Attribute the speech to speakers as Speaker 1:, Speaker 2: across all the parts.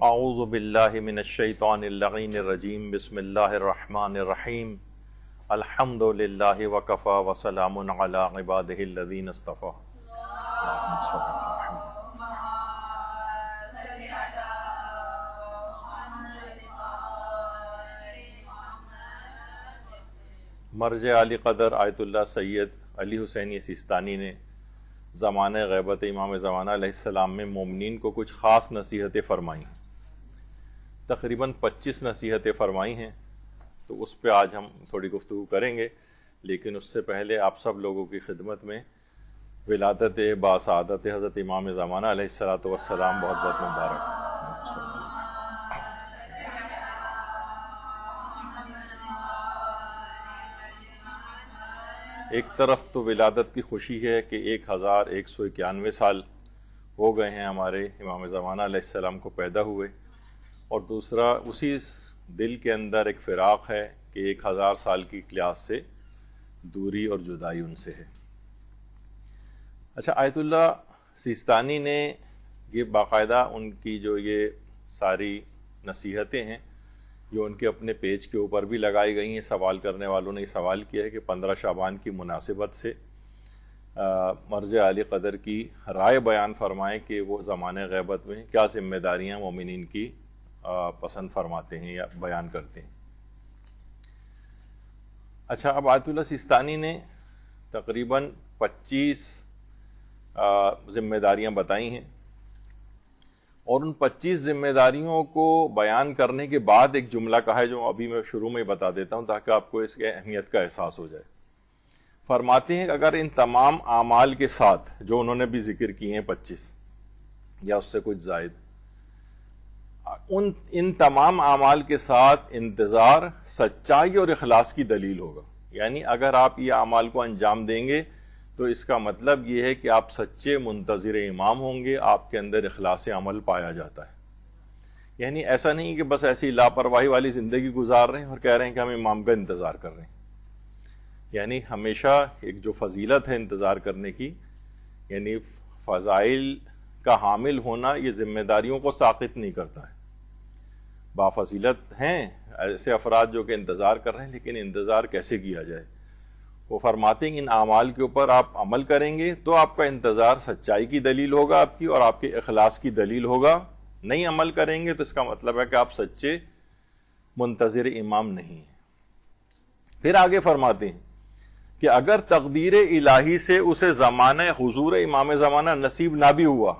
Speaker 1: اعوذ باللہ من الشیطان اللعین الرجیم بسم اللہ الرحمن الرحیم الحمد للہ وکفی وسلام علی عبادہ الذین اصطفی. مرجع علی قدر آیت اللہ سید علی حسینی سیستانی نے زمانہ غیبت امام زمانہ علیہ السلام میں مومنین کو کچھ خاص نصیحتیں فرمائی ہیں. تقریباً 25 نصیحتیں فرمائی ہیں، تو اس پہ آج ہم تھوڑی گفتگو کریں گے. لیکن اس سے پہلے آپ سب لوگوں کی خدمت میں ولادت باسعادت حضرت امام زمانہ علیہ السلام بہت بہت مبارک. ایک طرف تو ولادت کی خوشی ہے کہ 1191 سال ہو گئے ہیں ہمارے امام زمانہ علیہ السلام کو پیدا ہوئے، اور دوسرا اسی دل کے اندر ایک فراق ہے کہ 1000 سال کی کلاس سے دوری اور جدائی ان سے ہے. اچھا، آیت اللہ سیستانی نے یہ باقاعدہ ان کی جو یہ ساری نصیحتیں ہیں یہ ان کے اپنے پیج کے اوپر بھی لگائی گئی ہیں. سوال کرنے والوں نے یہ سوال کیا ہے کہ 15 شعبان کی مناسبت سے مرجع علی قدر کی رائے بیان فرمائیں کہ وہ زمانہ غیبت میں کیا ذمہ داریاں مومنین کی پسند فرماتے ہیں یا بیان کرتے ہیں. اچھا، اب آیت اللہ سیستانی نے تقریباً 25 ذمہ داریاں بتائی ہیں، اور ان 25 ذمہ داریوں کو بیان کرنے کے بعد ایک جملہ کہا ہے جو ابھی میں شروع میں بتا دیتا ہوں تاکہ آپ کو اس کی اہمیت کا احساس ہو جائے. فرماتے ہیں کہ اگر ان تمام اعمال کے ساتھ جو انہوں نے بھی ذکر کیے ہیں 25 یا اس سے کچھ زائد، ان تمام اعمال کے ساتھ انتظار سچائی اور اخلاص کی دلیل ہوگا. یعنی اگر آپ یہ اعمال کو انجام دیں گے تو اس کا مطلب یہ ہے کہ آپ سچے منتظر امام ہوں گے، آپ کے اندر اخلاص عمل پایا جاتا ہے. یعنی ایسا نہیں کہ بس ایسی لاپرواہی والی زندگی گزار رہے ہیں اور کہہ رہے ہیں کہ ہم امام کا انتظار کر رہے ہیں. یعنی ہمیشہ ایک جو فضیلت ہے انتظار کرنے کی، یعنی فضائل کا حامل ہونا، یہ ذمہ داریوں کو ساقط نہیں کرتا ہے. بافضیلت ہیں ایسے افراد جو کہ انتظار کر رہے ہیں، لیکن انتظار کیسے کیا جائے؟ وہ فرماتے ہیں کہ ان اعمال کے اوپر آپ عمل کریں گے تو آپ کا انتظار سچائی کی دلیل ہوگا آپ کی، اور آپ کے اخلاص کی دلیل ہوگا. نہیں عمل کریں گے تو اس کا مطلب ہے کہ آپ سچے منتظر امام نہیں ہیں. پھر آگے فرماتے ہیں کہ اگر تقدیر الہی سے اسے زمانہ حضور امام زمانہ نصیب نہ بھی ہوا،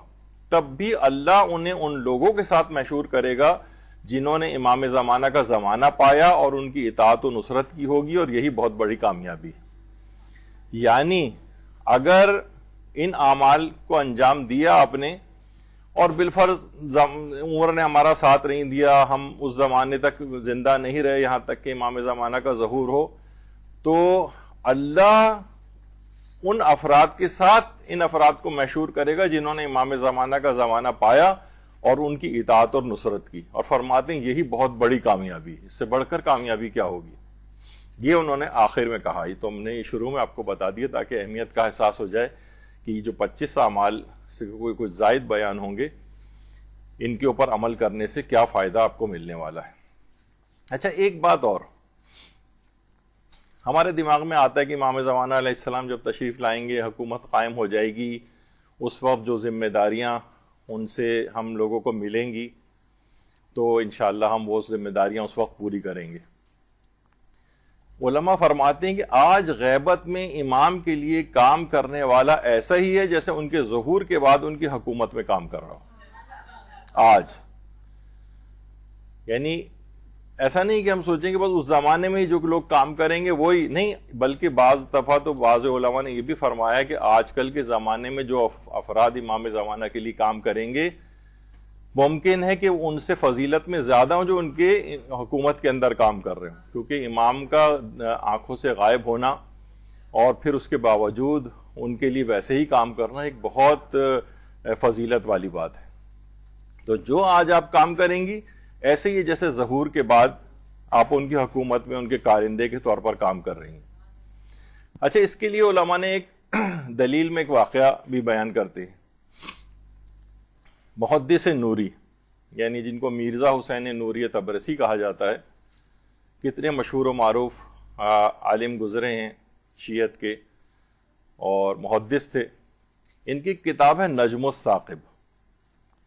Speaker 1: تب بھی اللہ انہیں ان لوگوں کے ساتھ محشور کرے گا جنہوں نے امام زمانہ کا زمانہ پایا اور ان کی اطاعت و نصرت کی ہوگی، اور یہی بہت بڑی کامیابی ہے. یعنی اگر ان اعمال کو انجام دیا آپ نے اور بالفرض عمر نے ہمارا ساتھ نہیں دیا، ہم اس زمانے تک زندہ نہیں رہے یہاں تک کہ امام زمانہ کا ظہور ہو، تو اللہ ان افراد کے ساتھ ان افراد کو محشور کرے گا جنہوں نے امام زمانہ کا زمانہ پایا اور ان کی اطاعت اور نصرت کی. اور فرماتے ہیں یہی بہت بڑی کامیابی ہے، اس سے بڑھ کر کامیابی کیا ہوگی. یہ انہوں نے آخر میں کہا. یہ تو ہم نے شروع میں آپ کو بتا دیا تاکہ اہمیت کا احساس ہو جائے کہ یہ جو 25 اعمال سے کوئی کچھ زائد بیان ہوں گے، ان کے اوپر عمل کرنے سے کیا فائدہ آپ کو ملنے والا ہے. اچھا، ایک بات اور ہمارے دماغ میں آتا ہے کہ امام زمانہ علیہ السلام جب تشریف لائیں گے، حکومت قائم ہو جائے گی، اس وقت جو ذمہ داریاں ان سے ہم لوگوں کو ملیں گی تو انشاءاللہ ہم وہ ذمہ داریاں اس وقت پوری کریں گے. علماء فرماتے ہیں کہ آج غیبت میں امام کے لیے کام کرنے والا ایسا ہی ہے جیسے ان کے ظہور کے بعد ان کی حکومت میں کام کر رہا ہو آج. یعنی ایسا نہیں کہ ہم سوچیں کہ بس اس زمانے میں ہی جو لوگ کام کریں گے وہی نہیں، بلکہ بعض دفعہ تو بعض علماء نے یہ بھی فرمایا کہ آج کل کے زمانے میں جو افراد امام زمانہ کے لیے کام کریں گے ممکن ہے کہ ان سے فضیلت میں زیادہ ہوں جو ان کے حکومت کے اندر کام کر رہے ہوں، کیونکہ امام کا آنکھوں سے غائب ہونا اور پھر اس کے باوجود ان کے لیے ویسے ہی کام کرنا ایک بہت فضیلت والی بات ہے. تو جو آج آپ کام کریں گی ایسے ہی جیسے ظہور کے بعد آپ ان کی حکومت میں ان کے کارندے کے طور پر کام کر رہی ہیں. اچھا، اس کے لیے علماء نے ایک دلیل میں ایک واقعہ بھی بیان کرتے ہیں. محدث نوری یعنی جن کو مرزا حسین نوری طبرسی کہا جاتا ہے، کتنے مشہور و معروف عالم گزرے ہیں شیعت کے اور محدث تھے. ان کی کتاب ہے نجم الثاقب،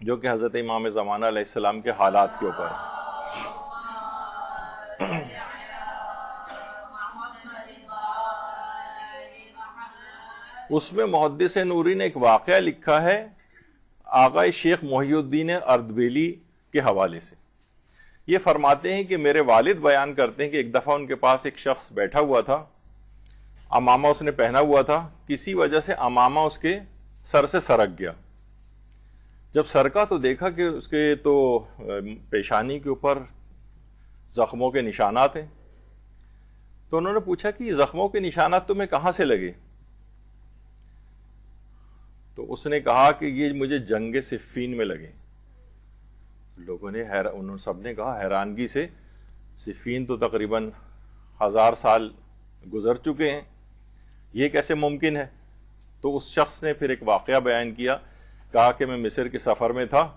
Speaker 1: جو کہ حضرت امام زمانہ علیہ السلام کے حالات کے اوپر ہے. اس میں محدث نوری نے ایک واقعہ لکھا ہے آقا شیخ محی الدین اردبیلی کے حوالے سے. یہ فرماتے ہیں کہ میرے والد بیان کرتے ہیں کہ ایک دفعہ ان کے پاس ایک شخص بیٹھا ہوا تھا، امامہ اس نے پہنا ہوا تھا، کسی وجہ سے امامہ اس کے سر سے سرک گیا. جب سرکا تو دیکھا کہ اس کے تو پیشانی کے اوپر زخموں کے نشانات ہیں. تو انہوں نے پوچھا کہ یہ زخموں کے نشانات تمہیں کہاں سے لگے؟ تو اس نے کہا کہ یہ مجھے جنگ صفین میں لگے. لوگوں نے انہوں سب نے کہا حیرانگی سے، صفین تو تقریباً 1000 سال گزر چکے ہیں، یہ کیسے ممکن ہے؟ تو اس شخص نے پھر ایک واقعہ بیان کیا، کہا کہ میں مصر کے سفر میں تھا،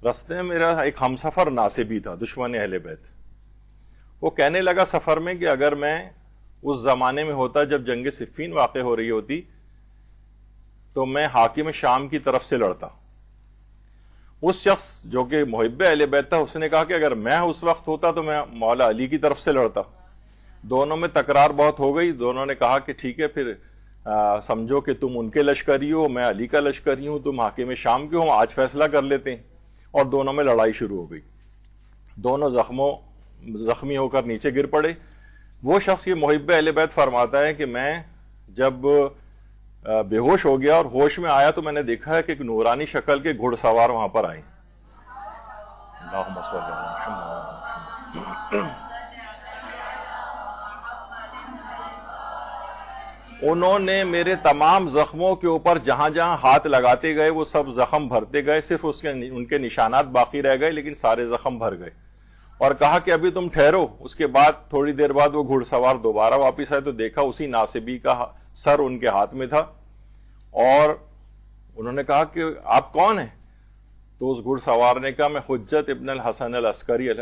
Speaker 1: رستے میں میرا ایک ہم سفر ناصبی تھا، دشمن اہل بیت. وہ کہنے لگا سفر میں کہ اگر میں اس زمانے میں ہوتا جب جنگ صفین واقع ہو رہی ہوتی تو میں حاکم شام کی طرف سے لڑتا. اس شخص جو کہ محب اہل بیت تھا اس نے کہا کہ اگر میں اس وقت ہوتا تو میں مولا علی کی طرف سے لڑتا. دونوں میں تکرار بہت ہو گئی. دونوں نے کہا کہ ٹھیک ہے پھر سمجھو کہ تم ان کے لشکری ہو، میں علی کا لشکری ہوں، تم حاکم شام کے ہو، آج فیصلہ کر لیتے ہیں. اور دونوں میں لڑائی شروع ہو گئی. دونوں زخمی ہو کر نیچے گر پڑے. وہ شخص یہ محب اہل بیت فرماتا ہے کہ میں جب بے ہوش ہو گیا اور ہوش میں آیا تو میں نے دیکھا ہے کہ ایک نورانی شکل کے گھڑ سوار وہاں پر آئے. اللہم صل علی محمد. انہوں نے میرے تمام زخموں کے اوپر جہاں جہاں ہاتھ لگاتے گئے وہ سب زخم بھرتے گئے، صرف ان کے نشانات باقی رہ گئے لیکن سارے زخم بھر گئے. اور کہا کہ ابھی تم ٹھہرو. اس کے بعد تھوڑی دیر بعد وہ گھڑ سوار دوبارہ واپس آئے تو دیکھا اسی ناصبی کا سر ان کے ہاتھ میں تھا. اور انہوں نے کہا کہ آپ کون ہیں؟ تو اس گھڑ سوار نے کہا میں حجت ابن الحسن العسکری ہوں.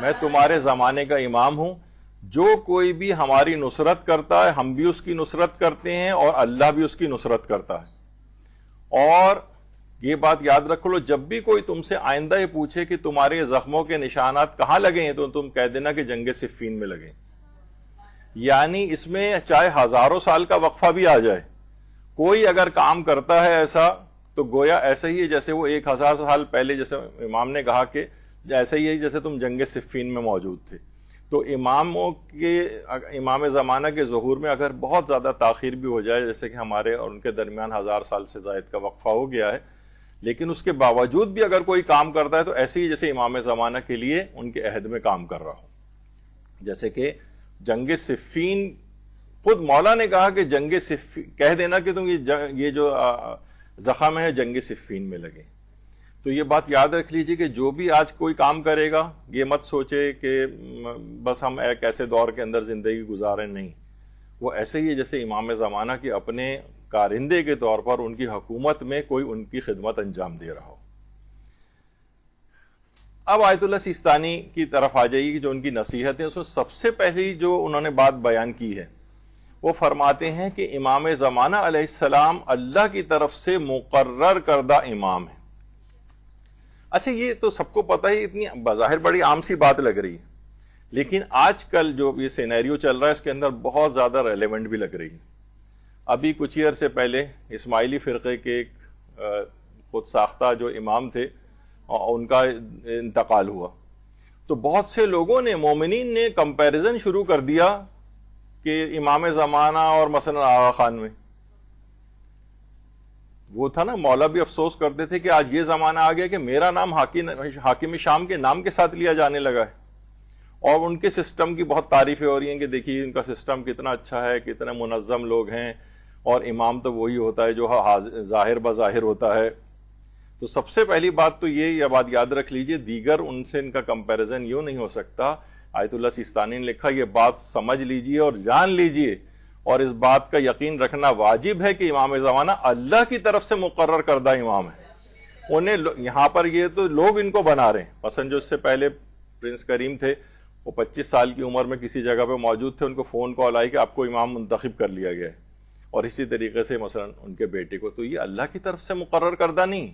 Speaker 1: میں تمہارے زمانے کا امام ہوں. جو کوئی بھی ہماری نصرت کرتا ہے ہم بھی اس کی نصرت کرتے ہیں اور اللہ بھی اس کی نصرت کرتا ہے. اور یہ بات یاد رکھ لو، جب بھی کوئی تم سے آئندہ یہ پوچھے کہ تمہارے زخموں کے نشانات کہاں لگے ہیں تو تم کہہ دینا کہ جنگ صفین میں لگے. یعنی اس میں چاہے ہزاروں سال کا وقفہ بھی آ جائے، کوئی اگر کام کرتا ہے ایسا تو گویا ایسا ہی ہے جیسے وہ 1000 سال پہلے، جیسے امام نے کہا کہ ایسا ہی ہے جیسے تم جنگ صفین میں موجود تھے. تو امام زمانہ کے ظہور میں اگر بہت زیادہ تاخیر بھی ہو جائے، جیسے کہ ہمارے اور ان کے درمیان 1000 سال سے زائد کا وقفہ ہو گیا ہے، لیکن اس کے باوجود بھی اگر کوئی کام کرتا ہے تو ایسے ہی جیسے امام زمانہ کے لیے ان کے عہد میں کام کر رہا ہو. جیسے کہ جنگ صفین، خود مولا نے کہا کہ جنگ صفین کہہ دینا کہ تم یہ جو زخم ہے جنگ صفین میں لگے. تو یہ بات یاد رکھ لیجئے کہ جو بھی آج کوئی کام کرے گا یہ مت سوچے کہ بس ہم ایک ایسے دور کے اندر زندگی گزاریں. نہیں، وہ ایسے ہی ہے جیسے امام زمانہ کے اپنے کارندے کے طور پر ان کی حکومت میں کوئی ان کی خدمت انجام دے رہا ہو. اب آیت اللہ سیستانی کی طرف آ جائیے، جو ان کی نصیحت ہے اس میں سب سے پہلی جو انہوں نے بات بیان کی ہے وہ فرماتے ہیں کہ امام زمانہ علیہ السلام اللہ کی طرف سے مقرر کردہ امام ہے. اچھا، یہ تو سب کو پتہ ہے، اتنی بظاہر بڑی عام سی بات لگ رہی ہے، لیکن آج کل جو یہ سینیریو چل رہا ہے اس کے اندر بہت زیادہ ریلیونٹ بھی لگ رہی ہے. ابھی کچھ عرصے سے پہلے اسماعیلی فرقے کے ایک خود ساختہ جو امام تھے ان کا انتقال ہوا، تو بہت سے لوگوں نے، مومنین نے کمپیریزن شروع کر دیا کہ امام زمانہ اور مثلا آغا خان میں وہ تھا نا، مولا بھی افسوس کرتے تھے کہ آج یہ زمانہ آ گیا کہ میرا نام حاکم شام کے نام کے ساتھ لیا جانے لگا ہے. اور ان کے سسٹم کی بہت تعریفیں ہو رہی ہیں کہ دیکھیے ان کا سسٹم کتنا اچھا ہے، کتنے منظم لوگ ہیں، اور امام تو وہی ہوتا ہے جو ظاہر بظاہر ہوتا ہے. تو سب سے پہلی بات تو یہ بات یاد رکھ لیجئے، دیگر ان سے ان کا کمپیریزن یوں نہیں ہو سکتا. آیت اللہ سیستانی نے لکھا یہ بات سمجھ لیجئے اور جان لیجئے اور اس بات کا یقین رکھنا واجب ہے کہ امام زمانہ اللہ کی طرف سے مقرر کردہ امام ہے. انہیں یہاں پر یہ تو لوگ ان کو بنا رہے ہیں. مثلا جو اس سے پہلے پرنس کریم تھے وہ 25 سال کی عمر میں کسی جگہ پہ موجود تھے, ان کو فون کال آئی کہ آپ کو امام منتخب کر لیا گیا ہے. اور اسی طریقے سے مثلا ان کے بیٹے کو, تو یہ اللہ کی طرف سے مقرر کردہ نہیں.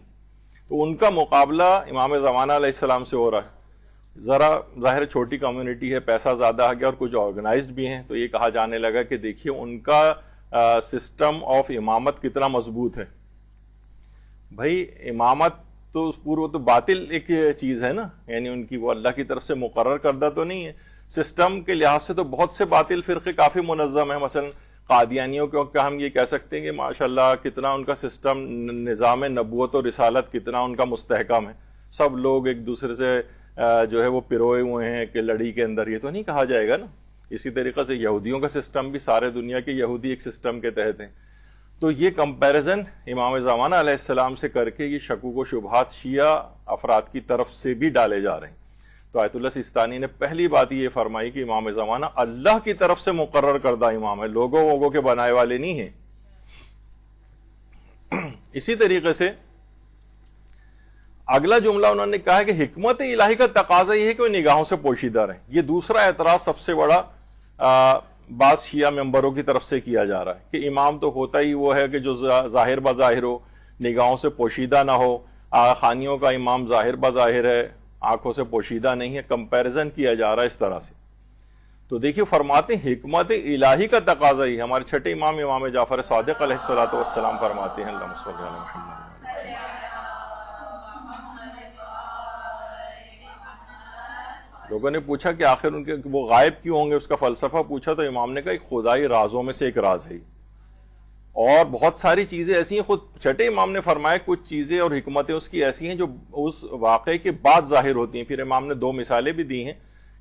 Speaker 1: تو ان کا مقابلہ امام زمانہ علیہ السلام سے ہو رہا ہے. ذرا ظاہر چھوٹی کمیونٹی ہے, پیسہ زیادہ آ گیا اور کچھ آرگنائزڈ بھی ہیں, تو یہ کہا جانے لگا کہ دیکھیے ان کا سسٹم آف امامت کتنا مضبوط ہے. بھائی امامت تو پورا تو باطل ایک چیز ہے نا, یعنی ان کی وہ اللہ کی طرف سے مقرر کردہ تو نہیں ہے. سسٹم کے لحاظ سے تو بہت سے باطل فرقے کافی منظم ہیں. مثلا قادیانیوں کے ہم یہ کہہ سکتے ہیں کہ ماشاءاللہ کتنا ان کا سسٹم, نظام نبوت اور رسالت کتنا ان کا مستحکم ہے. سب لوگ ایک دوسرے سے جو ہے وہ پروئے ہوئے ہیں کہ لڑی کے اندر, یہ تو نہیں کہا جائے گا نا. اسی طریقے سے یہودیوں کا سسٹم بھی, سارے دنیا کے یہودی ایک سسٹم کے تحت ہیں. تو یہ کمپیریزن امام زمانہ علیہ السلام سے کر کے یہ شکوک و شبہات شیعہ افراد کی طرف سے بھی ڈالے جا رہے ہیں. تو آیت اللہ سیستانی نے پہلی بات یہ فرمائی کہ امام زمانہ اللہ کی طرف سے مقرر کردہ امام ہے, لوگوں کے بنائے والے نہیں ہیں. اسی طریقے سے اگلا جملہ انہوں نے کہا کہ حکمت الہی کا تقاضا یہ ہے کہ وہ نگاہوں سے پوشیدہ رہیں. یہ دوسرا اعتراض سب سے بڑا بعض شیعہ ممبروں کی طرف سے کیا جا رہا ہے کہ امام تو ہوتا ہی وہ ہے کہ جو ظاہر بظاہر ہو, نگاہوں سے پوشیدہ نہ ہو. خانیوں کا امام ظاہر بظاہر ہے, آنکھوں سے پوشیدہ نہیں ہے. کمپیریزن کیا جا رہا ہے اس طرح سے. تو دیکھیے فرماتے ہیں حکمت الہی کا تقاضا ہی. ہمارے چھٹے امام امام جعفر صادق علیہ الصلوۃ والسلام فرماتے ہیں اللہم صلی علی محمد. لوگوں نے پوچھا کہ آخر ان کے وہ غائب کیوں ہوں گے, اس کا فلسفہ پوچھا تو امام نے کہا ایک خدائی رازوں میں سے ایک راز ہے. اور بہت ساری چیزیں ایسی ہیں, خود چھٹے امام نے فرمایا کچھ چیزیں اور حکمتیں اس کی ایسی ہیں جو اس واقعے کے بعد ظاہر ہوتی ہیں. پھر امام نے 2 مثالیں بھی دی ہیں,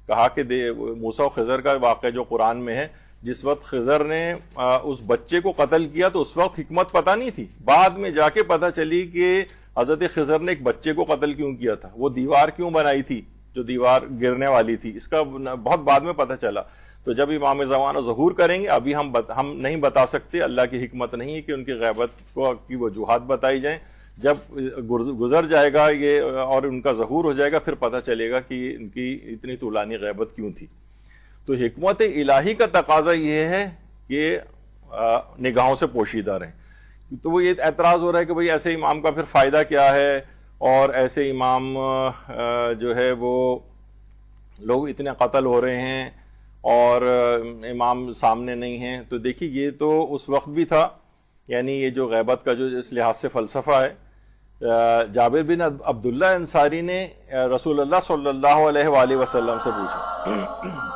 Speaker 1: کہا کہ موسیٰ و خضر کا واقعہ جو قرآن میں ہے, جس وقت خضر نے اس بچے کو قتل کیا تو اس وقت حکمت پتہ نہیں تھی, بعد میں جا کے پتہ چلی کہ حضرت خضر نے ایک بچے کو قتل کیوں کیا تھا, وہ دیوار کیوں بنائی تھی جو دیوار گرنے والی تھی, اس کا بہت بعد میں پتہ چلا. تو جب امام زمانہ ظہور کریں گے, ابھی ہم نہیں بتا سکتے, اللہ کی حکمت نہیں ہے کہ ان کی غیبت کی وجوہات بتائی جائیں. جب گزر جائے گا یہ اور ان کا ظہور ہو جائے گا, پھر پتہ چلے گا کہ ان کی اتنی طولانی غیبت کیوں تھی. تو حکمت الہی کا تقاضا یہ ہے کہ نگاہوں سے پوشیدہ رہیں. تو وہ یہ اعتراض ہو رہا ہے کہ بھئی ایسے امام کا پھر فائدہ کیا ہے, اور ایسے امام جو ہے وہ لوگ اتنے قتل ہو رہے ہیں اور امام سامنے نہیں ہیں. تو دیکھیے یہ تو اس وقت بھی تھا, یعنی یہ جو غیبت کا جو اس لحاظ سے فلسفہ ہے. جابر بن عبداللہ انصاری نے رسول اللہ صلی اللہ علیہ وآلہ وسلم سے پوچھا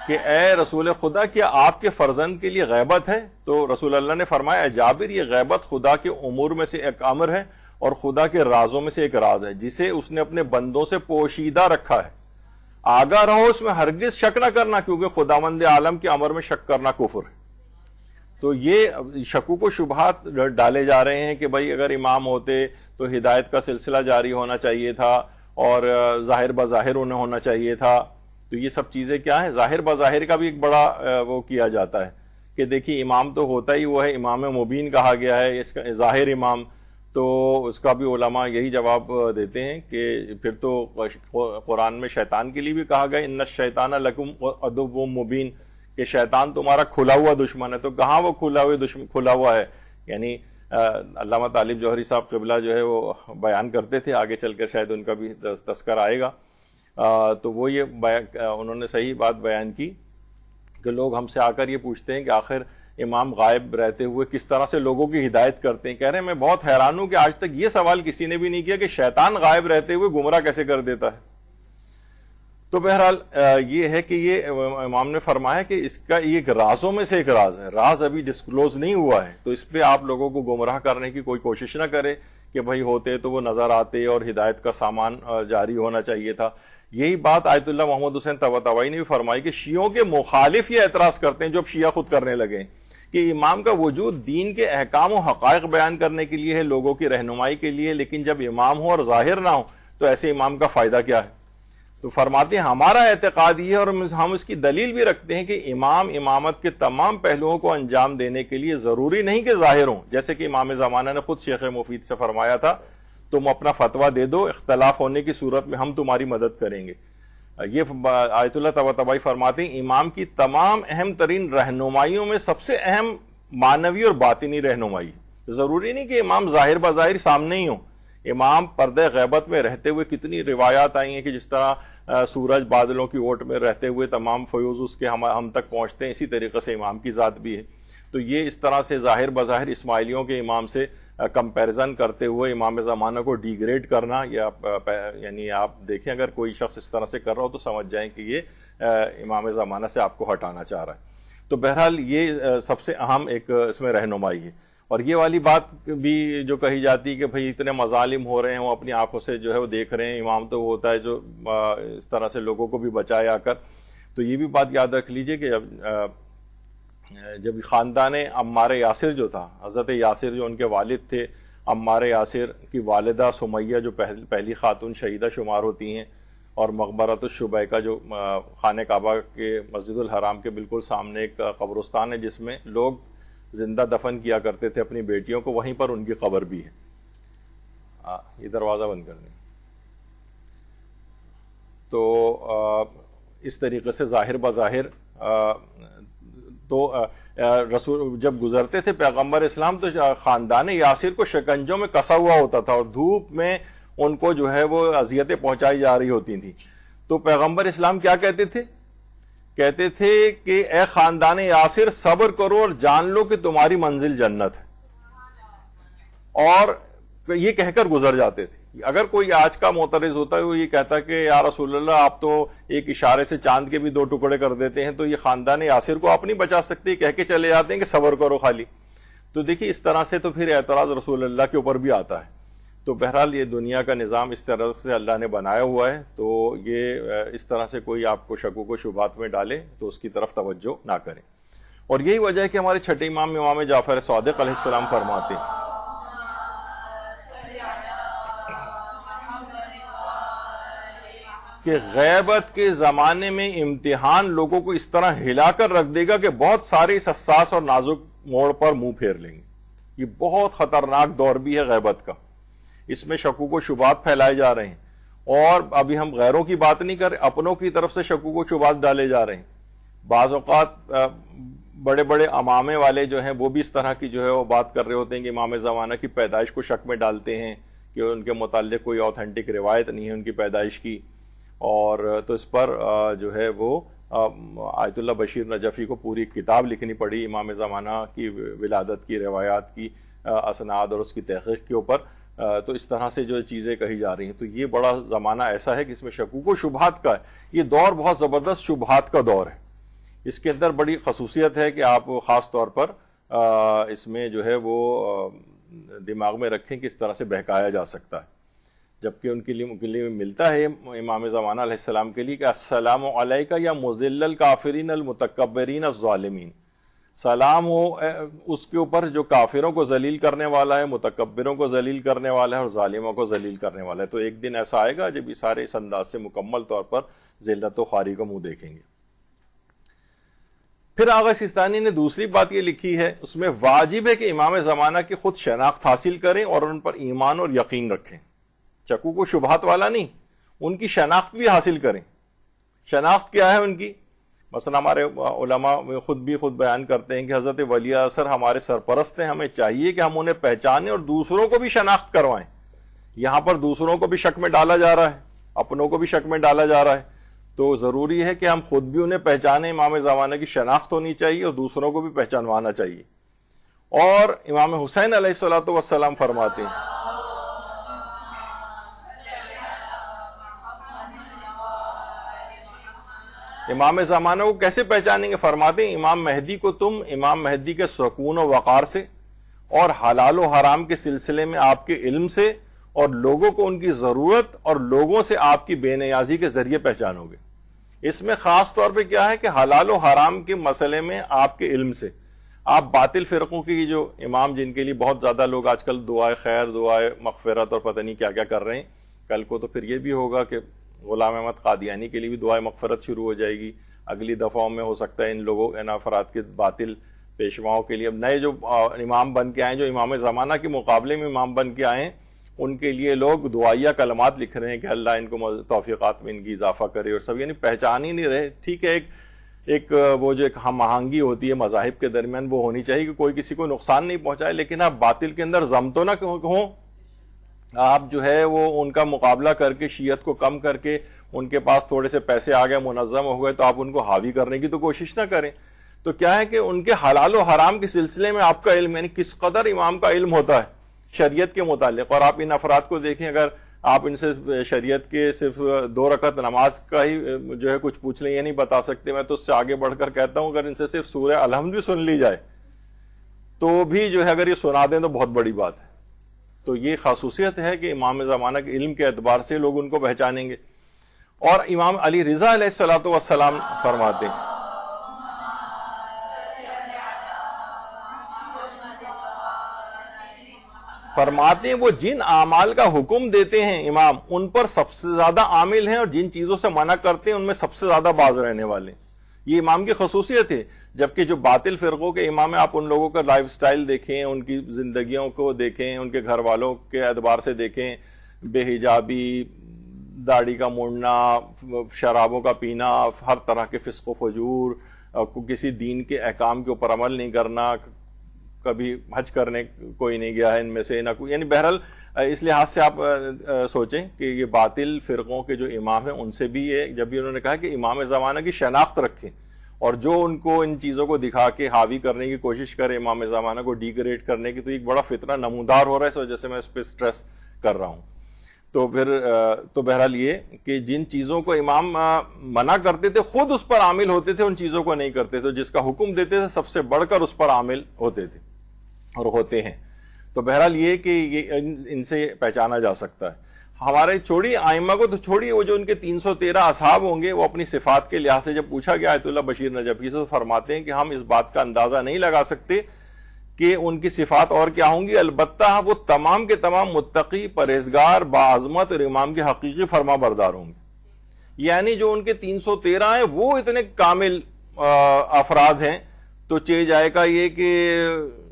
Speaker 1: کہ اے رسول خدا کیا آپ کے فرزند کے لیے غیبت ہے؟ تو رسول اللہ نے فرمایا اے جابر یہ غیبت خدا کے امور میں سے ایک امر ہے اور خدا کے رازوں میں سے ایک راز ہے جسے اس نے اپنے بندوں سے پوشیدہ رکھا ہے. آگاہ رہو اس میں ہرگز شک نہ کرنا, کیونکہ خداوند عالم کے امر میں شک کرنا کفر ہے. تو یہ شکوک و شبہات ڈالے جا رہے ہیں کہ بھائی اگر امام ہوتے تو ہدایت کا سلسلہ جاری ہونا چاہیے تھا اور ظاہر بظاہر انہیں ہونا چاہیے تھا. تو یہ سب چیزیں کیا ہیں, ظاہر بظاہر کا بھی ایک بڑا وہ کیا جاتا ہے کہ دیکھیے امام تو ہوتا ہی وہ ہے, امام مبین کہا گیا ہے اس کا ظاہر امام. تو اس کا بھی علماء یہی جواب دیتے ہیں کہ پھر تو قرآن میں شیطان کے لیے بھی کہا گیا ان الشیطان لکم عدو مبین, کہ شیطان تمہارا کھلا ہوا دشمن ہے. تو کہاں وہ کھلا ہوا ہے, یعنی علامہ طالب جوہری صاحب قبلہ جو ہے وہ بیان کرتے تھے, آگے چل کر شاید ان کا بھی تذکر آئے گا. تو وہ یہ انہوں نے صحیح بات بیان کی کہ لوگ ہم سے آ کر یہ پوچھتے ہیں کہ آخر امام غائب رہتے ہوئے کس طرح سے لوگوں کی ہدایت کرتے ہیں. کہہ رہے ہیں میں بہت حیران ہوں کہ آج تک یہ سوال کسی نے بھی نہیں کیا کہ شیطان غائب رہتے ہوئے گمراہ کیسے کر دیتا ہے. تو بہرحال یہ ہے کہ یہ امام نے فرمایا کہ اس کا ایک رازوں میں سے ایک راز ہے, راز ابھی ڈسکلوز نہیں ہوا ہے, تو اس پہ آپ لوگوں کو گمراہ کرنے کی کوئی کوشش نہ کرے کہ بھائی ہوتے تو وہ نظر آتے اور ہدایت کا سامان جاری ہونا چاہیے تھا. یہی بات آیت اللہ محمد حسین طباطبائی نے بھی فرمائی کہ شیعوں کے مخالف یہ اعتراض کرتے ہیں جو اب شیعہ خود کرنے لگے کہ امام کا وجود دین کے احکام و حقائق بیان کرنے کے لیے ہے، لوگوں کی رہنمائی کے لیے، لیکن جب امام ہو اور ظاہر نہ ہو تو ایسے امام کا فائدہ کیا ہے؟ تو فرماتے ہیں ہمارا اعتقاد یہ ہے اور ہم اس کی دلیل بھی رکھتے ہیں کہ امام امامت کے تمام پہلوؤں کو انجام دینے کے لیے ضروری نہیں کہ ظاہر ہوں، جیسے کہ امام زمانہ نے خود شیخ مفید سے فرمایا تھا تم اپنا فتویٰ دے دو، اختلاف ہونے کی صورت میں ہم تمہاری مدد کریں گے۔ یہ آیت اللہ طباطبائی فرماتے ہیں امام کی تمام اہم ترین رہنمائیوں میں سب سے اہم معنوی اور باطنی رہنمائی، ضروری نہیں کہ امام ظاہر بظاہر سامنے ہی ہوں، امام پردہ غیبت میں رہتے ہوئے کتنی روایات آئی ہیں کہ جس طرح سورج بادلوں کی اوٹ میں رہتے ہوئے تمام فیوز اس کے ہم تک پہنچتے ہیں، اسی طریقے سے امام کی ذات بھی ہے۔ تو یہ اس طرح سے ظاہر بظاہر اسماعیلیوں کے امام سے کمپیریزن کرتے ہوئے امام زمانہ کو ڈیگریڈ کرنا، یا یعنی آپ دیکھیں اگر کوئی شخص اس طرح سے کر رہا ہو تو سمجھ جائیں کہ یہ امام زمانہ سے آپ کو ہٹانا چاہ رہا ہے۔ تو بہرحال یہ سب سے اہم ایک اس میں رہنمائی ہے۔ اور یہ والی بات بھی جو کہی جاتی ہے کہ بھئی اتنے مظالم ہو رہے ہیں، وہ اپنی آنکھوں سے جو ہے وہ دیکھ رہے ہیں، امام تو وہ ہوتا ہے جو اس طرح سے لوگوں کو بھی بچائے آ کر، تو یہ بھی بات یاد رکھ لیجئے کہ جب خاندان عمار یاسر جو تھا، حضرت یاسر جو ان کے والد تھے، عمار یاسر کی والدہ سمیہ جو پہلی خاتون شہیدہ شمار ہوتی ہیں، اور مقبرۃ الشبیکہ جو خانہ کعبہ کے مسجد الحرام کے بالکل سامنے ایک قبرستان ہے جس میں لوگ زندہ دفن کیا کرتے تھے اپنی بیٹیوں کو، وہیں پر ان کی قبر بھی ہے۔ یہ دروازہ بند کر دیں۔ تو اس طریقے سے ظاہر بظاہر تو رسول جب گزرتے تھے پیغمبر اسلام تو خاندان یاسر کو شکنجوں میں کسا ہوا ہوتا تھا اور دھوپ میں ان کو جو ہے وہ اذیتیں پہنچائی جا رہی ہوتی تھیں، تو پیغمبر اسلام کیا کہتے تھے؟ کہتے تھے کہ اے خاندان یاسر صبر کرو اور جان لو کہ تمہاری منزل جنت ہے، اور یہ کہہ کر گزر جاتے تھے۔ اگر کوئی آج کا معترض ہوتا ہے وہ یہ کہتا کہ یا رسول اللہ آپ تو ایک اشارے سے چاند کے بھی 2 ٹکڑے کر دیتے ہیں، تو یہ خاندان یاسر کو آپ نہیں بچا سکتے، کہہ کے چلے جاتے ہیں کہ صبر کرو خالی۔ تو دیکھیے اس طرح سے تو پھر اعتراض رسول اللہ کے اوپر بھی آتا ہے۔ تو بہرحال یہ دنیا کا نظام اس طرح سے اللہ نے بنایا ہوا ہے، تو یہ اس طرح سے کوئی آپ کو شکوک و شبہات میں ڈالے تو اس کی طرف توجہ نہ کریں۔ اور یہی وجہ ہے کہ ہمارے چھٹے امام امام جعفر صادق علیہ السلام فرماتے ہیں کہ غیبت کے زمانے میں امتحان لوگوں کو اس طرح ہلا کر رکھ دے گا کہ بہت سارے اس حساس اور نازک موڑ پر منہ پھیر لیں گے۔ یہ بہت خطرناک دور بھی ہے غیبت کا، اس میں شکوک و شبہات پھیلائے جا رہے ہیں، اور ابھی ہم غیروں کی بات نہیں کر رہے، اپنوں کی طرف سے شکوک و شبہات ڈالے جا رہے ہیں۔ بعض اوقات بڑے بڑے امامے والے جو ہیں وہ بھی اس طرح کی جو ہے وہ بات کر رہے ہوتے ہیں کہ امام زمانہ کی پیدائش کو شک میں ڈالتے ہیں کہ ان کے متعلق کوئی اوتھینٹک روایت نہیں ہے ان کی پیدائش کی، اور تو اس پر جو ہے وہ آیت اللہ بشیر نجفی کو پوری کتاب لکھنی پڑی امام زمانہ کی ولادت کی روایات کی اسناد اور اس کی تحقیق کے اوپر۔ تو اس طرح سے جو چیزیں کہی جا رہی ہیں، تو یہ بڑا زمانہ ایسا ہے کہ اس میں شکوک و شبہات کا ہے۔ یہ دور بہت زبردست شبہات کا دور ہے، اس کے اندر بڑی خصوصیت ہے کہ آپ خاص طور پر اس میں جو ہے وہ دماغ میں رکھیں کہ اس طرح سے بہکایا جا سکتا ہے، جبکہ ان کے لیے ملتا ہے امام زمانہ علیہ السلام کے لیے کہ السلام علیکہ یا مذل الکافرین المتکبرین الظالمین، سلام ہو اس کے اوپر جو کافروں کو ذلیل کرنے والا ہے، متکبروں کو ذلیل کرنے والا ہے اور ظالموں کو ذلیل کرنے والا ہے۔ تو ایک دن ایسا آئے گا جب یہ سارے اس انداز سے مکمل طور پر ذلت و خواری کا منہ دیکھیں گے۔ پھر آغا سیستانی نے دوسری بات یہ لکھی ہے، اس میں واجب ہے کہ امام زمانہ کی خود شناخت حاصل کریں اور ان پر ایمان اور یقین رکھیں، شکوک و شبہات والا نہیں، ان کی شناخت بھی حاصل کریں۔ شناخت کیا ہے ان کی؟ مثلا ہمارے علماء خود بیان کرتے ہیں کہ حضرت ولی اثر ہمارے سرپرست ہیں، ہمیں چاہیے کہ ہم انہیں پہچانیں اور دوسروں کو بھی شناخت کروائیں۔ یہاں پر دوسروں کو بھی شک میں ڈالا جا رہا ہے، اپنوں کو بھی شک میں ڈالا جا رہا ہے، تو ضروری ہے کہ ہم خود بھی انہیں پہچانیں، امام زمانہ کی شناخت ہونی چاہیے اور دوسروں کو بھی پہچانوانا چاہیے۔ اور امام حسین علیہ السلام فرماتے ہیں امام زمانہ کو کیسے پہچانیں گے؟ فرماتے ہیں امام مہدی کو تم امام مہدی کے سکون و وقار سے اور حلال و حرام کے سلسلے میں آپ کے علم سے، اور لوگوں کو ان کی ضرورت اور لوگوں سے آپ کی بے نیازی کے ذریعے پہچانو گے۔ اس میں خاص طور پہ کیا ہے کہ حلال و حرام کے مسئلے میں آپ کے علم سے، آپ باطل فرقوں کی جو امام جن کے لیے بہت زیادہ لوگ آج کل دعائے خیر دعائے مغفرت اور پتہ نہیں کیا کیا کر رہے ہیں، کل کو تو پھر یہ بھی ہوگا کہ غلام احمد قادیانی کے لیے بھی دعائے مغفرت شروع ہو جائے گی، اگلی دفعوں میں ہو سکتا ہے ان لوگوں ان افراد کے باطل پیشواؤں کے لیے اب نئے جو امام بن کے آئے جو امام زمانہ کے مقابلے میں امام بن کے آئے ہیں ان کے لیے لوگ دعائیہ کلمات لکھ رہے ہیں کہ اللہ ان کو توفیقات میں ان کی اضافہ کرے، اور سب یعنی پہچان ہی نہیں رہے۔ ٹھیک ہے، ایک وہ جو ایک ہم آہنگی ہوتی ہے مذاہب کے درمیان وہ ہونی چاہیے کہ کوئی کسی کو نقصان نہیں پہنچائے، لیکن آپ باطل کے اندر ضم تو نہ ہوں، آپ جو ہے وہ ان کا مقابلہ کر کے شیعت کو کم کر کے ان کے پاس تھوڑے سے پیسے آ گئے منظم ہو گئے تو آپ ان کو حاوی کرنے کی تو کوشش نہ کریں۔ تو کیا ہے کہ ان کے حلال و حرام کے سلسلے میں آپ کا علم یعنی کس قدر امام کا علم ہوتا ہے شریعت کے متعلق، اور آپ ان افراد کو دیکھیں، اگر آپ ان سے شریعت کے صرف 2 رکعت نماز کا ہی جو ہے کچھ پوچھ لیں یہ نہیں بتا سکتے، میں تو اس سے آگے بڑھ کر کہتا ہوں اگر ان سے صرف سورہ الحمد بھی سن لی جائے تو بھی جو ہے اگر یہ سنا دیں تو بہت بڑی بات ہے۔ تو یہ خصوصیت ہے کہ امام زمانہ کے علم کے اعتبار سے لوگ ان کو پہچانیں گے۔ اور امام علی رضا علیہ السلام فرماتے ہیں وہ جن اعمال کا حکم دیتے ہیں امام ان پر سب سے زیادہ عامل ہیں، اور جن چیزوں سے منع کرتے ہیں ان میں سب سے زیادہ باز رہنے والے ہیں۔ یہ امام کی خصوصیت ہے، جبکہ جو باطل فرقوں کے امام ہیں آپ ان لوگوں کا لائف سٹائل دیکھیں، ان کی زندگیوں کو دیکھیں، ان کے گھر والوں کے اعتبار سے دیکھیں، بے حجابی، داڑھی کا موڑنا، شرابوں کا پینا، ہر طرح کے فسق و فجور، کسی دین کے احکام کے اوپر عمل نہیں کرنا، کبھی حج کرنے کوئی نہیں گیا ہے ان میں سے نہ کوئی، یعنی بہرحال اس لحاظ سے آپ سوچیں کہ یہ باطل فرقوں کے جو امام ہیں ان سے بھی یہ جب بھی انہوں نے کہا کہ امام زمانہ کی شناخت رکھیں، اور جو ان کو ان چیزوں کو دکھا کے حاوی کرنے کی کوشش کرے امام زمانہ کو ڈیگریڈ کرنے کی، تو ایک بڑا فتنہ نمودار ہو رہا ہے، اس وجہ سے میں اس پہ سٹریس کر رہا ہوں۔ تو بہرحال یہ کہ جن چیزوں کو امام منع کرتے تھے خود اس پر عامل ہوتے تھے، ان چیزوں کو نہیں کرتے تھے، جس کا حکم دیتے تھے سب سے بڑھ کر اس پر عامل ہوتے تھے اور ہوتے ہیں۔ تو بہرحال یہ کہ یہ ان سے پہچانا جا سکتا ہے۔ ہمارے چھوڑی آئمہ کو تو چھوڑی، وہ جو ان کے 313 اصحاب ہوں گے وہ اپنی صفات کے لحاظ سے جب پوچھا گیا آیت اللہ بشیر نجفی سے فرماتے ہیں کہ ہم اس بات کا اندازہ نہیں لگا سکتے کہ ان کی صفات اور کیا ہوں گی، البتہ وہ تمام کے تمام متقی، پرہیزگار، باعظمت اور امام کے حقیقی فرما بردار ہوں گے۔ یعنی جو ان کے 313 ہیں وہ اتنے کامل افراد ہیں، تو چہ جائے گا یہ کہ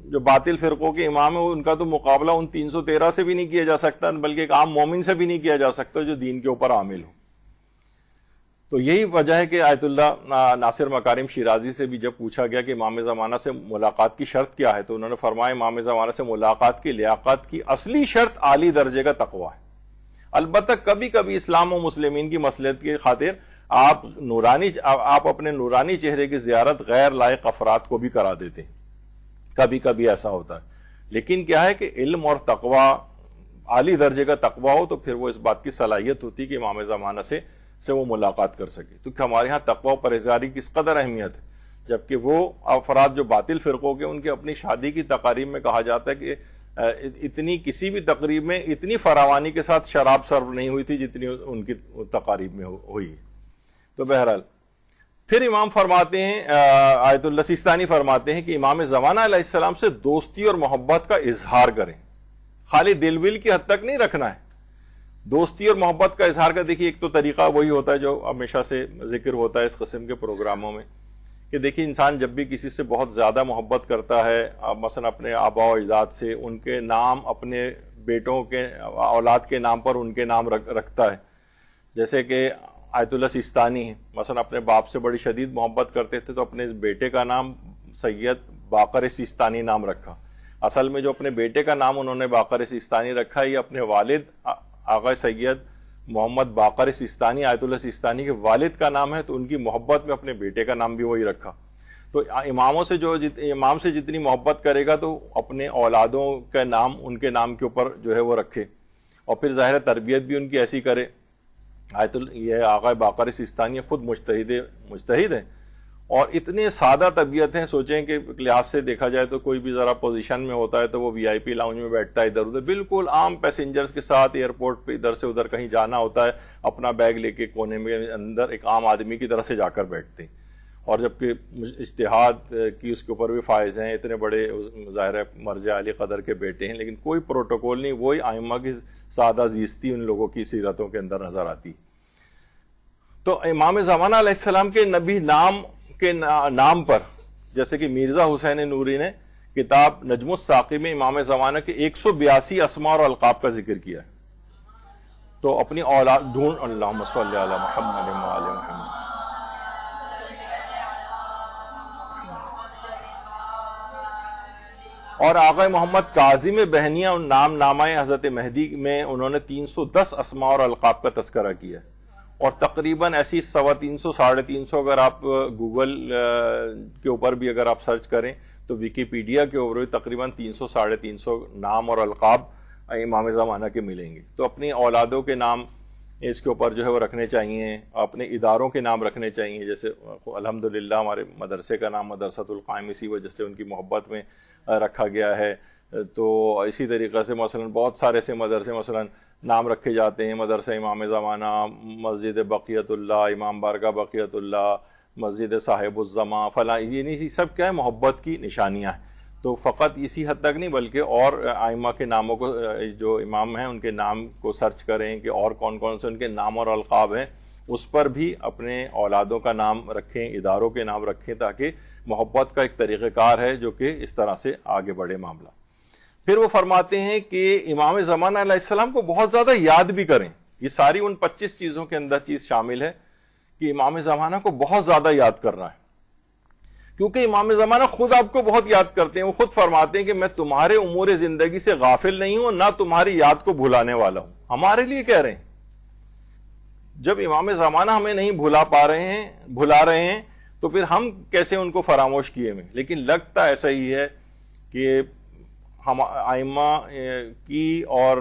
Speaker 1: جو باطل فرقوں کے امام ہیں ان کا تو مقابلہ ان 313 سے بھی نہیں کیا جا سکتا، بلکہ ایک عام مومن سے بھی نہیں کیا جا سکتا جو دین کے اوپر عامل ہو۔ تو یہی وجہ ہے کہ آیت اللہ ناصر مکارم شیرازی سے بھی جب پوچھا گیا کہ امام زمانہ سے ملاقات کی شرط کیا ہے تو انہوں نے فرمایا امام زمانہ سے ملاقات کی لیاقت کی اصلی شرط عالی درجے کا تقوی ہے۔ البتہ کبھی کبھی اسلام و مسلمین کی مصلحت کی خاطر آپ اپنے نورانی چہرے کی زیارت غیر لائق افراد کو بھی کرا دیتے ہیں، کبھی کبھی ایسا ہوتا ہے، لیکن کیا ہے کہ علم اور تقوی عالی درجے کا تقوی ہو تو پھر وہ اس بات کی صلاحیت ہوتی کہ امام زمانہ سے وہ ملاقات کر سکے۔ تو ہمارے ہاں تقوی و پرہیزگاری کس قدر اہمیت ہے، جبکہ وہ افراد جو باطل فرقوں کے ان کے اپنی شادی کی تقاریب میں کہا جاتا ہے کہ اتنی کسی بھی تقریب میں اتنی فراوانی کے ساتھ شراب سرو نہیں ہوئی تھی جتنی ان کی تقاریب میں ہوئی۔ تو بہرحال پھر امام فرماتے ہیں، آیت اللہ سیستانی فرماتے ہیں کہ امام زمانہ علیہ السلام سے دوستی اور محبت کا اظہار کریں، خالی دل ول کی حد تک نہیں رکھنا ہے۔ دوستی اور محبت کا اظہار کا دیکھیے ایک تو طریقہ وہی ہوتا ہے جو ہمیشہ سے ذکر ہوتا ہے اس قسم کے پروگراموں میں کہ دیکھیے انسان جب بھی کسی سے بہت زیادہ محبت کرتا ہے، مثلا اپنے آبا و اجداد سے، ان کے نام اپنے بیٹوں کے اولاد کے نام پر ان کے نام رکھتا ہے، جیسے کہ آیت اللہ سیستانی ہیں مثلا اپنے باپ سے بڑی شدید محبت کرتے تھے تو اپنے اس بیٹے کا نام سید باقر سیستانی نام رکھا۔ اصل میں جو اپنے بیٹے کا نام انہوں نے باقر سیستانی رکھا ہے یہ اپنے والد آقا سید محمد باقر سیستانی آیت اللہ سیستانی کے والد کا نام ہے، تو ان کی محبت میں اپنے بیٹے کا نام بھی وہی رکھا۔ تو اماموں سے امام سے جتنی محبت کرے گا تو اپنے اولادوں کا نام ان کے نام کے اوپر جو ہے وہ رکھے، اور پھر ظاہر تربیت بھی ان کی ایسی کرے۔ یہ آقا باقر سیستانی خود مجتہد ہیں اور اتنے سادہ طبیعت ہیں، سوچیں کہ لحاظ سے دیکھا جائے تو کوئی بھی ذرا پوزیشن میں ہوتا ہے تو وہ وی آئی پی لاؤنج میں بیٹھتا ہے ادھر ادھر، بالکل عام پیسنجرز کے ساتھ ایئرپورٹ پہ ادھر سے ادھر کہیں جانا ہوتا ہے اپنا بیگ لے کے کونے میں اندر ایک عام آدمی کی طرح سے جا کر بیٹھتے ہیں، اور جبکہ اجتہاد کی اس کے اوپر بھی فائز ہیں، اتنے بڑے ظاہر مرجع علی قدر کے بیٹے ہیں، لیکن کوئی پروٹوکول نہیں، وہی ائمہ کی سادہ زیستی ان لوگوں کی سیرتوں کے اندر نظر آتی. تو امام زمانہ علیہ السلام کے نبی نام کے نام پر، جیسے کہ مرزا حسین نوری نے کتاب نجم الساقی میں امام زمانہ کے 182 اسماء اور القاب کا ذکر کیا ہے. تو اپنی اولاد ڈھونڈ، اللہم صلی علی محمد و آل محمد. اور آقا محمد کاظم بہنیہ نام نامہ حضرت مہدی میں انہوں نے 310 اسماء اور القاب کا تذکرہ کیا، اور تقریباً ایسی 350 350 اگر آپ گوگل کے اوپر بھی اگر آپ سرچ کریں تو ویکیپیڈیا کے اوپر بھی تقریباً 300 350 نام اور القاب امام زمانہ کے ملیں گے. تو اپنی اولادوں کے نام اس کے اوپر جو ہے وہ رکھنے چاہیے، اپنے اداروں کے نام رکھنے چاہیے. جیسے الحمدللہ ہمارے مدرسے کا نام مدرسۃ القائم اسی وجہ سے ان کی محبت میں رکھا گیا ہے. تو اسی طریقے سے مثلا بہت سارے سے مدرسے مثلا نام رکھے جاتے ہیں، مدرسہ امام زمانہ، مسجد بقیت اللہ، امام بارگاہ بقیت اللہ، مسجد صاحب الزماں فلاں، یہ سب کیا ہے؟ محبت کی نشانیاں ہیں. تو فقط اسی حد تک نہیں بلکہ اور ائمہ کے ناموں کو، جو امام ہیں ان کے نام کو سرچ کریں کہ اور کون کون سے ان کے نام اور القاب ہیں، اس پر بھی اپنے اولادوں کا نام رکھیں، اداروں کے نام رکھیں، تاکہ محبت کا ایک طریقہ کار ہے جو کہ اس طرح سے آگے بڑھے معاملہ. پھر وہ فرماتے ہیں کہ امام زمانہ علیہ السلام کو بہت زیادہ یاد بھی کریں. یہ ساری ان 25 چیزوں کے اندر چیز شامل ہے کہ امام زمانہ کو بہت زیادہ یاد کرنا ہے، کیونکہ امام زمانہ خود آپ کو بہت یاد کرتے ہیں. وہ خود فرماتے ہیں کہ میں تمہارے امور زندگی سے غافل نہیں ہوں، نہ تمہاری یاد کو بھلانے والا ہوں. ہمارے لیے کہہ رہے ہیں. جب امام زمانہ ہمیں نہیں بھلا رہے ہیں تو پھر ہم کیسے ان کو فراموش کیے میں. لیکن لگتا ایسا ہی ہے کہ ہم ائمہ کی اور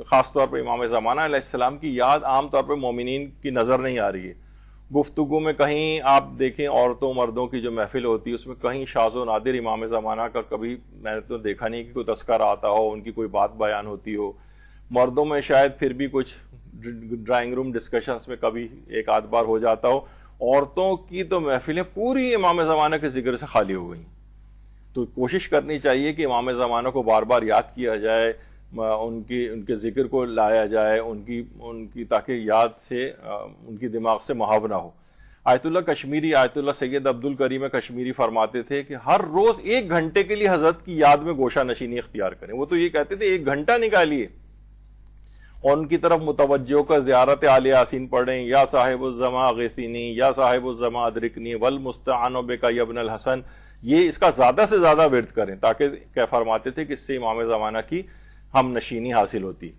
Speaker 1: خاص طور پر امام زمانہ علیہ السلام کی یاد عام طور پر مومنین کی نظر نہیں آ رہی ہے. گفتگو میں کہیں آپ دیکھیں عورتوں مردوں کی جو محفل ہوتی ہے اس میں کہیں شاذ و نادر امام زمانہ کا کبھی میں نے تو دیکھا نہیں کہ کوئی تذکرہ آتا ہو، ان کی کوئی بات بیان ہوتی ہو. مردوں میں شاید پھر بھی کچھ ڈرائنگ روم ڈسکشنز میں کبھی ایک آدھ بار ہو جاتا ہو. عورتوں کی تو محفلیں پوری امام زمانہ کے ذکر سے خالی ہو گئیں. تو کوشش کرنی چاہیے کہ امام زمانہ کو بار بار یاد کیا جائے، ان کے ذکر کو لایا جائے، ان کی تاکہ یاد سے ان کی دماغ سے محو نہ ہو. آیت اللہ کشمیری، آیت اللہ سید عبد الکریم کشمیری فرماتے تھے کہ ہر روز 1 گھنٹے کے لیے حضرت کی یاد میں گوشہ نشینی اختیار کریں. وہ تو یہ کہتے تھے 1 گھنٹہ نکالیے اور ان کی طرف متوجہ کا زیارت آل یاسین پڑھیں، یا صاحب الزماں اغیثنی، یا صاحب الزماں ادرکنی والمستعان بک یا ابن الحسن. یہ اس کا زیادہ سے زیادہ ورد کریں تاکہ کیا فرماتے تھے کہ اس سے امام زمانہ کی ہم نشینی حاصل ہوتی.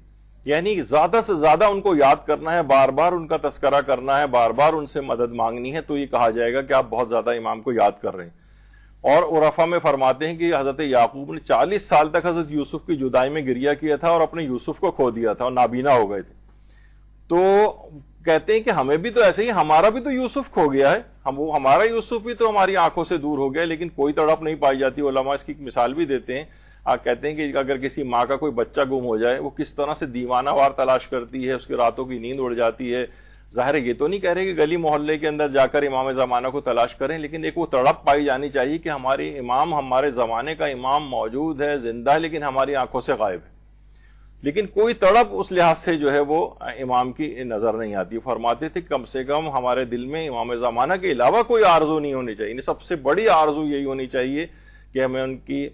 Speaker 1: یعنی زیادہ سے زیادہ ان کو یاد کرنا ہے، بار بار ان کا تذکرہ کرنا ہے، بار بار ان سے مدد مانگنی ہے. تو یہ کہا جائے گا کہ آپ بہت زیادہ امام کو یاد کر رہے ہیں. اور عرفا میں فرماتے ہیں کہ حضرت یعقوب نے 40 سال تک حضرت یوسف کی جدائی میں گریہ کیا تھا اور اپنے یوسف کو کھو دیا تھا اور نابینا ہو گئے تھے. تو کہتے ہیں کہ ہمیں بھی تو ایسے ہی، ہمارا بھی تو یوسف کھو گیا ہے، ہمارا یوسف بھی تو ہماری آنکھوں سے دور ہو گیا، لیکن کوئی تڑپ نہیں پائی جاتی. علماء اس کی مثال بھی دیتے ہیں. آپ کہتے ہیں کہ اگر کسی ماں کا کوئی بچہ گم ہو جائے وہ کس طرح سے دیوانہ وار تلاش کرتی ہے، اس کی راتوں کی نیند اڑ جاتی ہے. ظاہر ہے یہ تو نہیں کہہ رہے کہ گلی محلے کے اندر جا کر امام زمانہ کو تلاش کریں، لیکن ایک وہ تڑپ پائی جانی چاہیے کہ ہماری امام، ہمارے زمانے کا امام موجود ہے، زندہ ہے، لیکن ہماری آنکھوں سے غائب ہے. لیکن کوئی تڑپ اس لحاظ سے جو ہے وہ امام کی نظر نہیں آتی. فرماتے تھے کم سے کم ہمارے دل میں امام زمانہ کے علاوہ کوئی آرزو نہیں ہونی چاہیے. سب سے بڑی آرزو یہی ہونی چاہیے کہ ہمیں ان کی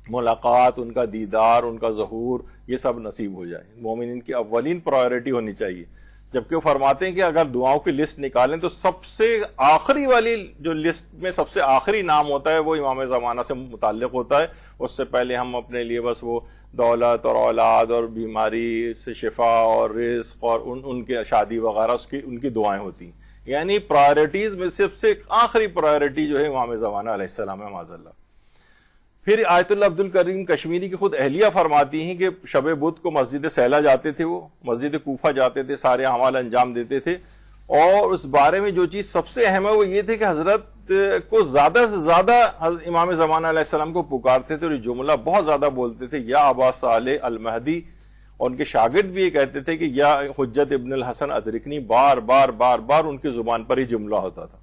Speaker 1: ملاقات، ان کا دیدار، ان کا ظہور، یہ سب نصیب ہو جائے. مومنین کی اولین پرائیورٹی ہونی چاہیے. جبکہ وہ فرماتے ہیں کہ اگر دعاؤں کی لسٹ نکالیں تو سب سے آخری والی جو لسٹ میں سب سے آخری نام ہوتا ہے وہ امام زمانہ سے متعلق ہوتا ہے. اس سے پہلے ہم اپنے لیے بس وہ دولت اور اولاد اور بیماری سے شفا اور رزق اور ان کے شادی وغیرہ ان کی دعائیں ہوتی ہیں. یعنی پرائیورٹیز میں سب سے آخری پرائیورٹی جو ہے امام زمانہ علیہ السلام ہے معاذ اللہ. پھر آیت اللہ عبد الکریم کشمیری کی خود اہلیہ فرماتی ہیں کہ شب بدھ کو مسجد سیلا جاتے تھے، وہ مسجد کوفہ جاتے تھے، سارے اعمال انجام دیتے تھے. اور اس بارے میں جو چیز سب سے اہم ہے وہ یہ تھے کہ حضرت کو زیادہ سے زیادہ امام زمانہ علیہ السلام کو پکارتے تھے اور یہ جملہ بہت زیادہ بولتے تھے، یا ابا صالح المہدی. اور ان کے شاگرد بھی یہ کہتے تھے کہ یا حجت ابن الحسن ادرکنی. بار بار بار بار ان کی زبان پر ہی جملہ ہوتا تھا.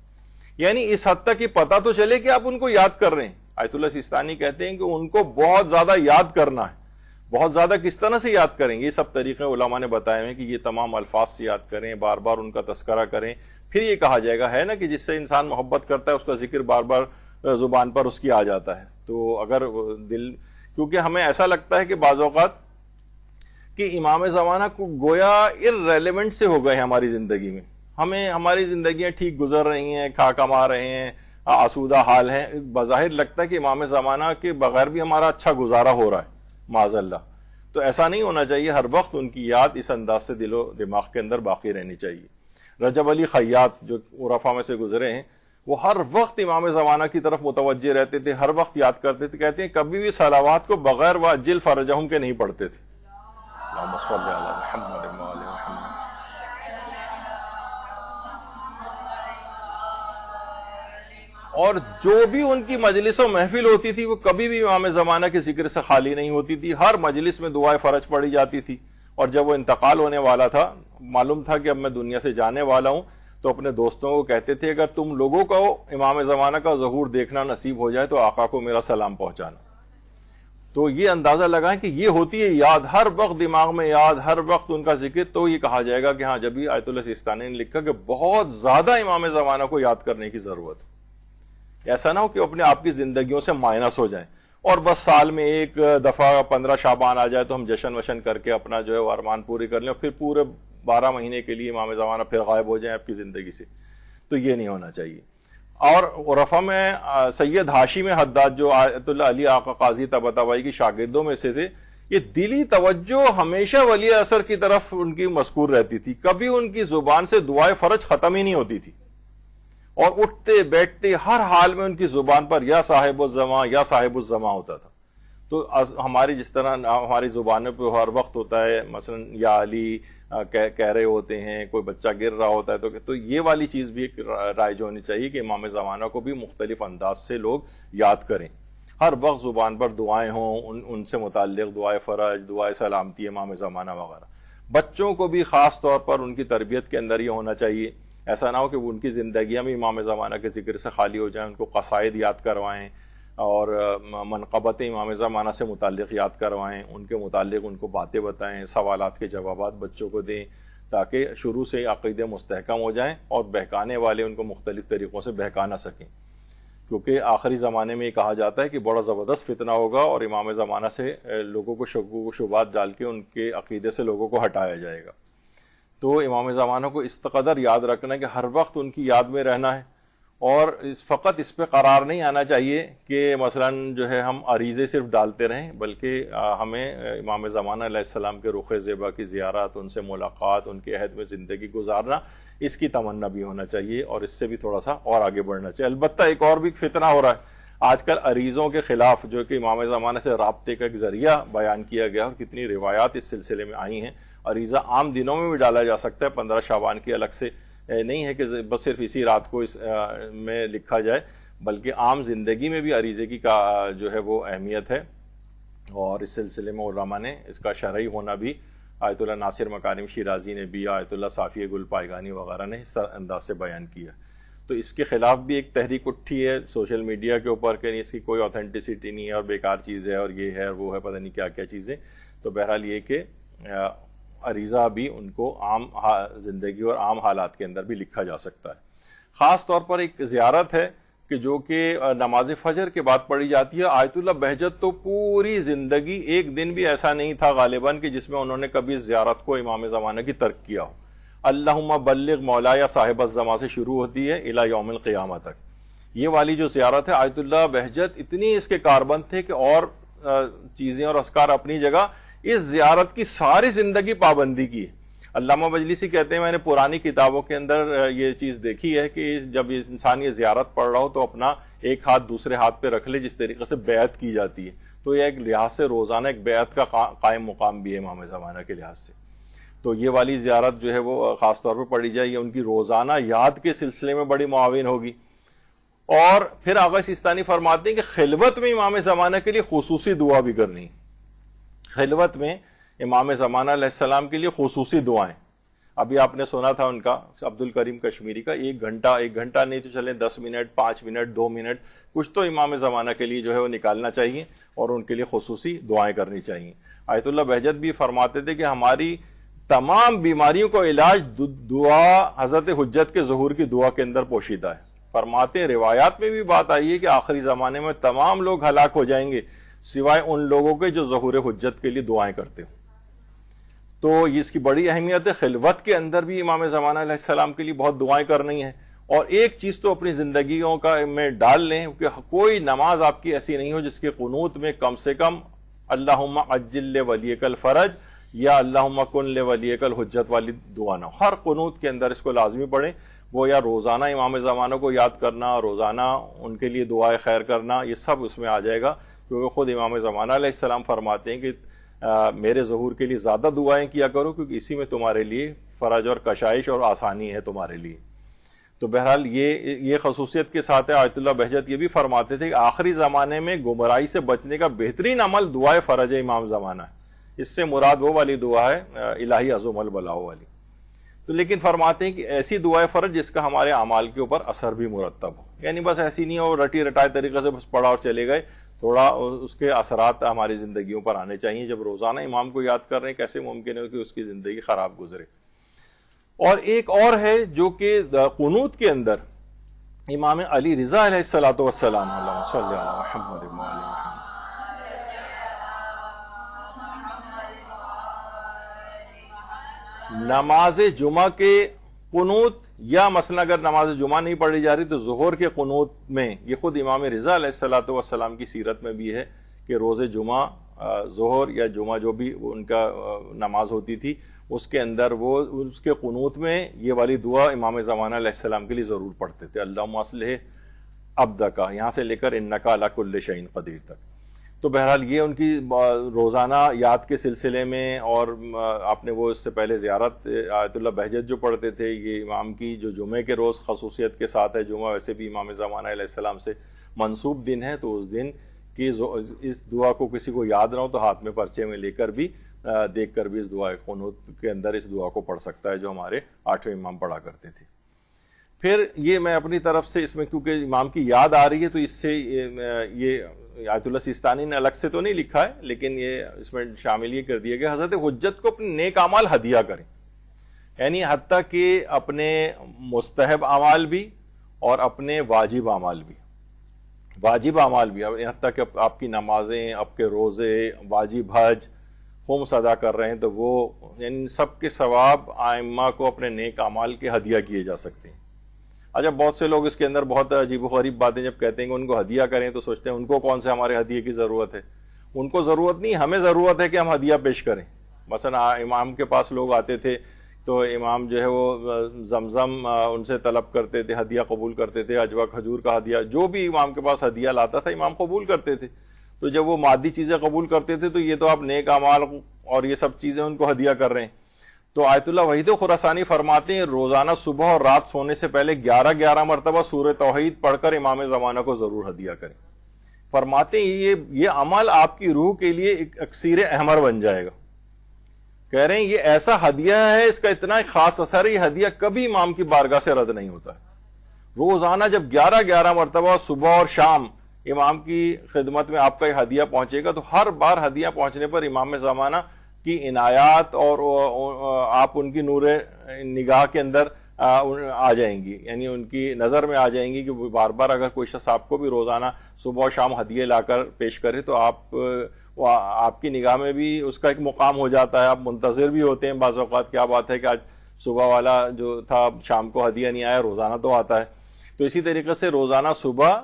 Speaker 1: یعنی اس حد تک کہ پتہ تو چلے کہ آپ ان کو یاد کر رہے ہیں. آیت اللہ سیستانی کہتے ہیں کہ ان کو بہت زیادہ یاد کرنا ہے. بہت زیادہ کس طرح سے یاد کریں؟ یہ سب طریقے علماء نے بتائے ہیں کہ یہ تمام الفاظ سے یاد کریں، بار بار ان کا تذکرہ کریں. پھر یہ کہا جائے گا ہے نا کہ جس سے انسان محبت کرتا ہے اس کا ذکر بار بار زبان پر اس کی آ جاتا ہے. تو اگر دل، کیونکہ ہمیں ایسا لگتا ہے کہ بعض اوقات کہ امام زمانہ کو گویا ارریلیونٹ سے ہو گئے ہماری زندگی میں. ہمیں ہماری زندگیاں ٹھیک گزر رہی ہیں، کھا کما رہے ہیں، آسودہ حال ہیں، بظاہر لگتا ہے کہ امام زمانہ کے بغیر بھی ہمارا اچھا گزارا ہو رہا ہے معاذ اللہ. تو ایسا نہیں ہونا چاہیے. ہر وقت ان کی یاد اس انداز سے دل و دماغ کے اندر باقی رہنی چاہیے. رجب علی خیاط جو عرفا میں سے گزرے ہیں، وہ ہر وقت امام زمانہ کی طرف متوجہ رہتے تھے، ہر وقت یاد کرتے تھے. کہتے ہیں کبھی بھی صلوات کو بغیر وعجل فرجہم کے نہیں پڑھتے تھے. اللہم صلی علی محمد وعلی محمد. اور جو بھی ان کی مجلس و محفل ہوتی تھی وہ کبھی بھی امام زمانہ کے ذکر سے خالی نہیں ہوتی تھی. ہر مجلس میں دعائے فرج پڑھی جاتی تھی. اور جب وہ انتقال ہونے والا تھا، معلوم تھا کہ اب میں دنیا سے جانے والا ہوں، تو اپنے دوستوں کو کہتے تھے اگر تم لوگوں کو امام زمانہ کا ظہور دیکھنا نصیب ہو جائے تو آقا کو میرا سلام پہنچانا. تو یہ اندازہ لگائیں کہ یہ ہوتی ہے یاد، ہر وقت دماغ میں یاد، ہر وقت ان کا ذکر. تو یہ کہا جائے گا کہ ہاں، جب بھی آیت اللہ سیستانی نے لکھا کہ بہت زیادہ امام زمانہ کو یاد کرنے کی ضرورت ہے. ایسا نہ ہو کہ اپنے آپ کی زندگیوں سے مائنس ہو جائیں اور بس سال میں ایک دفعہ 15 شعبان آ جائے تو ہم جشن وشن کر کے اپنا جو ہے ارمان پوری کر لیں اور پھر پورے 12 مہینے کے لیے امام زمانہ پھر غائب ہو جائیں آپ کی زندگی سے. تو یہ نہیں ہونا چاہیے. اور عرفہ میں سید ہاشم حداد جو آیت اللہ علی آقا قاضی طباطبائی کی شاگردوں میں سے تھے، یہ دلی توجہ ہمیشہ ولی اثر کی طرف ان کی مذکور رہتی تھی. کبھی ان کی زبان سے دعائے فرج ختم ہی نہیں ہوتی تھی. اور اٹھتے بیٹھتے ہر حال میں ان کی زبان پر یا صاحب الزمان یا صاحب الزمان ہوتا تھا. تو ہماری جس طرح ہماری زبانوں پہ ہر وقت ہوتا ہے مثلا یا علی کہہ رہے ہوتے ہیں، کوئی بچہ گر رہا ہوتا ہے تو یہ والی چیز بھی ایک رائج ہونی چاہیے کہ امام زمانہ کو بھی مختلف انداز سے لوگ یاد کریں. ہر وقت زبان پر دعائیں ہوں، ان سے متعلق دعائے فرج، دعائے سلامتی امام زمانہ وغیرہ. بچوں کو بھی خاص طور پر ان کی تربیت کے اندر یہ ہونا چاہیے. ایسا نہ ہو کہ ان کی زندگیاں بھی امام زمانہ کے ذکر سے خالی ہو جائیں. ان کو قصائد یاد کروائیں اور منقبت امام زمانہ سے متعلق یاد کروائیں، ان کے متعلق ان کو باتیں بتائیں، سوالات کے جوابات بچوں کو دیں تاکہ شروع سے عقیدے مستحکم ہو جائیں اور بہکانے والے ان کو مختلف طریقوں سے بہکا نہ سکیں. کیونکہ آخری زمانے میں یہ کہا جاتا ہے کہ بڑا زبردست فتنہ ہوگا اور امام زمانہ سے لوگوں کو شکوک و شبہات ڈال کے ان کے عقیدے سے لوگوں کو ہٹایا جائے گا. تو امام زمانہ کو اس قدر یاد رکھنا ہے کہ ہر وقت ان کی یاد میں رہنا ہے. اور فقط اس پہ قرار نہیں آنا چاہیے کہ مثلا جو ہے ہم عریضے صرف ڈالتے رہیں، بلکہ ہمیں امام زمانہ علیہ السلام کے رخ زیبا کی زیارت، ان سے ملاقات، ان کے عہد میں زندگی گزارنا، اس کی تمنا بھی ہونا چاہیے اور اس سے بھی تھوڑا سا اور آگے بڑھنا چاہیے. البتہ ایک اور بھی فتنہ ہو رہا ہے آج کل عریضوں کے خلاف، جو کہ امام زمانہ سے رابطے کا ایک ذریعہ بیان کیا گیا اور کتنی روایات اس سلسلے میں آئی ہیں. عریضہ عام دنوں میں بھی ڈالا جا سکتا ہے، 15 شعبان کی الگ سے نہیں ہے کہ بس صرف اسی رات کو اس میں لکھا جائے، بلکہ عام زندگی میں بھی عریضے کی کا جو ہے وہ اہمیت ہے. اور اس سلسلے میں علماء نے اس کا شرعی ہونا بھی، آیت اللہ ناصر مکارم شیرازی نے بھی، آیت اللہ صافی گل پائگانی وغیرہ نے اس انداز سے بیان کیا. تو اس کے خلاف بھی ایک تحریک اٹھی ہے سوشل میڈیا کے اوپر کہ اس کی کوئی اوتھینٹسٹی نہیں ہے اور بیکار چیز ہے اور یہ ہے اور وہ ہے، پتہ نہیں کیا کیا چیزیں. تو بہرحال یہ کہ عریضہ بھی ان کو عام زندگی اور عام حالات کے اندر بھی لکھا جا سکتا ہے. خاص طور پر ایک زیارت ہے کہ جو کہ نماز فجر کے بعد پڑھی جاتی ہے. آیت اللہ بہجت تو پوری زندگی ایک دن بھی ایسا نہیں تھا غالباً کہ جس میں انہوں نے کبھی زیارت کو امام زمانہ کی ترک کیا ہو. اللہم بلغ مولایا صاحب الزمان سے شروع ہوتی ہے الی یوم القیامہ تک. یہ والی جو زیارت ہے آیت اللہ بہجت اتنی اس کے کاربند تھے کہ اور چیزیں اور اذکار اپنی جگہ، اس زیارت کی ساری زندگی پابندی کی ہے. علامہ مجلسی کہتے ہیں میں نے پرانی کتابوں کے اندر یہ چیز دیکھی ہے کہ جب انسان یہ زیارت پڑھ رہا ہو تو اپنا ایک ہاتھ دوسرے ہاتھ پہ رکھ لے، جس طریقے سے بیعت کی جاتی ہے. تو یہ ایک لحاظ سے روزانہ ایک بیعت کا قائم مقام بھی ہے امام زمانہ کے لحاظ سے. تو یہ والی زیارت جو ہے وہ خاص طور پہ پڑھی جائے، یہ ان کی روزانہ یاد کے سلسلے میں بڑی معاون ہوگی. اور پھر آغا سیستانی فرماتے ہیں کہ خلوت میں امام زمانہ کے لیے خصوصی دعا بھی کرنی. خلوت میں امام زمانہ علیہ السلام کے لیے خصوصی دعائیں. ابھی آپ نے سنا تھا ان کا عبد الکریم کشمیری کا، 1 گھنٹہ نہیں تو چلیں 10 منٹ 5 منٹ 2 منٹ کچھ تو امام زمانہ کے لیے جو ہے وہ نکالنا چاہیے، اور ان کے لیے خصوصی دعائیں کرنی چاہیے۔ آیت اللہ بہجت بھی فرماتے تھے کہ ہماری تمام بیماریوں کا علاج دعا حضرت حجت کے ظہور کی دعا کے اندر پوشیدہ ہے۔ فرماتے ہیں روایات میں بھی بات آئی ہے کہ آخری زمانے میں تمام لوگ ہلاک ہو جائیں گے سوائے ان لوگوں کے جو ظہور حجت کے لیے دعائیں کرتے ہوں۔ تو اس کی بڑی اہمیت ہے۔ خلوت کے اندر بھی امام زمانہ علیہ السلام کے لیے بہت دعائیں کرنی ہیں، اور ایک چیز تو اپنی زندگیوں کا میں ڈال لیں کہ کوئی نماز آپ کی ایسی نہیں ہو جس کے قنوت میں کم سے کم اللہم عجل لولیک الفرج یا اللہم کن لولیک الحجت والی دعا نہ ہو۔ ہر قنوت کے اندر اس کو لازمی پڑھیں، وہ یا روزانہ امام زمانہ کو یاد کرنا، روزانہ ان کے لیے دعائے خیر کرنا، یہ سب اس میں آ جائے گا، کیونکہ خود امام زمانہ علیہ السلام فرماتے ہیں کہ میرے ظہور کے لیے زیادہ دعائیں کیا کرو، کیونکہ اسی میں تمہارے لیے فرج اور کشائش اور آسانی ہے تمہارے لیے۔ تو بہرحال یہ خصوصیت کے ساتھ ہے۔ آیت اللہ بہجت یہ بھی فرماتے تھے کہ آخری زمانے میں گمراہی سے بچنے کا بہترین عمل دعائے فرج امام زمانہ ہے۔ اس سے مراد وہ والی دعا ہے الہی عظم البلاء والی۔ تو لیکن فرماتے ہیں کہ ایسی دعائے فرج جس کا ہمارے اعمال کے اوپر اثر بھی مرتب ہو، یعنی بس ایسی نہیں ہو رٹی رٹائے طریقے سے بس پڑھا اور چلے گئے، تھوڑا اس کے اثرات ہماری زندگیوں پر آنے چاہیے۔ جب روزانہ امام کو یاد کر رہے ہیں، کیسے ممکن ہے کہ اس کی زندگی خراب گزرے؟ اور ایک اور ہے جو کہ قنوت کے اندر امام علی رضا علیہ الصلوۃ والسلام، اللہم صلی علی محمد و علی محمد، نماز جمعہ کے قنوت، یا مثلا اگر نماز جمعہ نہیں پڑھی جا رہی تو ظہر کے قنوت میں، یہ خود امام رضا علیہ الصلوۃ والسلام کی سیرت میں بھی ہے کہ روز جمعہ ظہر یا جمعہ جو بھی ان کا نماز ہوتی تھی اس کے اندر وہ اس کے قنوت میں یہ والی دعا امام زمانہ علیہ السلام کے لیے ضرور پڑھتے تھے، اللہم اصلح عبدک، یہاں سے لے کر انک علی کل شیء قدیر تک۔ تو بہرحال یہ ان کی روزانہ یاد کے سلسلے میں، اور آپ نے وہ اس سے پہلے زیارت آیت اللہ بہجت جو پڑھتے تھے، یہ امام کی جو جمعے کے روز خصوصیت کے ساتھ ہے، جمعہ ویسے بھی امام زمانہ علیہ السلام سے منسوب دن ہے، تو اس دن کی اس دعا کو کسی کو یاد نہ ہو تو ہاتھ میں پرچے میں لے کر بھی دیکھ کر بھی اس دعا قنوت کے اندر اس دعا کو پڑھ سکتا ہے جو ہمارے 8ویں امام پڑھا کرتے تھے۔ پھر یہ میں اپنی طرف سے اس میں کیونکہ امام کی یاد آ رہی ہے تو اس سے یہ آیت اللہ سیستانی نے الگ سے تو نہیں لکھا ہے، لیکن یہ اس میں شامل یہ کر دیا گیا حضرت حجت کو اپنے نیک اعمال ہدیہ کریں، یعنی حتیٰ کہ اپنے مستحب اعمال بھی اور اپنے واجب اعمال بھی، حتیٰ کہ آپ کی نمازیں، آپ کے روزے، واجب حج خمس ادا کر رہے ہیں تو وہ یعنی سب کے ثواب ائمہ کو اپنے نیک اعمال کے ہدیہ کیے جا سکتے ہیں۔ اچھا بہت سے لوگ اس کے اندر بہت عجیب و غریب باتیں جب کہتے ہیں کہ ان کو ہدیہ کریں تو سوچتے ہیں ان کو کون سے ہمارے ہدیے کی ضرورت ہے۔ ان کو ضرورت نہیں، ہمیں ضرورت ہے کہ ہم ہدیہ پیش کریں۔ مثلا امام کے پاس لوگ آتے تھے تو امام جو ہے وہ زمزم ان سے طلب کرتے تھے، ہدیہ قبول کرتے تھے، اجوا کھجور کا ہدیہ، جو بھی امام کے پاس ہدیہ لاتا تھا امام قبول کرتے تھے۔ تو جب وہ مادی چیزیں قبول کرتے تھے تو یہ تو آپ نیک اعمال اور یہ سب چیزیں ان کو ہدیہ کر رہے ہیں۔ تو آیت اللہ وحید خراسانی فرماتے ہیں روزانہ صبح اور رات سونے سے پہلے 11 مرتبہ سورہ توحید پڑھ کر امام زمانہ کو ضرور ہدیہ کریں۔ فرماتے ہیں یہ عمل آپ کی روح کے لیے ایک اکسیر احمر بن جائے گا۔ کہہ رہے ہیں یہ ایسا ہدیہ ہے، اس کا اتنا خاص اثر ہے، یہ ہدیہ کبھی امام کی بارگاہ سے رد نہیں ہوتا ہے۔ روزانہ جب 11 مرتبہ صبح اور شام امام کی خدمت میں آپ کا یہ ہدیہ پہنچے گا تو ہر بار ہدیہ پہنچنے پر امام زمانہ کی عنایات اور آپ ان کی نور نگاہ کے اندر آ جائیں گی، یعنی ان کی نظر میں آ جائیں گی کہ بار بار اگر کوئی شخص آپ کو بھی روزانہ صبح و شام ہدیے لا کر پیش کرے تو آپ کی نگاہ میں بھی اس کا ایک مقام ہو جاتا ہے، آپ منتظر بھی ہوتے ہیں بعض اوقات، کیا بات ہے کہ آج صبح والا جو تھا شام کو ہدیہ نہیں آیا، روزانہ تو آتا ہے۔ تو اسی طریقے سے روزانہ صبح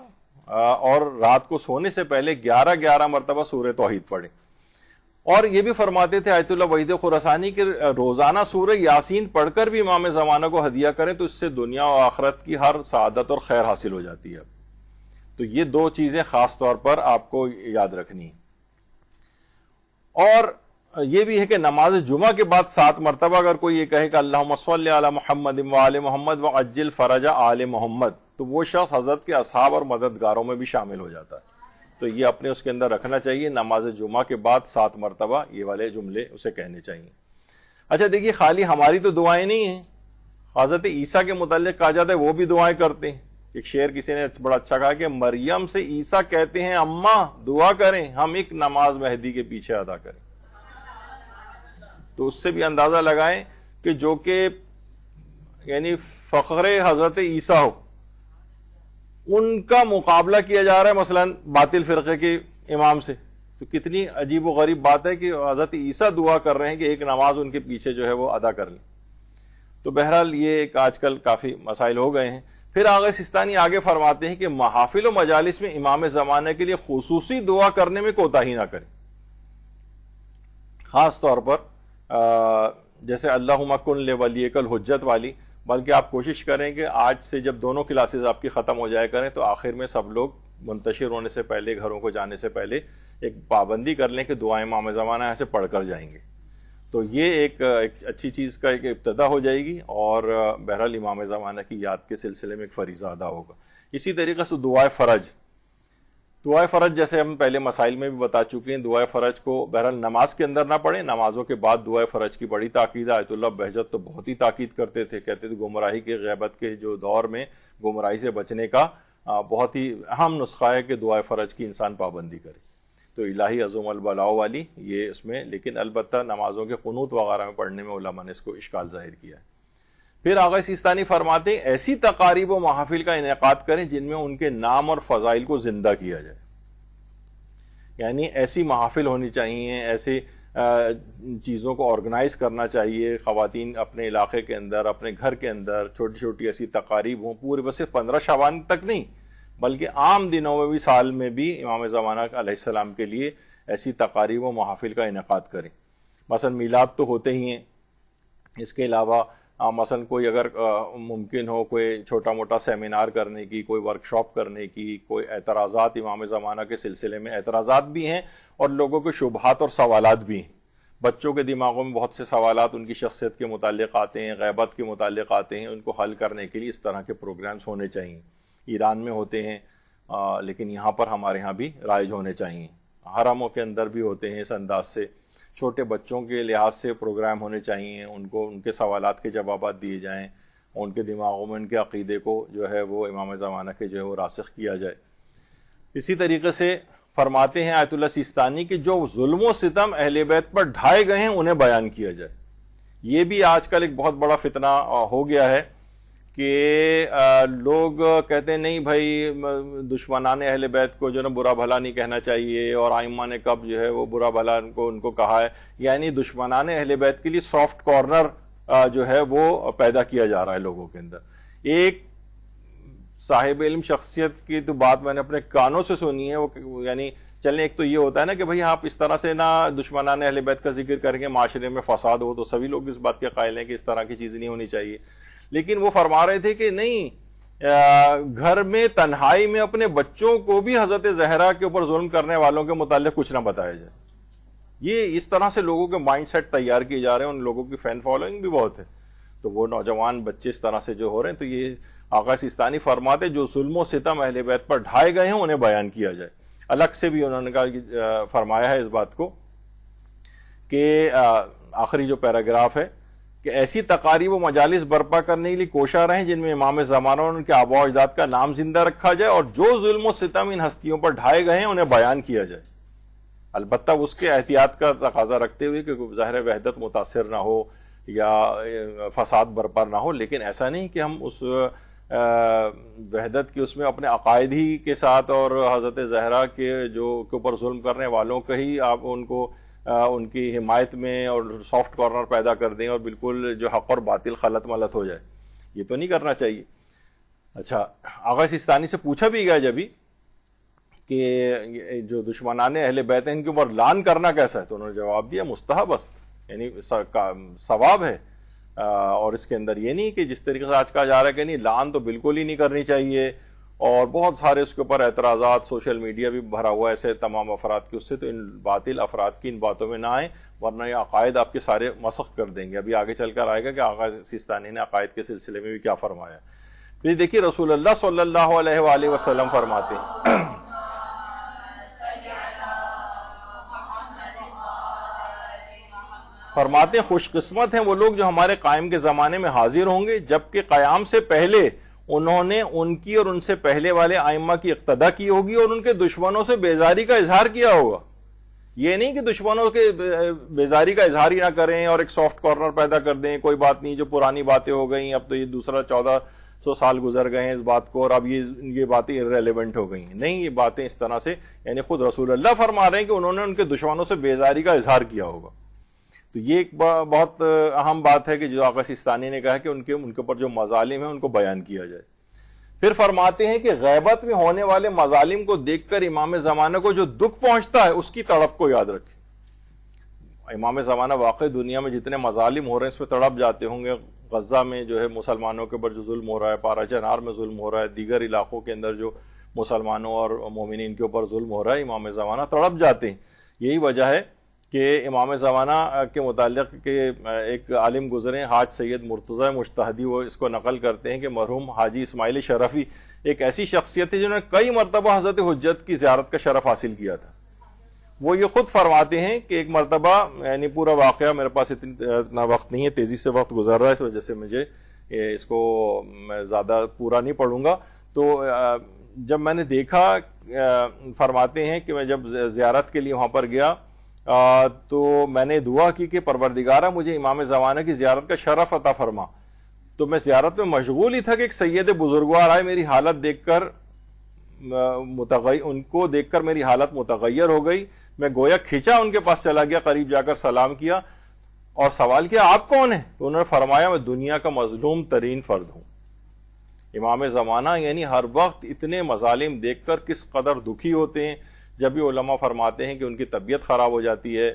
Speaker 1: اور رات کو سونے سے پہلے 11 مرتبہ سورہ توحید پڑھیں۔ اور یہ بھی فرماتے تھے آیت اللہ وحید خراسانی کہ روزانہ سورہ یاسین پڑھ کر بھی امام زمانہ کو ہدیہ کریں تو اس سے دنیا و آخرت کی ہر سعادت اور خیر حاصل ہو جاتی ہے۔ تو یہ دو چیزیں خاص طور پر آپ کو یاد رکھنی ہیں۔ اور یہ بھی ہے کہ نماز جمعہ کے بعد 7 مرتبہ اگر کوئی یہ کہے کہ اللہم صلی علی محمد وآل محمد وعجل فرج آل محمد، تو وہ شخص حضرت کے اصحاب اور مددگاروں میں بھی شامل ہو جاتا ہے۔ تو یہ اپنے اس کے اندر رکھنا چاہیے، نماز جمعہ کے بعد 7 مرتبہ یہ والے جملے اسے کہنے چاہیے۔ اچھا دیکھیے خالی ہماری تو دعائیں نہیں ہیں، حضرت عیسیٰ کے متعلق کہا جاتا ہے وہ بھی دعائیں کرتے ہیں. ایک شعر کسی نے بڑا اچھا کہا کہ مریم سے عیسیٰ کہتے ہیں اماں دعا کریں ہم ایک نماز مہدی کے پیچھے ادا کریں. تو اس سے بھی اندازہ لگائیں کہ جو کہ یعنی فخر حضرت عیسیٰ ہو ان کا مقابلہ کیا جا رہا ہے مثلا باطل فرقے کے امام سے، تو کتنی عجیب و غریب بات ہے کہ حضرت عیسیٰ دعا کر رہے ہیں کہ ایک نماز ان کے پیچھے جو ہے وہ ادا کر لیں. تو بہرحال یہ ایک آج کل کافی مسائل ہو گئے ہیں. پھر آغا سیستانی آگے فرماتے ہیں کہ محافل و مجالس میں امام زمانہ کے لیے خصوصی دعا کرنے میں کوتاہی نہ کریں، خاص طور پر جیسے اللہم کن لولیک الحجت والی، بلکہ آپ کوشش کریں کہ آج سے جب دونوں کلاسز آپ کی ختم ہو جائے کریں تو آخر میں سب لوگ منتشر ہونے سے پہلے گھروں کو جانے سے پہلے ایک پابندی کر لیں کہ دعائیں امام زمانہ ایسے پڑھ کر جائیں گے. تو یہ ایک اچھی چیز کا ایک ابتدا ہو جائے گی اور بہرحال امام زمانہ کی یاد کے سلسلے میں ایک فریضہ ادا ہوگا. اسی طریقے سے دعائے فرج جیسے ہم پہلے مسائل میں بھی بتا چکے ہیں، دعائے فرج کو بہرحال نماز کے اندر نہ پڑھیں، نمازوں کے بعد دعائے فرج کی بڑی تاکید ہے. آیت اللہ بہجت تو بہت ہی تاکید کرتے تھے، کہتے تھے گمراہی کے غیبت کے جو دور میں گمراہی سے بچنے کا بہت ہی اہم نسخہ ہے کہ دعائے فرج کی انسان پابندی کرے. تو الہی عظم البلاء والی یہ اس میں، لیکن البتہ نمازوں کے قنوت وغیرہ میں پڑھنے میں علماء نے اس کو اشکال ظاہر کیا ہے. پھر آغا سیستانی فرماتے ہیں ایسی تقاریب و محافل کا انعقاد کریں جن میں ان کے نام اور فضائل کو زندہ کیا جائے. یعنی ایسی محافل ہونی چاہیے، ایسی چیزوں کو آرگنائز کرنا چاہیے. خواتین اپنے علاقے کے اندر، اپنے گھر کے اندر چھوٹی چھوٹی ایسی تقاریب ہوں، پورے بس 15 شعبان تک نہیں بلکہ عام دنوں میں بھی، سال میں بھی امام زمانہ علیہ السلام کے لیے ایسی تقاریب و محافل کا انعقاد کریں. مثلا میلاد تو ہوتے ہی ہیں، اس کے علاوہ مثلا کوئی اگر ممکن ہو کوئی چھوٹا موٹا سیمینار کرنے کی، کوئی ورک شاپ کرنے کی، کوئی اعتراضات امام زمانہ کے سلسلے میں اعتراضات بھی ہیں اور لوگوں کے شبہات اور سوالات بھی ہیں. بچوں کے دماغوں میں بہت سے سوالات ان کی شخصیت کے متعلق آتے ہیں، غیبت کے متعلق آتے ہیں، ان کو حل کرنے کے لیے اس طرح کے پروگرامز ہونے چاہیے. ایران میں ہوتے ہیں لیکن یہاں پر ہمارے ہاں بھی رائج ہونے چاہیے. حرموں کے اندر بھی ہوتے ہیں اس انداز سے. چھوٹے بچوں کے لحاظ سے پروگرام ہونے چاہیے، ان کو ان کے سوالات کے جوابات دیے جائیں، ان کے دماغوں میں ان کے عقیدے کو جو ہے وہ امام زمانہ کے جو ہے وہ راسخ کیا جائے. اسی طریقے سے فرماتے ہیں آیت اللہ سیستانی کہ جو ظلم و ستم اہل بیت پر ڈھائے گئے ہیں انہیں بیان کیا جائے. یہ بھی آج کل ایک بہت بڑا فتنہ ہو گیا ہے کہ لوگ کہتے ہیں نہیں بھائی دشمنان اہل بیت کو جو ہے برا بھلا نہیں کہنا چاہیے، اور ائمہ نے کب جو ہے وہ برا بھلا ان کو کہا ہے. یعنی دشمنان اہل بیت کے لیے سافٹ کارنر جو ہے وہ پیدا کیا جا رہا ہے لوگوں کے اندر. ایک صاحب علم شخصیت کی تو بات میں نے اپنے کانوں سے سنی ہے، وہ یعنی چلیں ایک تو یہ ہوتا ہے نا کہ بھئی آپ اس طرح سے نہ دشمنان اہل بیت کا ذکر کریں گے معاشرے میں فساد ہو، تو سبھی لوگ اس بات کے قائل ہیں کہ اس طرح کی چیز نہیں ہونی چاہیے. لیکن وہ فرما رہے تھے کہ نہیں، گھر میں تنہائی میں اپنے بچوں کو بھی حضرت زہرا کے اوپر ظلم کرنے والوں کے متعلق کچھ نہ بتایا جائے. یہ اس طرح سے لوگوں کے مائنڈ سیٹ تیار کیے جا رہے ہیں، ان لوگوں کی فین فالوئنگ بھی بہت ہے. تو وہ نوجوان بچے اس طرح سے جو ہو رہے ہیں، تو یہ آقا سیستانی فرماتے جو ظلم و ستم اہل بیت پر ڈھائے گئے ہیں انہیں بیان کیا جائے. الگ سے بھی انہوں نے فرمایا ہے اس بات کو کہ آخری جو پیراگراف ہے کہ ایسی تقاریب و مجالس برپا کرنے کے لیے کوشاں رہیں جن میں امام زمانہ اور ان کے آباء و اجداد کا نام زندہ رکھا جائے، اور جو ظلم و ستم ان ہستیوں پر ڈھائے گئے ہیں انہیں بیان کیا جائے. البتہ اس کے احتیاط کا تقاضا رکھتے ہوئے کہ ظاہر وحدت متاثر نہ ہو یا فساد برپا نہ ہو. لیکن ایسا نہیں کہ ہم اس وحدت کی اس میں اپنے عقائد ہی کے ساتھ اور حضرت زہرا کے اوپر ظلم کرنے والوں کا ہی آپ ان کو ان کی حمایت میں اور سافٹ کارنر پیدا کر دیں اور بالکل جو حق اور باطل خلط ملط ہو جائے. یہ تو نہیں کرنا چاہیے. اچھا، آغا سیستانی سے پوچھا بھی گیا جبھی کہ جو دشمنان اہل بیت ہیں ان کے اوپر لعن کرنا کیسا ہے، تو انہوں نے جواب دیا مستحب است، یعنی ثواب ہے، اور اس کے اندر یہ نہیں کہ جس طریقے سے آج کہا جا رہا ہے کہ نہیں لعن تو بالکل ہی نہیں کرنی چاہیے، اور بہت سارے اس کے اوپر اعتراضات، سوشل میڈیا بھی بھرا ہوا ہے ایسے تمام افراد کے. اس سے تو ان باطل افراد کی ان باتوں میں نہ آئیں، ورنہ یہ عقائد آپ کے سارے مسخ کر دیں گے. ابھی آگے چل کر آئے گا کہ آقا سیستانی نے عقائد کے سلسلے میں بھی کیا فرمایا. پھر دیکھیے رسول اللہ صلی اللہ علیہ وآلہ وسلم فرماتے ہیں فرماتے ہیں خوش قسمت ہیں وہ لوگ جو ہمارے قائم کے زمانے میں حاضر ہوں گے، جبکہ قیام سے پہلے انہوں نے ان کی اور ان سے پہلے والے ائمہ کی اقتدا کی ہوگی اور ان کے دشمنوں سے بیزاری کا اظہار کیا ہوگا۔ یہ نہیں کہ دشمنوں کے بیزاری کا اظہار ہی نہ کریں اور ایک سافٹ کارنر پیدا کر دیں، کوئی بات نہیں، جو پرانی باتیں ہو گئیں، اب تو یہ دوسرا 1400 سال گزر گئے ہیں اس بات کو اور اب یہ باتیں irrelevant ہو گئی ہیں۔ نہیں، یہ باتیں اس طرح سے، یعنی خود رسول اللہ فرما رہے ہیں کہ انہوں نے ان کے دشمنوں سے بیزاری کا اظہار کیا ہوگا۔ تو یہ ایک بہت اہم بات ہے کہ جو آقا سیستانی نے کہا کہ ان کے اوپر جو مظالم ہیں ان کو بیان کیا جائے۔ پھر فرماتے ہیں کہ غیبت میں ہونے والے مظالم کو دیکھ کر امام زمانہ کو جو دکھ پہنچتا ہے اس کی تڑپ کو یاد رکھیں۔ امام زمانہ واقعی دنیا میں جتنے مظالم ہو رہے ہیں اس پہ تڑپ جاتے ہوں گے۔ غزہ میں جو ہے مسلمانوں کے اوپر جو ظلم ہو رہا ہے، پارا چنار میں ظلم ہو رہا ہے، دیگر علاقوں کے اندر جو مسلمانوں اور مومنین کے اوپر ظلم ہو رہا ہے، امام زمانہ تڑپ جاتے ہیں۔ یہی وجہ ہے کہ امام زمانہ کے متعلق کہ ایک عالم گزرے حاج سید مرتضی مجتہدی، وہ اس کو نقل کرتے ہیں کہ مرحوم حاجی اسماعیل شرفی ایک ایسی شخصیت ہے جنہوں نے کئی مرتبہ حضرت حجت کی زیارت کا شرف حاصل کیا تھا۔ وہ یہ خود فرماتے ہیں کہ ایک مرتبہ، یعنی پورا واقعہ میرے پاس اتنا وقت نہیں ہے، تیزی سے وقت گزر رہا ہے، اس وجہ سے مجھے اس کو میں زیادہ پورا نہیں پڑھوں گا۔ تو جب میں نے دیکھا، فرماتے ہیں کہ میں جب زیارت کے لیے وہاں پر گیا تو میں نے دعا کی کہ پروردگارہ مجھے امام زمانہ کی زیارت کا شرف عطا فرما۔ تو میں زیارت میں مشغول ہی تھا کہ ایک سید بزرگوار آئے، میری حالت دیکھ کر ان کو دیکھ کر میری حالت متغیر ہو گئی۔ میں گویا کھینچا ان کے پاس چلا گیا، قریب جا کر سلام کیا اور سوال کیا آپ کون ہیں؟ تو انہوں نے فرمایا میں دنیا کا مظلوم ترین فرد ہوں۔ امام زمانہ یعنی ہر وقت اتنے مظالم دیکھ کر کس قدر دکھی ہوتے ہیں۔ جب بھی علماء فرماتے ہیں کہ ان کی طبیعت خراب ہو جاتی ہے،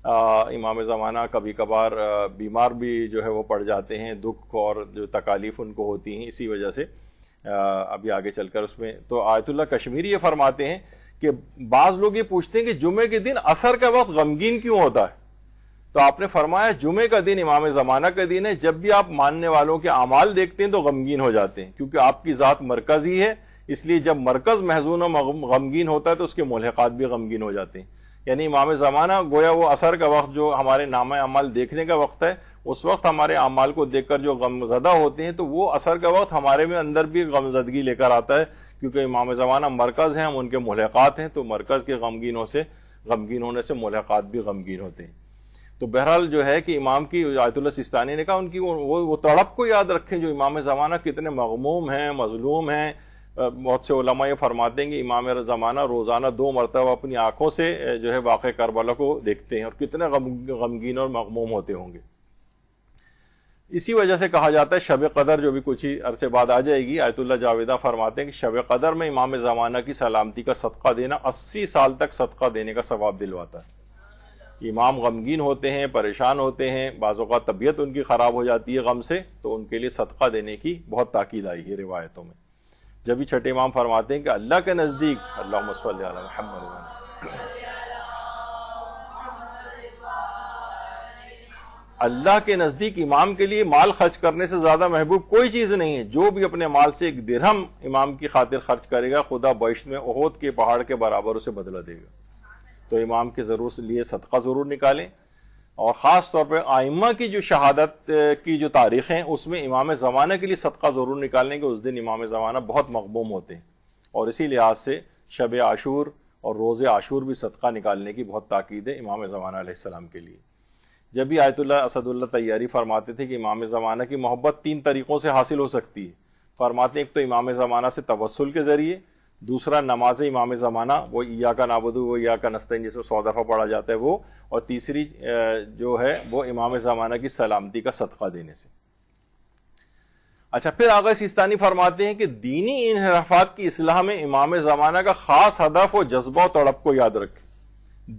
Speaker 1: امام زمانہ کبھی کبھار بیمار بھی جو ہے وہ پڑ جاتے ہیں، دکھ اور جو تکالیف ان کو ہوتی ہیں اسی وجہ سے، ابھی آگے چل کر اس میں تو آیت اللہ کشمیری یہ فرماتے ہیں کہ بعض لوگ یہ پوچھتے ہیں کہ جمعے کے دن عصر کا وقت غمگین کیوں ہوتا ہے؟ تو آپ نے فرمایا جمعے کا دن امام زمانہ کا دن ہے، جب بھی آپ ماننے والوں کے اعمال دیکھتے ہیں تو غمگین ہو جاتے ہیں، کیونکہ آپ کی ذات مرکزی ہے، اس لیے جب مرکز محزون و غمگین ہوتا ہے تو اس کے ملحقات بھی غمگین ہو جاتے ہیں۔ یعنی امام زمانہ گویا وہ عصر کا وقت جو ہمارے نامہ اعمال دیکھنے کا وقت ہے، اس وقت ہمارے اعمال کو دیکھ کر جو غم زدہ ہوتے ہیں تو وہ عصر کا وقت ہمارے میں اندر بھی غمزدگی لے کر آتا ہے، کیونکہ امام زمانہ مرکز ہیں، ہم ان کے ملحقات ہیں، تو مرکز کے غمگین ہونے سے ملحقات بھی غمگین ہوتے ہیں۔ تو بہرحال جو ہے کہ امام کی آیت اللہ سیستانی نے کہا ان کی وہ تڑپ کو یاد رکھیں جو امام زمانہ کتنے مغموم ہیں، مظلوم ہیں۔ بہت سے علماء یہ فرماتے ہیں کہ امام زمانہ روزانہ 2 مرتبہ اپنی آنکھوں سے جو ہے واقع کربلا کو دیکھتے ہیں اور کتنے غمگین اور مغموم ہوتے ہوں گے۔ اسی وجہ سے کہا جاتا ہے شب قدر جو بھی کچھ ہی عرصے بعد آ جائے گی، آیت اللہ جاویدہ فرماتے ہیں کہ شب قدر میں امام زمانہ کی سلامتی کا صدقہ دینا 80 سال تک صدقہ دینے کا ثواب دلواتا ہے۔ امام غمگین ہوتے ہیں، پریشان ہوتے ہیں، بعض اوقات طبیعت ان کی خراب ہو جاتی ہے غم سے، تو ان کے لیے صدقہ دینے کی بہت تاکید آئی ہے روایتوں میں۔ جب بھی چھٹے امام فرماتے ہیں کہ اللہ کے نزدیک، اللہم صلی علی محمد، اللہ کے نزدیک امام کے لیے مال خرچ کرنے سے زیادہ محبوب کوئی چیز نہیں ہے۔ جو بھی اپنے مال سے 1 درہم امام کی خاطر خرچ کرے گا، خدا بہشت میں احد کے پہاڑ کے برابر اسے بدلہ دے گا۔ تو امام کے لیے صدقہ ضرور نکالیں، اور خاص طور پہ آئمہ کی جو شہادت کی جو تاریخیں ہیں اس میں امام زمانہ کے لیے صدقہ ضرور نکالیں کہ اس دن امام زمانہ بہت مغموم ہوتے ہیں، اور اسی لحاظ سے شب عاشور اور روز عاشور بھی صدقہ نکالنے کی بہت تاکید ہے امام زمانہ علیہ السلام کے لیے۔ جب بھی آیت اللہ اسد اللہ طیاری فرماتے تھے کہ امام زمانہ کی محبت 3 طریقوں سے حاصل ہو سکتی ہے۔ فرماتے ہیں ایک تو امام زمانہ سے توسل کے ذریعے، دوسرا نماز امام زمانہ وہ ایاک نعبد و ایاک نستعین جس میں 100 دفعہ پڑھا جاتا ہے وہ، اور تیسری جو ہے وہ امام زمانہ کی سلامتی کا صدقہ دینے سے۔ اچھا، پھر آغا سیستانی فرماتے ہیں کہ دینی انحرافات کی اصلاح میں امام زمانہ کا خاص ہدف و جذبہ و تڑپ کو یاد رکھیں۔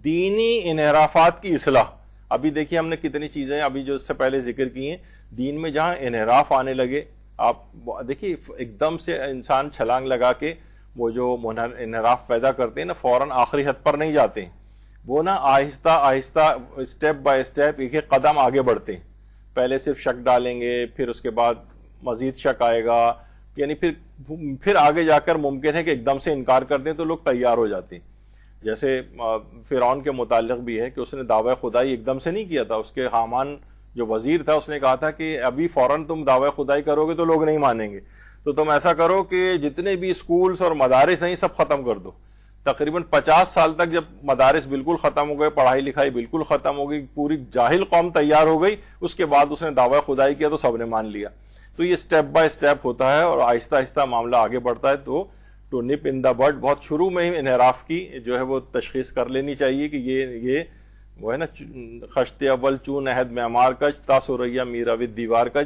Speaker 1: دینی انحرافات کی اصلاح، ابھی دیکھیے ہم نے کتنی چیزیں ابھی جو اس سے پہلے ذکر کی ہیں، دین میں جہاں انحراف آنے لگے، آپ دیکھیے ایک دم سے انسان چھلانگ لگا کے وہ جو انحراف پیدا کرتے ہیں نا، فوراً آخری حد پر نہیں جاتے ہیں، وہ نا آہستہ آہستہ اسٹیپ بائی اسٹیپ ایک ایک قدم آگے بڑھتے ہیں۔ پہلے صرف شک ڈالیں گے، پھر اس کے بعد مزید شک آئے گا، یعنی پھر آگے جا کر ممکن ہے کہ ایک دم سے انکار کر دیں تو لوگ تیار ہو جاتے ہیں۔ جیسے فرعون کے متعلق بھی ہے کہ اس نے دعوی خدائی ایک دم سے نہیں کیا تھا. اس کے حامان جو وزیر تھا اس نے کہا تھا کہ ابھی فوراً تم دعوی خدائی کرو گے تو لوگ نہیں مانیں گے, تو تم ایسا کرو کہ جتنے بھی اسکولز اور مدارس ہیں سب ختم کر دو. تقریباً 50 سال تک جب مدارس بالکل ختم ہو گئے, پڑھائی لکھائی بالکل ختم ہو گئی, پوری جاہل قوم تیار ہو گئی, اس کے بعد اس نے دعوی خدائی کیا تو سب نے مان لیا. تو یہ سٹیپ بائی سٹیپ ہوتا ہے اور آہستہ آہستہ معاملہ آگے بڑھتا ہے. تو نپ ان دا بڈ, بہت شروع میں ہی انحراف کی جو ہے وہ تشخیص کر لینی چاہیے کہ یہ وہ ہے نا, خشت اول چون عہد معمار کج تا سوریا میراوت دیوار کج,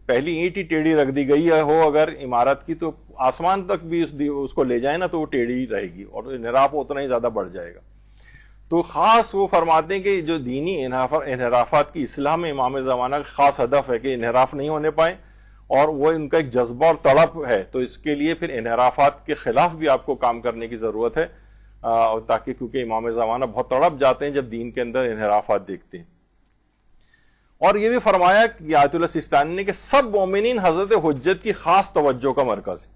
Speaker 1: پہلی اینٹ ہی ٹیڑھی رکھ دی گئی ہو اگر عمارت کی تو آسمان تک بھی اس کو لے جائیں نا تو وہ ٹیڑھی رہے گی اور انحراف اتنا ہی زیادہ بڑھ جائے گا. تو خاص وہ فرماتے ہیں کہ جو دینی انحرافات کی اصلاح میں امام زمانہ کا خاص ہدف ہے کہ انحراف نہیں ہونے پائیں, اور وہ ان کا ایک جذبہ اور تڑپ ہے. تو اس کے لیے پھر انحرافات کے خلاف بھی آپ کو کام کرنے کی ضرورت ہے, تاکہ کیونکہ امام زمانہ بہت تڑپ جاتے ہیں جب دین کے اندر انحرافات دیکھتے ہیں. اور یہ بھی فرمایا کہ آیت اللہ سیستانی نے کہ سب مومنین حضرت حجت کی خاص توجہ کا مرکز ہے,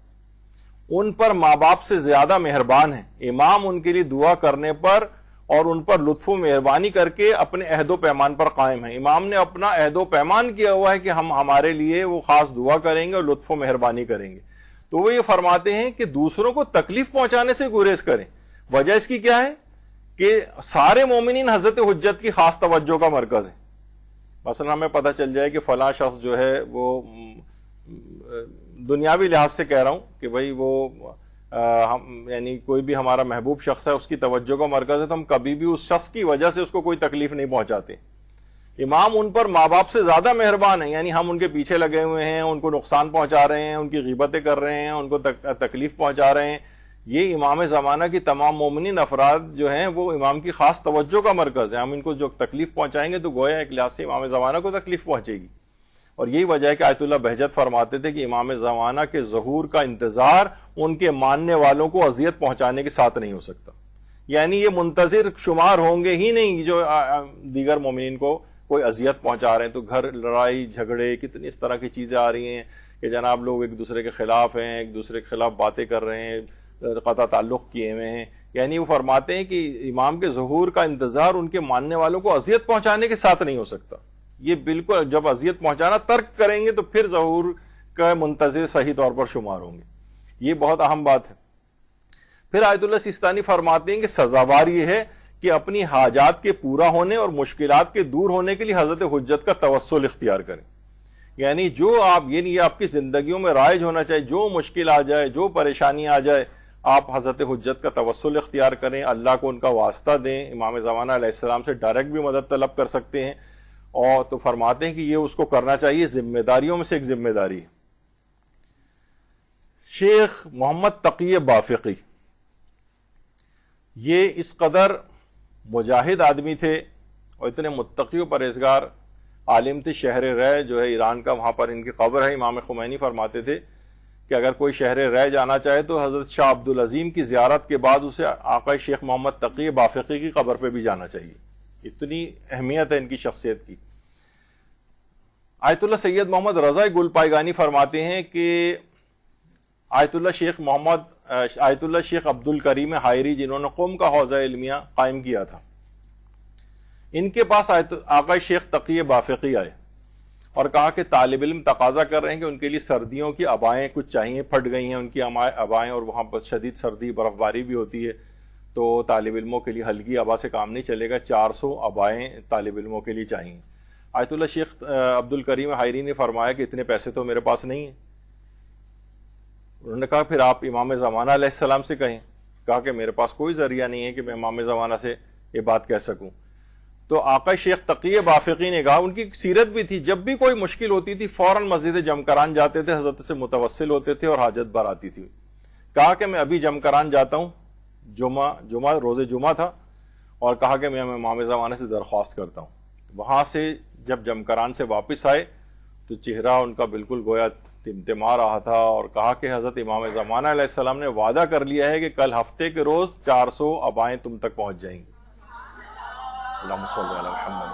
Speaker 1: ان پر ماں باپ سے زیادہ مہربان ہیں. امام ان کے لیے دعا کرنے پر اور ان پر لطف و مہربانی کر کے اپنے عہد و پیمان پر قائم ہیں. امام نے اپنا عہد و پیمان کیا ہوا ہے کہ ہم ہمارے لیے وہ خاص دعا کریں گے اور لطف و مہربانی کریں گے. تو وہ یہ فرماتے ہیں کہ دوسروں کو تکلیف پہنچانے سے گریز کریں. وجہ اس کی کیا ہے کہ سارے مومنین حضرت حجت کی خاص توجہ کا مرکز ہے. مثلا ہمیں پتہ چل جائے کہ فلاں شخص جو ہے وہ دنیاوی لحاظ سے کہہ رہا ہوں کہ بھئی وہ یعنی کوئی بھی ہمارا محبوب شخص ہے, اس کی توجہ کا مرکز ہے, تو ہم کبھی بھی اس شخص کی وجہ سے اس کو کوئی تکلیف نہیں پہنچاتے. امام ان پر ماں باپ سے زیادہ مہربان ہیں, یعنی ہم ان کے پیچھے لگے ہوئے ہیں, ان کو نقصان پہنچا رہے ہیں, ان کی غیبتیں کر رہے ہیں, ان کو تکلیف پہنچا رہے ہیں. یہ امام زمانہ کی تمام مومنین افراد جو ہیں وہ امام کی خاص توجہ کا مرکز ہے. ہم ان کو جو تکلیف پہنچائیں گے تو گویا ایک لحاظ سے امام زمانہ کو تکلیف پہنچے گی. اور یہی وجہ ہے کہ آیت اللہ بہجت فرماتے تھے کہ امام زمانہ کے ظہور کا انتظار ان کے ماننے والوں کو اذیت پہنچانے کے ساتھ نہیں ہو سکتا. یعنی یہ منتظر شمار ہوں گے ہی نہیں جو دیگر مومنین کو کوئی اذیت پہنچا رہے ہیں. تو گھر لڑائی جھگڑے کتنی اس طرح کی چیزیں آ رہی ہیں کہ جناب لوگ ایک دوسرے کے خلاف ہیں, ایک دوسرے کے خلاف باتیں کر رہے ہیں, قطع تعلق کیے ہوئے ہیں. یعنی وہ فرماتے ہیں کہ امام کے ظہور کا انتظار ان کے ماننے والوں کو اذیت پہنچانے کے ساتھ نہیں ہو سکتا. یہ بالکل جب اذیت پہنچانا ترک کریں گے تو پھر ظہور کا منتظر صحیح طور پر شمار ہوں گے. یہ بہت اہم بات ہے. پھر آیت اللہ سیستانی فرماتے ہیں کہ سزاوار یہ ہے کہ اپنی حاجات کے پورا ہونے اور مشکلات کے دور ہونے کے لیے حضرت حجت کا توسل اختیار کریں. یعنی جو یہ آپ کی زندگیوں میں رائج ہونا چاہیے, جو مشکل آ جائے, جو پریشانی آ جائے, آپ حضرت حجت کا توسل اختیار کریں, اللہ کو ان کا واسطہ دیں. امام زمانہ علیہ السلام سے ڈائریکٹ بھی مدد طلب کر سکتے ہیں. اور تو فرماتے ہیں کہ یہ اس کو کرنا چاہیے, ذمہ داریوں میں سے ایک ذمہ داری ہے. شیخ محمد تقی بافقی یہ اس قدر مجاہد آدمی تھے اور اتنے متقی و پرہیزگار عالم تھے. شہر رے جو ہے ایران کا, وہاں پر ان کی قبر ہے. امام خمینی فرماتے تھے کہ اگر کوئی شہر رے جانا چاہے تو حضرت شاہ عبدالعظیم کی زیارت کے بعد اسے آقا شیخ محمد تقی بافقی کی قبر پہ بھی جانا چاہیے. اتنی اہمیت ہے ان کی شخصیت کی. آیت اللہ سید محمد رضا گل پائیگانی فرماتے ہیں کہ آیت اللہ شیخ عبد الکریم حائری جنہوں نے قم کا حوزہ علمیہ قائم کیا تھا, ان کے پاس آقا شیخ تقی بافقی آئے اور کہا کہ طالب علم تقاضا کر رہے ہیں کہ ان کے لیے سردیوں کی ابائیں کچھ چاہیے, پھٹ گئی ہیں ان کی ابائیں, اور وہاں پر شدید سردی برف باری بھی ہوتی ہے, تو طالب علموں کے لیے ہلکی ابا سے کام نہیں چلے گا, 400 ابائیں طالب علموں کے لیے چاہیے. آیت اللہ شیخ عبد الکریم حائری نے فرمایا کہ اتنے پیسے تو میرے پاس نہیں ہیں. انہوں نے کہا پھر آپ امام زمانہ علیہ السلام سے کہیں. کہا کہ میرے پاس کوئی ذریعہ نہیں ہے کہ میں امام زمانہ سے یہ بات کہہ سکوں. تو آقا شیخ تقی بافقی نے کہا, ان کی سیرت بھی تھی, جب بھی کوئی مشکل ہوتی تھی فوراً مسجد جمکران جاتے تھے, حضرت سے متوسل ہوتے تھے اور حاجت بھر آتی تھی. کہا کہ میں ابھی جمکران جاتا ہوں, روز جمعہ تھا, اور کہا کہ میں امام زمانہ سے درخواست کرتا ہوں. وہاں سے جب جمکران سے واپس آئے تو چہرہ ان کا بالکل گویا تمتما رہا تھا, اور کہا کہ حضرت امام زمانہ علیہ السلام نے وعدہ کر لیا ہے کہ کل ہفتے کے روز 400 ابائیں تم تک پہنچ جائیں گی. اللہم صلی علی محمد.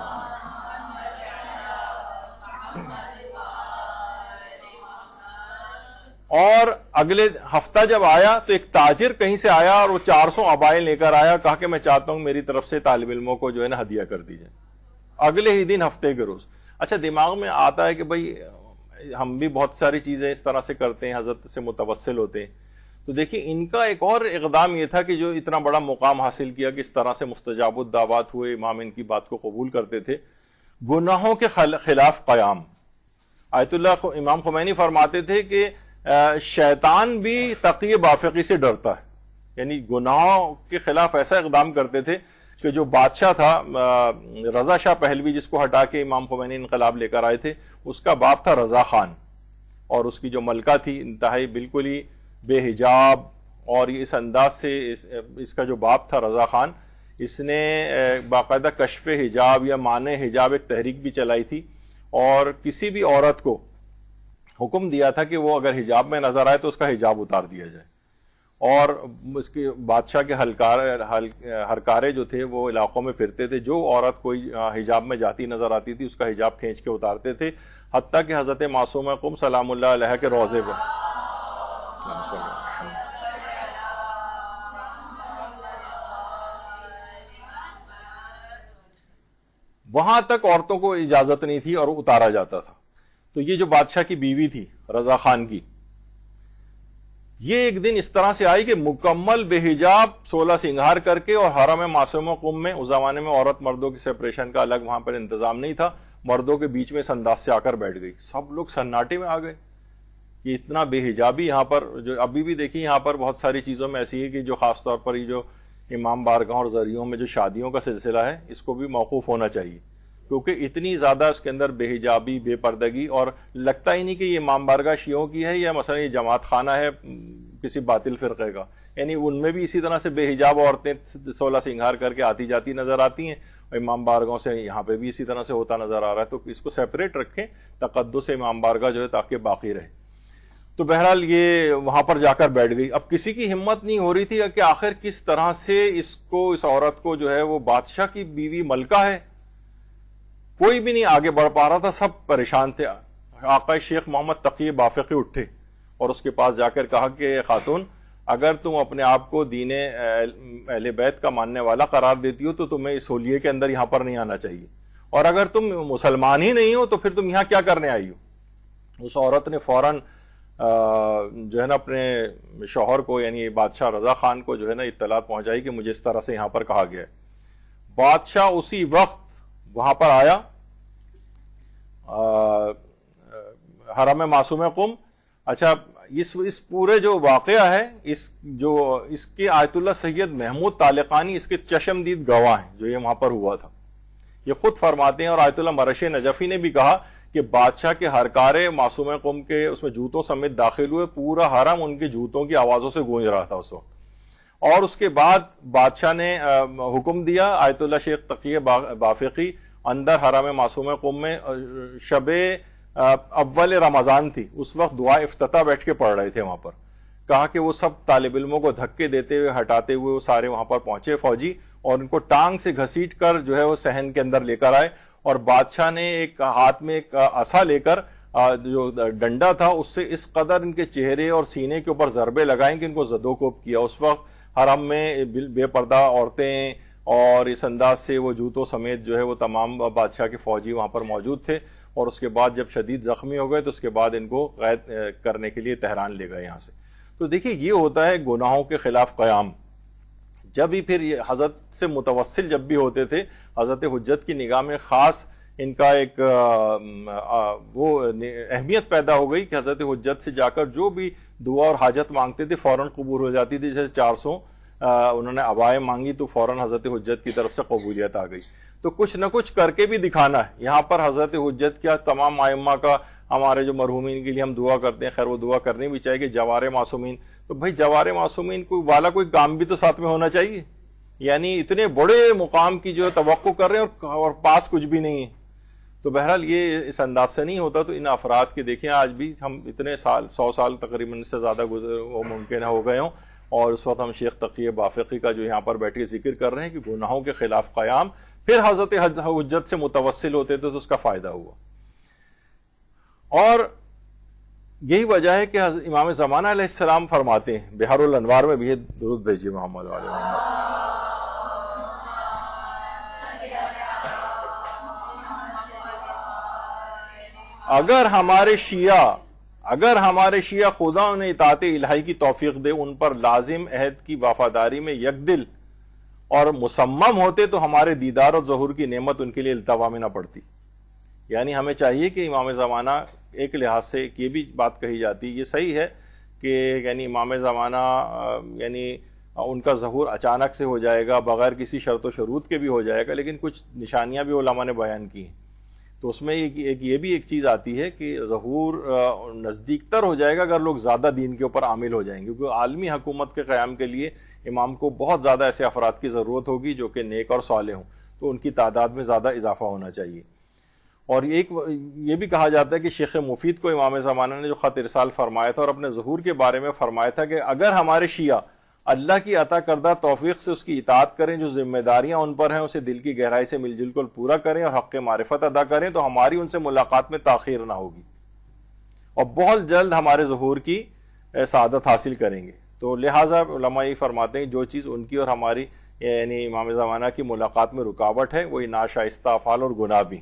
Speaker 1: اور اگلے ہفتہ جب آیا تو ایک تاجر کہیں سے آیا اور وہ 400 عبائیں لے کر آیا, کہا کہ میں چاہتا ہوں میری طرف سے طالب علموں کو جو ہے نا ہدیہ کر دیجئے اگلے ہی دن, ہفتے کے روز. اچھا دماغ میں آتا ہے کہ بھئی ہم بھی بہت ساری چیزیں اس طرح سے کرتے ہیں, حضرت سے متوسل ہوتے ہیں. تو دیکھیں ان کا ایک اور اقدام یہ تھا کہ جو اتنا بڑا مقام حاصل کیا کہ اس طرح سے مستجاب الدعوات ہوئے, امام ان کی بات کو قبول کرتے تھے. گناہوں کے خلاف قیام. آیت اللہ امام خمینی فرماتے تھے کہ شیطان بھی تقی بافقی سے ڈرتا ہے, یعنی گناہوں کے خلاف ایسا اقدام کرتے تھے کہ جو بادشاہ تھا رضا شاہ پہلوی, جس کو ہٹا کے امام خمینی انقلاب لے کر آئے تھے, اس کا باپ تھا رضا خان, اور اس کی جو ملکہ تھی انتہائی بالکل ہی بے حجاب, اور اس انداز سے اس کا جو باپ تھا رضا خان, اس نے باقاعدہ کشف حجاب یا مانع حجاب ایک تحریک بھی چلائی تھی, اور کسی بھی عورت کو حکم دیا تھا کہ وہ اگر حجاب میں نظر آئے تو اس کا حجاب اتار دیا جائے. اور اس کے بادشاہ کے ہرکارے جو تھے وہ علاقوں میں پھرتے تھے, جو عورت کوئی حجاب میں جاتی نظر آتی تھی اس کا حجاب کھینچ کے اتارتے تھے, حتیٰ کہ حضرت معصومہ قم سلام اللہ علیہ کے روضے پہ وہاں تک عورتوں کو اجازت نہیں تھی اور اتارا جاتا تھا. تو یہ جو بادشاہ کی بیوی تھی رضا خان کی, یہ ایک دن اس طرح سے آئی کہ مکمل بے حجاب 16 سنگھار کر کے, اور حرم معصومہ قم میں اس زمانے میں عورت مردوں کی سپریشن کا الگ وہاں پر انتظام نہیں تھا, مردوں کے بیچ میں اس انداز سے آ کر بیٹھ گئی. سب لوگ سناٹے میں آ گئے, یہ اتنا بے حجابی یہاں پر, جو ابھی بھی دیکھیں یہاں پر بہت ساری چیزوں میں ایسی ہے کہ جو خاص طور پر یہ جو امام بارگاہ اور ذریعوں میں جو شادیوں کا سلسلہ ہے اس کو بھی موقوف ہونا چاہیے, کیونکہ اتنی زیادہ اس کے اندر بے حجابی, بے پردگی, اور لگتا ہی نہیں کہ یہ امام بارگاہ شیعوں کی ہے یا مثلا یہ جماعت خانہ ہے کسی باطل فرقے کا. یعنی ان میں بھی اسی طرح سے بے حجاب عورتیں 16 سنگھار کر کے آتی جاتی نظر آتی ہیں, اور امام بارگاہوں سے یہاں پہ بھی اسی طرح سے ہوتا نظر آ رہا ہے. تو اس کو سیپریٹ رکھیں, تقدس امام بارگاہ جو ہے تاکہ باقی رہے. تو بہرحال یہ وہاں پر جا کر بیٹھ گئی. اب کسی کی ہمت نہیں ہو رہی تھی کہ آخر کس طرح سے اس عورت کو جو ہے وہ بادشاہ کی بیوی ملکہ ہے, کوئی بھی نہیں آگے بڑھ پا رہا تھا, سب پریشان تھے. آقا شیخ محمد تقی بافقی اٹھے اور اس کے پاس جا کر کہا کہ خاتون, اگر تم اپنے آپ کو دین اہل بیت کا ماننے والا قرار دیتی ہو تو تمہیں اس ہولیے کے اندر یہاں پر نہیں آنا چاہیے, اور اگر تم مسلمان ہی نہیں ہو تو پھر تم یہاں کیا کرنے آئی ہو. اس عورت نے فوراً جو ہے نا اپنے شوہر کو یعنی بادشاہ رضا خان کو جو ہے نا اطلاعات پہنچائی کہ مجھے اس طرح سے یہاں پر کہا گیا ہے. بادشاہ اسی وقت وہاں پر آیا حرم معصومہ قم. اچھا اس پورے جو واقعہ ہے اس کے آیت اللہ سید محمود طالقانی اس کے چشمدید گواہ ہیں جو یہ وہاں پر ہوا تھا. یہ خود فرماتے ہیں, اور آیت اللہ مرش نجفی نے بھی کہا کہ بادشاہ کے ہرکارے معصومہ قم کے اس میں جوتوں سمیت داخل ہوئے, پورا حرم ان کے جوتوں کی آوازوں سے گونج رہا تھا اس وقت. اور اس کے بعد بادشاہ نے حکم دیا, آیت اللہ شیخ تقی بافقی اندر حرم معصومہ قم میں شب اول رمضان تھی, اس وقت دعا افتتاح بیٹھ کے پڑھ رہے تھے وہاں پر. کہا کہ وہ سب طالب علموں کو دھکے دیتے ہوئے ہٹاتے ہوئے وہ سارے وہاں پر پہنچے فوجی, اور ان کو ٹانگ سے گھسیٹ کر جو ہے وہ صحن کے اندر لے کر آئے, اور بادشاہ نے ایک ہاتھ میں ایک عصا لے کر جو ڈنڈا تھا اس سے اس قدر ان کے چہرے اور سینے کے اوپر ضربے لگائیں کہ ان کو زدوکوب کیا. اس وقت حرم میں بے پردہ عورتیں اور اس انداز سے وہ جوتوں سمیت جو ہے وہ تمام بادشاہ کے فوجی وہاں پر موجود تھے. اور اس کے بعد جب شدید زخمی ہو گئے تو اس کے بعد ان کو قید کرنے کے لیے تہران لے گئے یہاں سے. تو دیکھیے یہ ہوتا ہے گناہوں کے خلاف قیام. جب ہی پھر یہ حضرت سے متوسل جب بھی ہوتے تھے, حضرت حجت کی نگاہ میں خاص ان کا ایک وہ اہمیت پیدا ہو گئی کہ حضرت حجت سے جا کر جو بھی دعا اور حاجت مانگتے تھے فوراً قبول ہو جاتی تھی. جیسے 400 انہوں نے عبائیں مانگی تو فوراً حضرت حجت کی طرف سے قبولیت آ گئی. تو کچھ نہ کچھ کر کے بھی دکھانا ہے. یہاں پر حضرت حجت کیا تمام ائمہ کا, ہمارے جو مرحومین کے لیے ہم دعا کرتے ہیں, خیر وہ دعا کرنی بھی چاہیے کہ جوار معصومین. تو بھائی جوار معصومین کوئی کام بھی تو ساتھ میں ہونا چاہیے. یعنی اتنے بڑے مقام کی جو توقع کر رہے ہیں اور پاس کچھ بھی نہیں ہے. تو بہرحال یہ اس انداز سے نہیں ہوتا. تو ان افراد کے دیکھیں آج بھی ہم اتنے سال 100 سال تقریباً سے زیادہ وہ ممکن ہو گئے ہوں, اور اس وقت ہم شیخ تقی بافقی کا جو یہاں پر بیٹھ کے ذکر کر رہے ہیں کہ گناہوں کے خلاف قیام. پھر حضرت حجت سے متوسل ہوتے تھے تو اس کا فائدہ ہوا. اور یہی وجہ ہے کہ امام زمانہ علیہ السلام فرماتے ہیں، بحار الانوار میں بھی ہے، درود بھیجیے محمد علیہ محمد، اگر ہمارے شیعہ خدا انہیں اطاعت الہی کی توفیق دے، ان پر لازم عہد کی وفاداری میں یکدل اور مصمم ہوتے، تو ہمارے دیدار اور ظہور کی نعمت ان کے لیے التوا میں نہ پڑتی۔ یعنی ہمیں چاہیے کہ امام زمانہ ایک لحاظ سے یہ بھی بات کہی جاتی، یہ صحیح ہے کہ یعنی امام زمانہ یعنی ان کا ظہور اچانک سے ہو جائے گا، بغیر کسی شرط و شروط کے بھی ہو جائے گا، لیکن کچھ نشانیاں بھی علماء نے بیان کی ہیں، تو اس میں یہ بھی ایک چیز آتی ہے کہ ظہور نزدیک تر ہو جائے گا اگر لوگ زیادہ دین کے اوپر عامل ہو جائیں گے، کیونکہ عالمی حکومت کے قیام کے لیے امام کو بہت زیادہ ایسے افراد کی ضرورت ہوگی جو کہ نیک اور صالح ہوں، تو ان کی تعداد میں زیادہ اضافہ ہونا چاہیے۔ اور یہ بھی کہا جاتا ہے کہ شیخ مفید کو امام زمانہ نے جو خط ارسال فرمایا تھا اور اپنے ظہور کے بارے میں فرمایا تھا کہ اگر ہمارے شیعہ اللہ کی عطا کردہ توفیق سے اس کی اطاعت کریں، جو ذمہ داریاں ان پر ہیں اسے دل کی گہرائی سے مل جل کر پورا کریں اور حق معرفت ادا کریں، تو ہماری ان سے ملاقات میں تاخیر نہ ہوگی اور بہت جلد ہمارے ظہور کی سعادت حاصل کریں گے۔ تو لہٰذا علماء یہ فرماتے ہیں جو چیز ان کی اور ہماری یعنی امام زمانہ کی ملاقات میں رکاوٹ ہے وہی ناشائستہ افعال اور گناہ بھی۔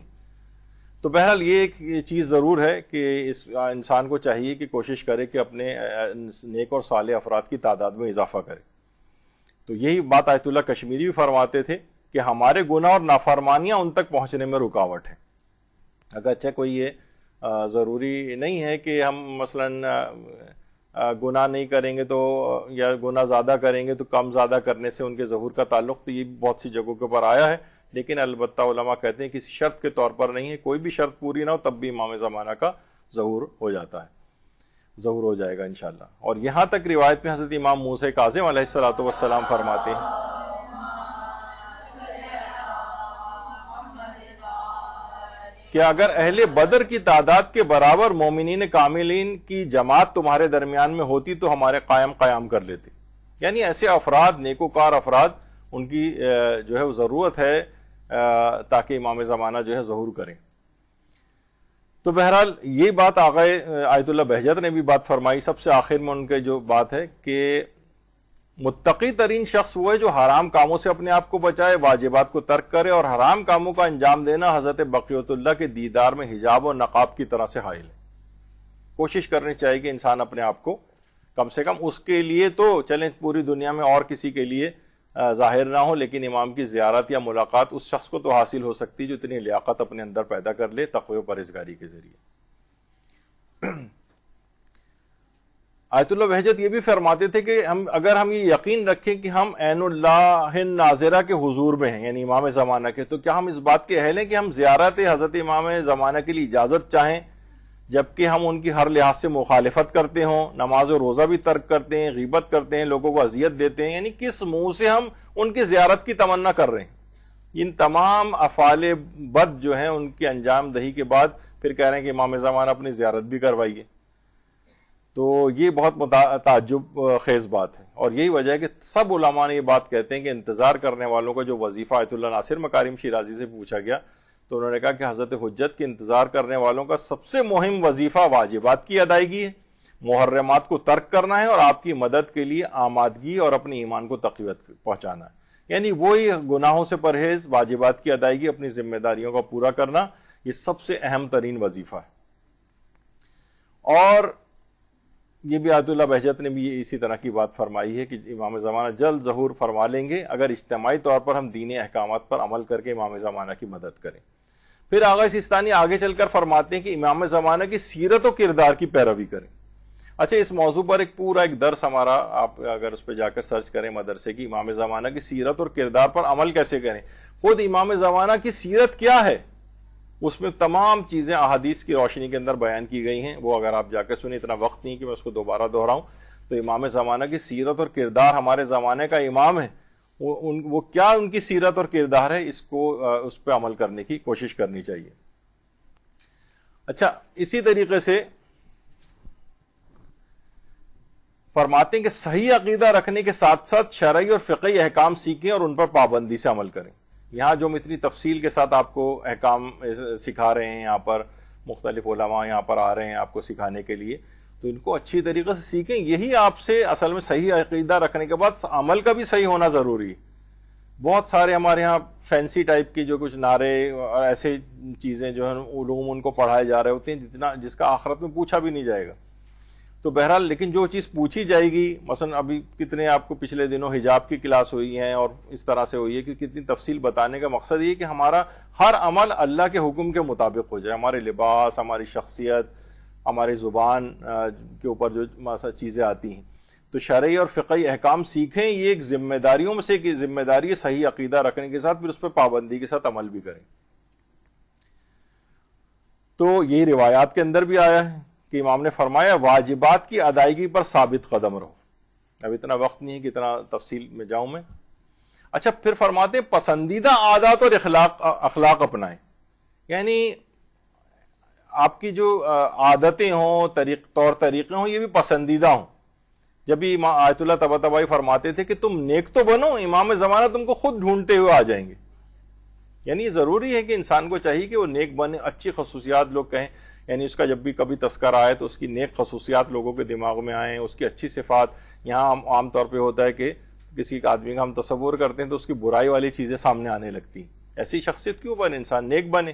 Speaker 1: تو بہرحال یہ ایک چیز ضرور ہے کہ اس انسان کو چاہیے کہ کوشش کرے کہ اپنے نیک اور صالح افراد کی تعداد میں اضافہ کرے۔ تو یہی بات آیت اللہ کشمیری بھی فرماتے تھے کہ ہمارے گناہ اور نافرمانیاں ان تک پہنچنے میں رکاوٹ ہے۔ اگرچہ کوئی یہ ضروری نہیں ہے کہ ہم مثلاً گناہ نہیں کریں گے تو یا گناہ زیادہ کریں گے تو کم زیادہ کرنے سے ان کے ظہور کا تعلق، تو یہ بہت سی جگہوں کے اوپر آیا ہے، لیکن البتہ علماء کہتے ہیں کسی شرط کے طور پر نہیں ہے، کوئی بھی شرط پوری نہ ہو تب بھی امام زمانہ کا ظہور ہو جاتا ہے، ظہور ہو جائے گا انشاءاللہ۔ اور یہاں تک روایت میں حضرت امام موسیٰ کاظم علیہ السلام فرماتے ہیں کہ اگر اہل بدر کی تعداد کے برابر مومنین کاملین کی جماعت تمہارے درمیان میں ہوتی تو ہمارے قیام کر لیتے، یعنی ایسے افراد نیکوکار افراد ان کی جو ہے ضرورت ہے تاکہ امام زمانہ جو ہے ظہور کریں۔ تو بہرحال یہ بات آقا آیت اللہ بہجت نے بھی بات فرمائی، سب سے آخر میں ان کے جو بات ہے کہ متقی ترین شخص وہ ہے جو حرام کاموں سے اپنے آپ کو بچائے، واجبات کو ترک کرے اور حرام کاموں کا انجام دینا حضرت بقیۃ اللہ کے دیدار میں حجاب و نقاب کی طرح سے حائل ہے۔ کوشش کرنی چاہیے کہ انسان اپنے آپ کو کم سے کم اس کے لیے تو چلیں پوری دنیا میں اور کسی کے لیے ظاہر نہ ہو، لیکن امام کی زیارت یا ملاقات اس شخص کو تو حاصل ہو سکتی جو اتنی لیاقت اپنے اندر پیدا کر لے تقوی و پرہیزگاری کے ذریعے۔ آیت اللہ بہجت یہ بھی فرماتے تھے کہ اگر ہم یہ یقین رکھیں کہ ہم عین اللہ ناظرہ کے حضور میں ہیں، یعنی امام زمانہ کے، تو کیا ہم اس بات کے اہل ہیں کہ ہم زیارت حضرت امام زمانہ کے لیے اجازت چاہیں جبکہ ہم ان کی ہر لحاظ سے مخالفت کرتے ہوں، نماز و روزہ بھی ترک کرتے ہیں، غیبت کرتے ہیں، لوگوں کو اذیت دیتے ہیں، یعنی کس منہ سے ہم ان کی زیارت کی تمنا کر رہے ہیں؟ ان تمام افعال بد جو ہیں ان کی انجام دہی کے بعد پھر کہہ رہے ہیں کہ امام زمانہ اپنی زیارت بھی کروائیے، تو یہ بہت تعجب خیز بات ہے۔ اور یہی وجہ ہے کہ سب علماء نے یہ بات کہتے ہیں کہ انتظار کرنے والوں کا جو وظیفہ آیت اللہ ناصر مکارم شیرازی سے پوچھا گیا تو انہوں نے کہا کہ حضرت حجت کے انتظار کرنے والوں کا سب سے مہم وظیفہ واجبات کی ادائیگی ہے، محرمات کو ترک کرنا ہے اور آپ کی مدد کے لیے آمادگی اور اپنے ایمان کو تقویت پہنچانا ہے، یعنی وہی گناہوں سے پرہیز، واجبات کی ادائیگی، اپنی ذمہ داریوں کا پورا کرنا، یہ سب سے اہم ترین وظیفہ ہے۔ اور یہ بھی آیت اللہ بہجت نے بھی اسی طرح کی بات فرمائی ہے کہ امام زمانہ جلد ظہور فرما لیں گے اگر اجتماعی طور پر ہم دینی احکامات پر عمل کر کے امام زمانہ کی مدد کریں۔ پھر آغا سیستانی آگے چل کر فرماتے ہیں کہ امام زمانہ کی سیرت و کردار کی پیروی کریں۔ اچھا، اس موضوع پر ایک درس ہمارا، آپ اگر اس پہ جا کر سرچ کریں مدرسے کی امام زمانہ کی سیرت اور کردار پر عمل کیسے کریں، خود امام زمانہ کی سیرت کیا ہے اس میں تمام چیزیں احادیث کی روشنی کے اندر بیان کی گئی ہیں، وہ اگر آپ جا کر سنیں، اتنا وقت نہیں کہ میں اس کو دوبارہ دہراؤں، تو امام زمانہ کی سیرت اور کردار، ہمارے زمانے کا امام ہے، وہ کیا ان کی سیرت اور کردار ہے، اس پہ عمل کرنے کی کوشش کرنی چاہیے۔ اچھا، اسی طریقے سے فرماتے ہیں کہ صحیح عقیدہ رکھنے کے ساتھ ساتھ شرعی اور فقہی احکام سیکھیں اور ان پر پابندی سے عمل کریں۔ یہاں جو ہم اتنی تفصیل کے ساتھ آپ کو احکام سکھا رہے ہیں، یہاں پر مختلف علماء یہاں پر آ رہے ہیں آپ کو سکھانے کے لیے، تو ان کو اچھی طریقے سے سیکھیں. یہی آپ سے اصل میں صحیح عقیدہ رکھنے کے بعد عمل کا بھی صحیح ہونا ضروری ہے. بہت سارے ہمارے ہاں فینسی ٹائپ کی جو کچھ نعرے اور ایسے چیزیں جو ہیں علوم ان کو پڑھائے جا رہے ہوتے ہیں جس کا آخرت میں پوچھا بھی نہیں جائے گا. تو بہرحال لیکن جو چیز پوچھی جائے گی، مثلا ابھی کتنے آپ کو پچھلے دنوں حجاب کی کلاس ہوئی ہیں اور اس طرح سے ہوئی ہے کہ کتنی تفصیل بتانے کا مقصد یہ کہ ہمارا ہر عمل اللہ کے حکم کے مطابق ہو جائے. ہمارے لباس، ہماری شخصیت، ہماری زبان کے اوپر جو چیزیں آتی ہیں، تو شرعی اور فقہی احکام سیکھیں. یہ ایک ذمہ داریوں میں سے ایک ذمہ داری ہے، صحیح عقیدہ رکھنے کے ساتھ پھر اس پہ پابندی کے ساتھ عمل بھی کریں. تو یہ روایات کے اندر بھی آیا ہے کہ امام نے فرمایا واجبات کی ادائیگی پر ثابت قدم رہو. اب اتنا وقت نہیں ہے کہ اتنا تفصیل میں جاؤں میں. اچھا پھر فرماتے ہیں پسندیدہ عادات اور اخلاق اپنائیں. یعنی آپ کی جو عادتیں ہوں، طور طریقے ہوں، یہ بھی پسندیدہ ہوں. جب بھی آیت اللہ طباطبائی فرماتے تھے کہ تم نیک تو بنو، امام زمانہ تم کو خود ڈھونڈتے ہوئے آ جائیں گے. یعنی ضروری ہے کہ انسان کو چاہیے کہ وہ نیک بنے، اچھی خصوصیات لوگ کہیں، یعنی اس کا جب بھی کبھی تذکرہ آئے تو اس کی نیک خصوصیات لوگوں کے دماغ میں آئیں، اس کی اچھی صفات. یہاں عام طور پہ ہوتا ہے کہ کسی ایک آدمی کا ہم تصور کرتے ہیں تو اس کی برائی والی چیزیں سامنے آنے لگتی ہیں. ایسی شخصیت کیوں بنے؟ انسان نیک بنے.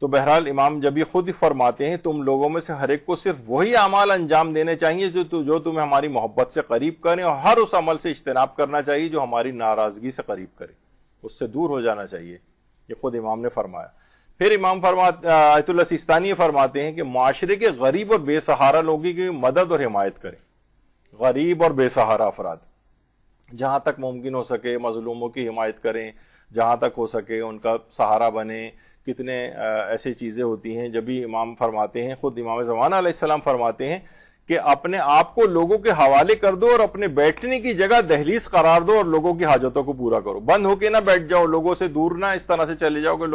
Speaker 1: تو بہرحال امام جب یہ خود ہی فرماتے ہیں تم لوگوں میں سے ہر ایک کو صرف وہی اعمال انجام دینے چاہیے جو تمہیں ہماری محبت سے قریب کریں، اور ہر اس عمل سے اجتناب کرنا چاہیے جو ہماری ناراضگی سے قریب کرے، اس سے دور ہو جانا چاہیے. یہ خود امام نے فرمایا. پھر امام آیت اللہ سیستانی فرماتے ہیں کہ معاشرے کے غریب اور بے سہارا لوگوں کی مدد اور حمایت کریں. غریب اور بے سہارا افراد جہاں تک ممکن ہو سکے مظلوموں کی حمایت کریں، جہاں تک ہو سکے ان کا سہارا بنیں. کتنے ایسی چیزیں ہوتی ہیں جب بھی امام فرماتے ہیں، خود امام زمانہ علیہ السلام فرماتے ہیں کہ اپنے آپ کو لوگوں کے حوالے کر دو اور اپنے بیٹھنے کی جگہ دہلیز قرار دو اور لوگوں کی حاجتوں کو پورا کرو. بند ہو کے نہ بیٹھ جاؤ، لوگوں سے دور نہ اس طرح سے چلے جاؤ کہ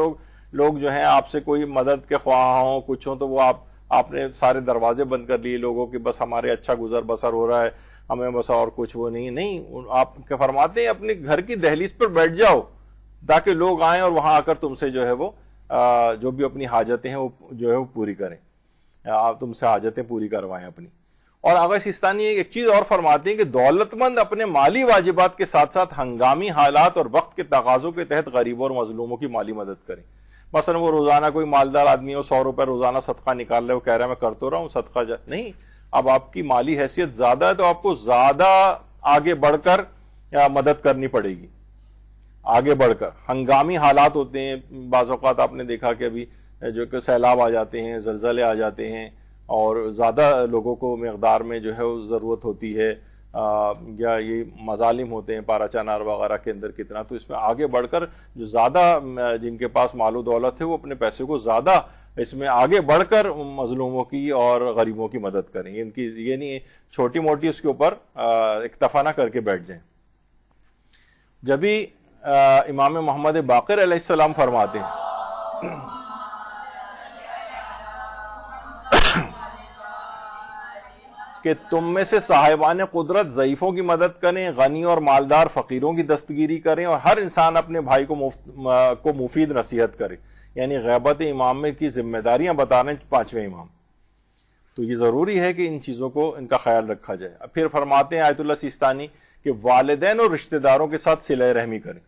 Speaker 1: لوگ جو ہیں آپ سے کوئی مدد کے خواہاں ہوں، کچھ ہوں، تو وہ آپ نے سارے دروازے بند کر لیے لوگوں کے، بس ہمارے اچھا گزر بسر ہو رہا ہے، ہمیں بس اور کچھ وہ نہیں. آپ کے فرماتے ہیں اپنے گھر کی دہلیز پر بیٹھ جاؤ تاکہ لوگ آئیں اور وہاں آ کر تم سے جو ہے وہ جو بھی اپنی حاجتیں ہیں وہ جو ہے وہ پوری کریں، آپ تم سے حاجتیں پوری کروائیں اپنی. اور آغا سیستانی ایک چیز اور فرماتے ہیں کہ دولت مند اپنے مالی واجبات کے ساتھ ساتھ ہنگامی حالات اور وقت کے تقاضوں کے تحت غریبوں اور مظلوموں کی مالی مدد کریں. مثلا وہ روزانہ کوئی مالدار آدمی ہو، 100 روپے روزانہ صدقہ نکال رہے، وہ کہہ رہا ہے میں کر تو رہا ہوں صدقہ نہیں. اب آپ کی مالی حیثیت زیادہ ہے تو آپ کو زیادہ آگے بڑھ کر مدد کرنی پڑے گی. آگے بڑھ کر ہنگامی حالات ہوتے ہیں، بعض اوقات آپ نے دیکھا کہ ابھی جو کہ سیلاب آ جاتے ہیں، زلزلے آ جاتے ہیں اور زیادہ لوگوں کو مقدار میں جو ہے وہ ضرورت ہوتی ہے، یا یہ مظالم ہوتے ہیں پارا چنار وغیرہ کے اندر کتنا. تو اس میں آگے بڑھ کر جو زیادہ جن کے پاس مال و دولت ہے وہ اپنے پیسے کو زیادہ اس میں آگے بڑھ کر مظلوموں کی اور غریبوں کی مدد کریں. ان کی یہ نہیں چھوٹی موٹی اس کے اوپر اکتفا نہ کر کے بیٹھ جائیں. جبھی امام محمد باقر علیہ السلام فرماتے ہیں کہ تم میں سے صاحبان قدرت ضعیفوں کی مدد کریں، غنی اور مالدار فقیروں کی دستگیری کریں، اور ہر انسان اپنے بھائی کو مفید نصیحت کرے. یعنی غیبت امام میں کی ذمہ داریاں بتا رہے ہیں 5ویں امام. تو یہ ضروری ہے کہ ان چیزوں کو ان کا خیال رکھا جائے. پھر فرماتے ہیں آیت اللہ سیستانی کہ والدین اور رشتہ داروں کے ساتھ صلہ رحمی کریں.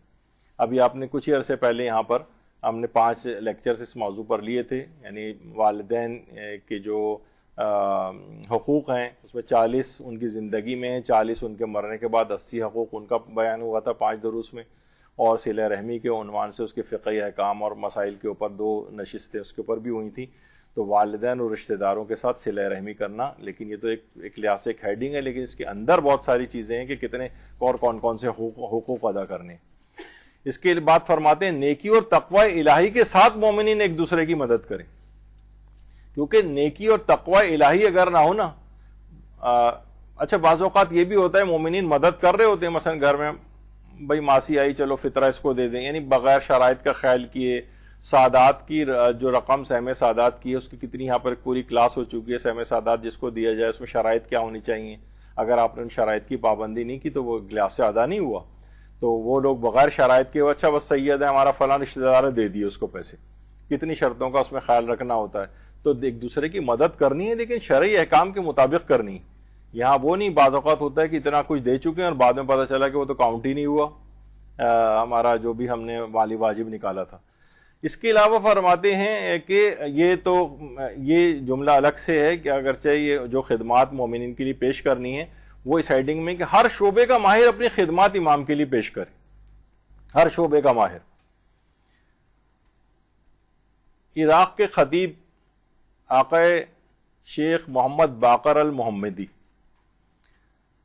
Speaker 1: ابھی آپ نے کچھ ہی عرصے پہلے یہاں پر ہم نے 5 لیکچرز اس موضوع پر لیے تھے. یعنی والدین کے جو حقوق ہیں اس میں 40 ان کی زندگی میں ہیں، 40 ان کے مرنے کے بعد 80 حقوق ان کا بیان ہوا تھا 5 دروس میں. اور صلہ رحمی کے عنوان سے اس کے فقہی احکام اور مسائل کے اوپر 2 نشستیں اس کے اوپر بھی ہوئی تھیں. تو والدین اور رشتہ داروں کے ساتھ صلہ رحمی کرنا، لیکن یہ تو ایک لحاظ سے ایک ہیڈنگ ہے، لیکن اس کے اندر بہت ساری چیزیں ہیں کہ کتنے اور کون سے حقوق ادا کرنے. اس کے بعد فرماتے ہیں نیکی اور تقوی الہی کے ساتھ مومنین ایک دوسرے کی مدد کریں. کیونکہ نیکی اور تقوی الہی اگر نہ ہو نا، اچھا بعض اوقات یہ بھی ہوتا ہے مومنین مدد کر رہے ہوتے ہیں، مثلا گھر میں بھائی ماسی آئی چلو فطرہ اس کو دے دیں، یعنی بغیر شرائط کا خیال کیے. سادات کی جو رقم سہم سادات کی ہے اس کی کتنی یہاں پر ایک پوری کلاس ہو چکی ہے. سہم سادات جس کو دیا جائے اس میں شرائط کیا ہونی چاہیے، اگر آپ نے ان شرائط کی پابندی نہیں کی تو وہ گلاس سے ادا نہیں ہوا. تو وہ لوگ بغیر شرائط کے اچھا بس سید ہے ہمارا فلاں رشتہ دار دے دیے اس کو پیسے، کتنی شرطوں کا اس میں خیال رکھنا ہوتا ہے. تو ایک دوسرے کی مدد کرنی ہے لیکن شرعی احکام کے مطابق کرنی ہے. یہاں وہ نہیں بعض اوقات ہوتا ہے کہ اتنا کچھ دے چکے ہیں اور بعد میں پتہ چلا کہ وہ تو کاؤنٹ ہی نہیں ہوا ہمارا جو بھی ہم نے مالی واجب نکالا تھا. اس کے علاوہ فرماتے ہیں کہ یہ جملہ الگ سے ہے کہ اگرچہ یہ جو خدمات مومنین کے لیے پیش کرنی ہے وہ اس ہیڈنگ میں کہ ہر شعبے کا ماہر اپنی خدمات امام کے لیے پیش کرے, ہر شعبے کا ماہر. عراق کے خطیب آقا شیخ محمد باقر المحمدی,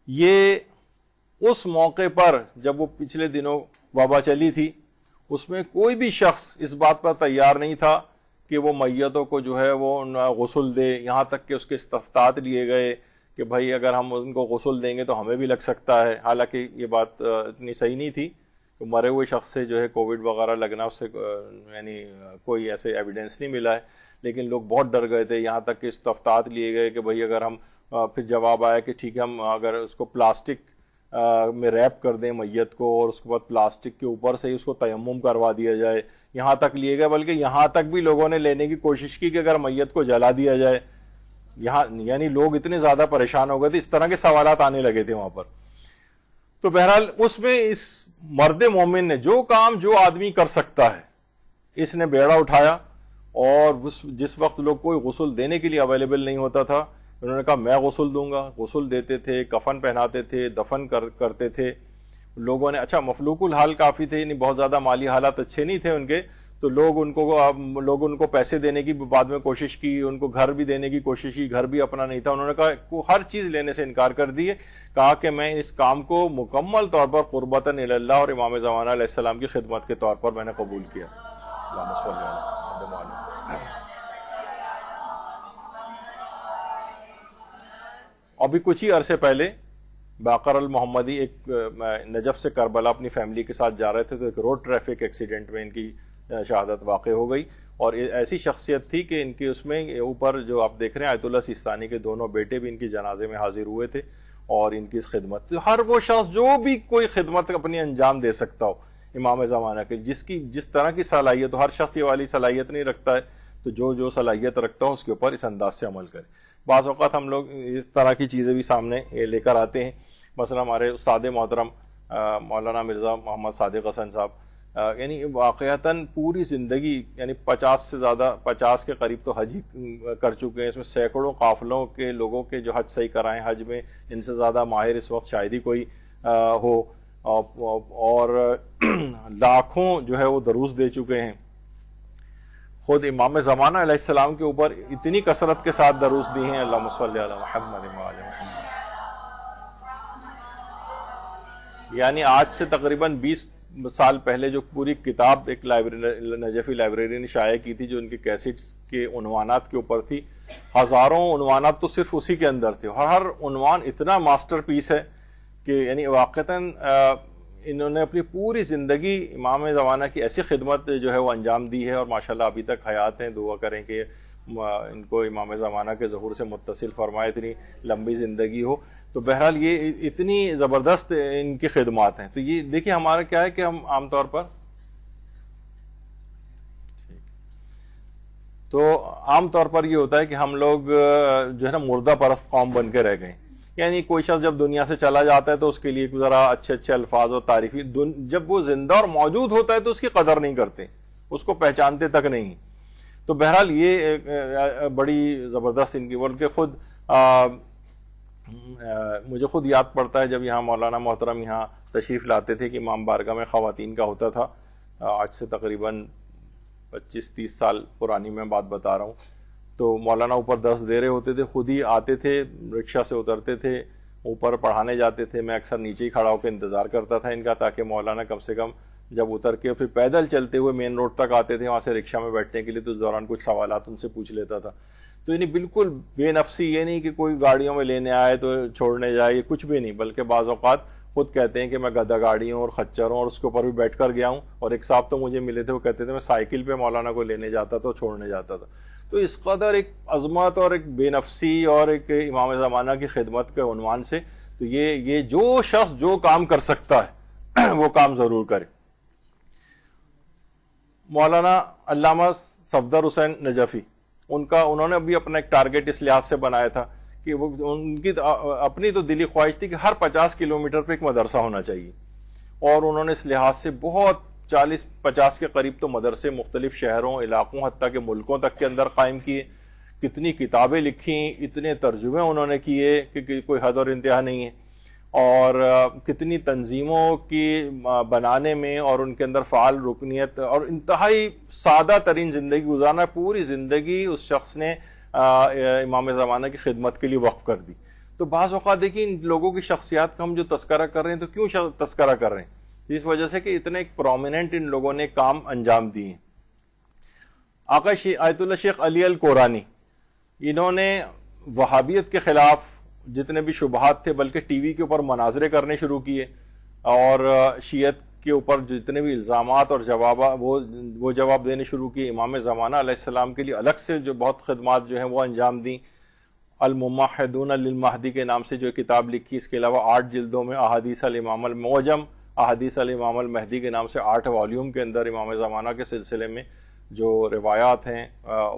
Speaker 1: یہ اس موقع پر جب وہ پچھلے دنوں وبا چلی تھی اس میں کوئی بھی شخص اس بات پر تیار نہیں تھا کہ وہ میتوں کو جو ہے وہ غسل دے, یہاں تک کہ اس کے استفتات لیے گئے کہ بھائی اگر ہم ان کو غسل دیں گے تو ہمیں بھی لگ سکتا ہے. حالانکہ یہ بات اتنی صحیح نہیں تھی کہ مرے ہوئے شخص سے جو ہے کووڈ وغیرہ لگنا اس سے یعنی کوئی ایسے ایویڈنس نہیں ملا ہے, لیکن لوگ بہت ڈر گئے تھے. یہاں تک کہ استفتات لیے گئے کہ بھائی اگر ہم پھر جواب آیا کہ ٹھیک ہے ہم اگر اس کو پلاسٹک میں ریپ کر دیں میت کو اور اس کے بعد پلاسٹک کے اوپر سے ہی اس کو تیمم کروا دیا جائے, یہاں تک لیے گئے. بلکہ یہاں تک بھی لوگوں نے لینے کی کوشش کی کہ اگر میت کو جلا دیا جائے. یہاں یعنی لوگ اتنے زیادہ پریشان ہو گئے تھے, اس طرح کے سوالات آنے لگے تھے وہاں پر. تو بہرحال اس میں اس مرد مومن نے جو کام جو آدمی کر سکتا ہے اس نے بیڑا اٹھایا, اور جس وقت لوگ کوئی غسل دینے کے لیے اویلیبل نہیں ہوتا تھا انہوں نے کہا میں غسل دوں گا. غسل دیتے تھے, کفن پہناتے تھے, دفن کرتے تھے. لوگوں نے اچھا مفلوق الحال کافی تھے, یعنی بہت زیادہ مالی حالات اچھے نہیں تھے ان کے, تو لوگ ان کو پیسے دینے کی بعد میں کوشش کی, ان کو گھر بھی دینے کی کوشش کی, گھر بھی اپنا نہیں تھا. انہوں نے کہا ہر چیز لینے سے انکار کر دیے, کہا کہ میں اس کام کو مکمل طور پر قربتاً الی اللہ اور امام زمانہ علیہ السلام کی خدمت کے طور پر میں نے قبول کیا. اللہم صلی اللہ علیہ. ابھی کچھ ہی عرصے پہلے باقر المحمدی ایک نجف سے کربلا اپنی فیملی کے ساتھ جا رہے تھے تو ایک روڈ ٹریفک ایکسیڈنٹ میں ان کی شہادت واقع ہو گئی. اور ایسی شخصیت تھی کہ ان کی اس میں اوپر جو آپ دیکھ رہے ہیں آیت اللہ سیستانی کے دونوں بیٹے بھی ان کی جنازے میں حاضر ہوئے تھے اور ان کی اس خدمت. تو ہر وہ شخص جو بھی کوئی خدمت اپنی انجام دے سکتا ہو امام زمانہ کے, جس طرح کی صلاحیت ہو, ہر شخص یہ والی صلاحیت نہیں رکھتا ہے, تو جو صلاحیت رکھتا ہو اس کے اوپر اس انداز سے عمل کرے. بعض اوقات ہم لوگ اس طرح کی چیزیں بھی سامنے لے کر آتے ہیں. مثلا ہمارے استاد محترم مولانا مرزا محمد صادق حسن صاحب, یعنی واقعتاً پوری زندگی یعنی 50 کے قریب تو حج ہی کر چکے ہیں. اس میں سینکڑوں قافلوں کے لوگوں کے جو حج صحیح کرائیں, حج میں ان سے زیادہ ماہر اس وقت شاید ہی کوئی ہو, اور لاکھوں جو ہے وہ دروس دے چکے ہیں. خود امام زمانہ علیہ السلام کے اوپر اتنی کثرت کے ساتھ دروس دی ہیں, اللہم صلی علی محمد و آل محمد. یعنی آج سے تقریباً 20 سال پہلے جو پوری کتاب ایک نجفی لائبریری نے شائع کی تھی جو ان کے کیسٹس کے عنوانات کے اوپر تھی, ہزاروں عنوانات تو صرف اسی کے اندر تھے, اور ہر عنوان اتنا ماسٹر پیس ہے کہ یعنی واقعتاً انہوں نے اپنی پوری زندگی امام زمانہ کی ایسی خدمت جو ہے وہ انجام دی ہے, اور ماشاءاللہ ابھی تک حیات ہیں. دعا کریں کہ ان کو امام زمانہ کے ظہور سے متصل فرمائے, اتنی لمبی زندگی ہو. تو بہرحال یہ اتنی زبردست ان کی خدمات ہیں. تو یہ دیکھیں ہمارا کیا ہے کہ ہم عام طور پر یہ ہوتا ہے کہ ہم لوگ جو ہے نا مردہ پرست قوم بن کے رہ گئے. یعنی کوئی شخص جب دنیا سے چلا جاتا ہے تو اس کے لیے ذرا اچھے الفاظ اور تعریفی, جب وہ زندہ اور موجود ہوتا ہے تو اس کی قدر نہیں کرتے, اس کو پہچانتے تک نہیں. تو بہرحال یہ بڑی زبردست ان کی, بلکہ خود مجھے خود یاد پڑتا ہے جب یہاں مولانا محترم یہاں تشریف لاتے تھے کہ امام بارگاہ میں خواتین کا ہوتا تھا, آج سے تقریباً 25-30 سال پرانی میں بات بتا رہا ہوں. تو مولانا اوپر درس دے رہے ہوتے تھے, خود ہی آتے تھے, رکشہ سے اترتے تھے, اوپر پڑھانے جاتے تھے. میں اکثر نیچے ہی کھڑا ہو کے انتظار کرتا تھا ان کا, تاکہ مولانا کم سے کم جب اتر کے پھر پیدل چلتے ہوئے مین روڈ تک آتے تھے, وہاں سے رکشہ میں بیٹھنے کے لیے, تو اس دوران کچھ سوالات ان سے پوچھ لیتا تھا. تو یعنی بالکل بے نفسی, یہ نہیں کہ کوئی گاڑیوں میں لینے آئے تو چھوڑنے جائے, یہ کچھ بھی نہیں, بلکہ بعض اوقات خود کہتے ہیں کہ میں گدھا گاڑی ہوں اور خچر ہوں اور اس کے اوپر بھی بیٹھ کر گیا ہوں. اور ایک صاحب تو مجھے ملے تھے, وہ کہتے تھے میں سائیکل پہ مولانا کو لینے جاتا تھا, چھوڑنے جاتا تھا. تو اس قدر ایک عظمت اور ایک بے نفسی اور ایک امام زمانہ کی خدمت کے عنوان سے, تو یہ جو شخص جو کام کر سکتا ہے وہ کام ضرور کرے. مولانا علامہ صفدر حسین نجفی, انہوں نے بھی اپنا ایک ٹارگیٹ اس لحاظ سے بنایا تھا کہ وہ ان کی اپنی تو دلی خواہش تھی کہ ہر 50 کلومیٹر پہ ایک مدرسہ ہونا چاہیے، اور انہوں نے اس لحاظ سے بہت 40-50 کے قریب تو مدرسے مختلف شہروں، علاقوں، حتیٰ کہ ملکوں تک کے اندر قائم کیے، کتنی کتابیں لکھیں، اتنے ترجمے انہوں نے کیے کہ کوئی حد اور انتہا نہیں ہے، اور کتنی تنظیموں کی بنانے میں اور ان کے اندر فعال رکنیت، اور انتہائی سادہ ترین زندگی گزارنا، پوری زندگی اس شخص نے امام زمانہ کی خدمت کے لیے وقف کر دی۔ تو بعض اوقات دیکھیں ان لوگوں کی شخصیات کا ہم جو تذکرہ کر رہے ہیں تو کیوں تذکرہ کر رہے ہیں؟ جس وجہ سے کہ اتنے ایک پرومیننٹ ان لوگوں نے کام انجام دیے ہیں۔ آقا آیت اللہ شیخ علی الکورانی، انہوں نے وہابیت کے خلاف جتنے بھی شبہات تھے، بلکہ ٹی وی کے اوپر مناظرے کرنے شروع کیے، اور شیعت کے اوپر جتنے بھی الزامات اور وہ جواب دینے شروع کیے۔ امام زمانہ علیہ السلام کے لیے الگ سے جو بہت خدمات جو ہیں وہ انجام دیں۔ الممحدون للمہدی کے نام سے جو کتاب لکھی، اس کے علاوہ 8 جلدوں میں احادیث الامام المعجم، احادیث الامام المہدی کے نام سے 8 والیوم کے اندر امام زمانہ کے سلسلے میں جو روایات ہیں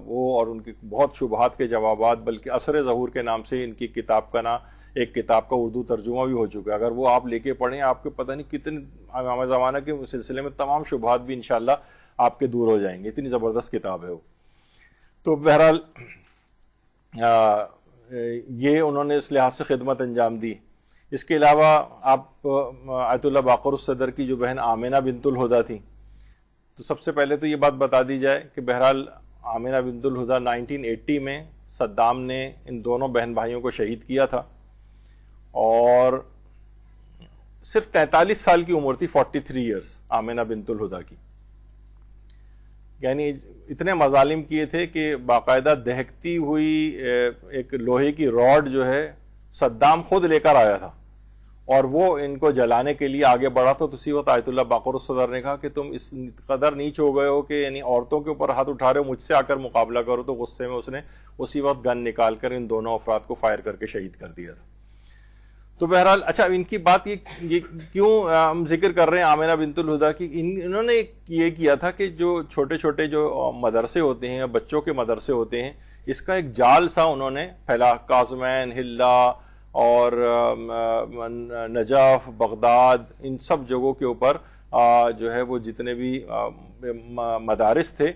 Speaker 1: وہ اور ان کی بہت شبہات کے جوابات، بلکہ عصر ظہور کے نام سے ان کی کتاب کا ایک کتاب کا اردو ترجمہ بھی ہو چکا ہے۔ اگر وہ آپ لے کے پڑھیں، آپ کے پتہ نہیں کتنے امام زمانہ کے سلسلے میں تمام شبہات بھی انشاءاللہ آپ کے دور ہو جائیں گے، اتنی زبردست کتاب ہے وہ۔ تو بہرحال یہ انہوں نے اس لحاظ سے خدمت انجام دی۔ اس کے علاوہ آپ آیت اللہ باقر الصدر کی جو بہن آمنہ بنت الہدیٰ تھی، تو سب سے پہلے تو یہ بات بتا دی جائے کہ بہرحال آمنہ بنت الہدیٰ 1980 میں صدام نے ان دونوں بہن بھائیوں کو شہید کیا تھا، اور صرف 43 سال کی عمر تھی، 43 ایئرس آمنہ بنت الہدیٰ کی۔ یعنی اتنے مظالم کیے تھے کہ باقاعدہ دہکتی ہوئی ایک لوہے کی راڈ جو ہے صدام خود لے کر آیا تھا، اور وہ ان کو جلانے کے لیے آگے بڑھا تھا۔ تو اسی وقت آیت اللہ باقر الصدر نے کہا کہ تم اس قدر نیچ ہو گئے ہو کہ یعنی عورتوں کے اوپر ہاتھ اٹھا رہے ہو، مجھ سے آ کر مقابلہ کرو۔ تو غصے میں اس نے اسی وقت گن نکال کر ان دونوں افراد کو فائر کر کے شہید کر دیا تھا۔ تو بہرحال اچھا، ان کی بات یہ کیوں ہم ذکر کر رہے ہیں آمنہ بنت الہدیٰ کی؟ انہوں نے یہ کیا تھا کہ جو چھوٹے چھوٹے جو مدرسے ہوتے ہیں، بچوں کے مدرسے ہوتے ہیں، اس کا ایک جال سا انہوں نے پھیلا۔ کاظمین، حلہ اور نجف، بغداد، ان سب جگہوں کے اوپر جو ہے وہ جتنے بھی مدارس تھے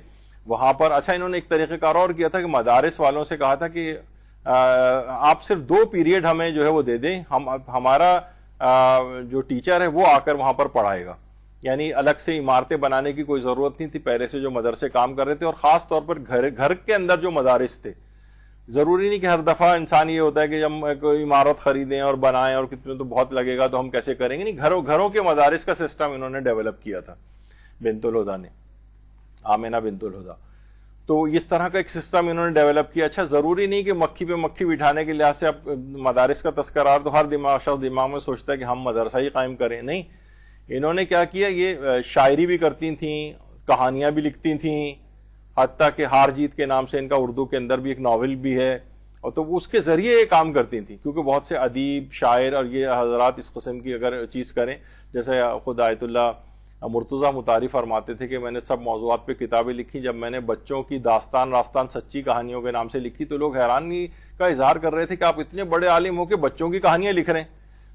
Speaker 1: وہاں پر، اچھا انہوں نے ایک طریقہ کار اور کیا تھا کہ مدارس والوں سے کہا تھا کہ آپ صرف 2 پیریڈ ہمیں جو ہے وہ دے دیں، ہمارا جو ٹیچر ہے وہ آ کر وہاں پر پڑھائے گا۔ یعنی الگ سے عمارتیں بنانے کی کوئی ضرورت نہیں تھی، پہلے سے جو مدرسے کام کر رہے تھے، اور خاص طور پر گھر کے اندر جو مدارس تھے۔ ضروری نہیں کہ ہر دفعہ انسان یہ ہوتا ہے کہ ہم کوئی عمارت خریدیں اور بنائیں اور کتنے تو بہت لگے گا تو ہم کیسے کریں گے، نہیں، گھروں کے مدارس کا سسٹم انہوں نے ڈیولپ کیا تھا بنت الہدیٰ نے، آمنہ بنت الہدیٰ۔ تو اس طرح کا ایک سسٹم انہوں نے ڈیولپ کیا۔ اچھا، ضروری نہیں کہ مکھی پہ مکھی بٹھانے کے لحاظ سے اب مدارس کا تذکرہ تو ہر شخص دماغ میں سوچتا ہے کہ ہم مدرسہ ہی قائم کریں، نہیں، انہوں نے کیا کیا، یہ شاعری بھی کرتی تھیں، کہانیاں بھی لکھتی تھیں، حتیٰ کہ ہار جیت کے نام سے ان کا اردو کے اندر بھی ایک ناول بھی ہے، اور تو اس کے ذریعے یہ کام کرتی تھیں، کیونکہ بہت سے ادیب، شاعر اور یہ حضرات اس قسم کی اگر چیز کریں، جیسے خود آیت اللہ مرتضیٰ مطاری فرماتے تھے کہ میں نے سب موضوعات پہ کتابیں لکھی، جب میں نے بچوں کی داستان راستان سچی کہانیوں کے نام سے لکھی تو لوگ حیرانی کا اظہار کر رہے تھے کہ آپ اتنے بڑے عالم ہو کہ بچوں کی کہانیاں لکھ رہے ہیں۔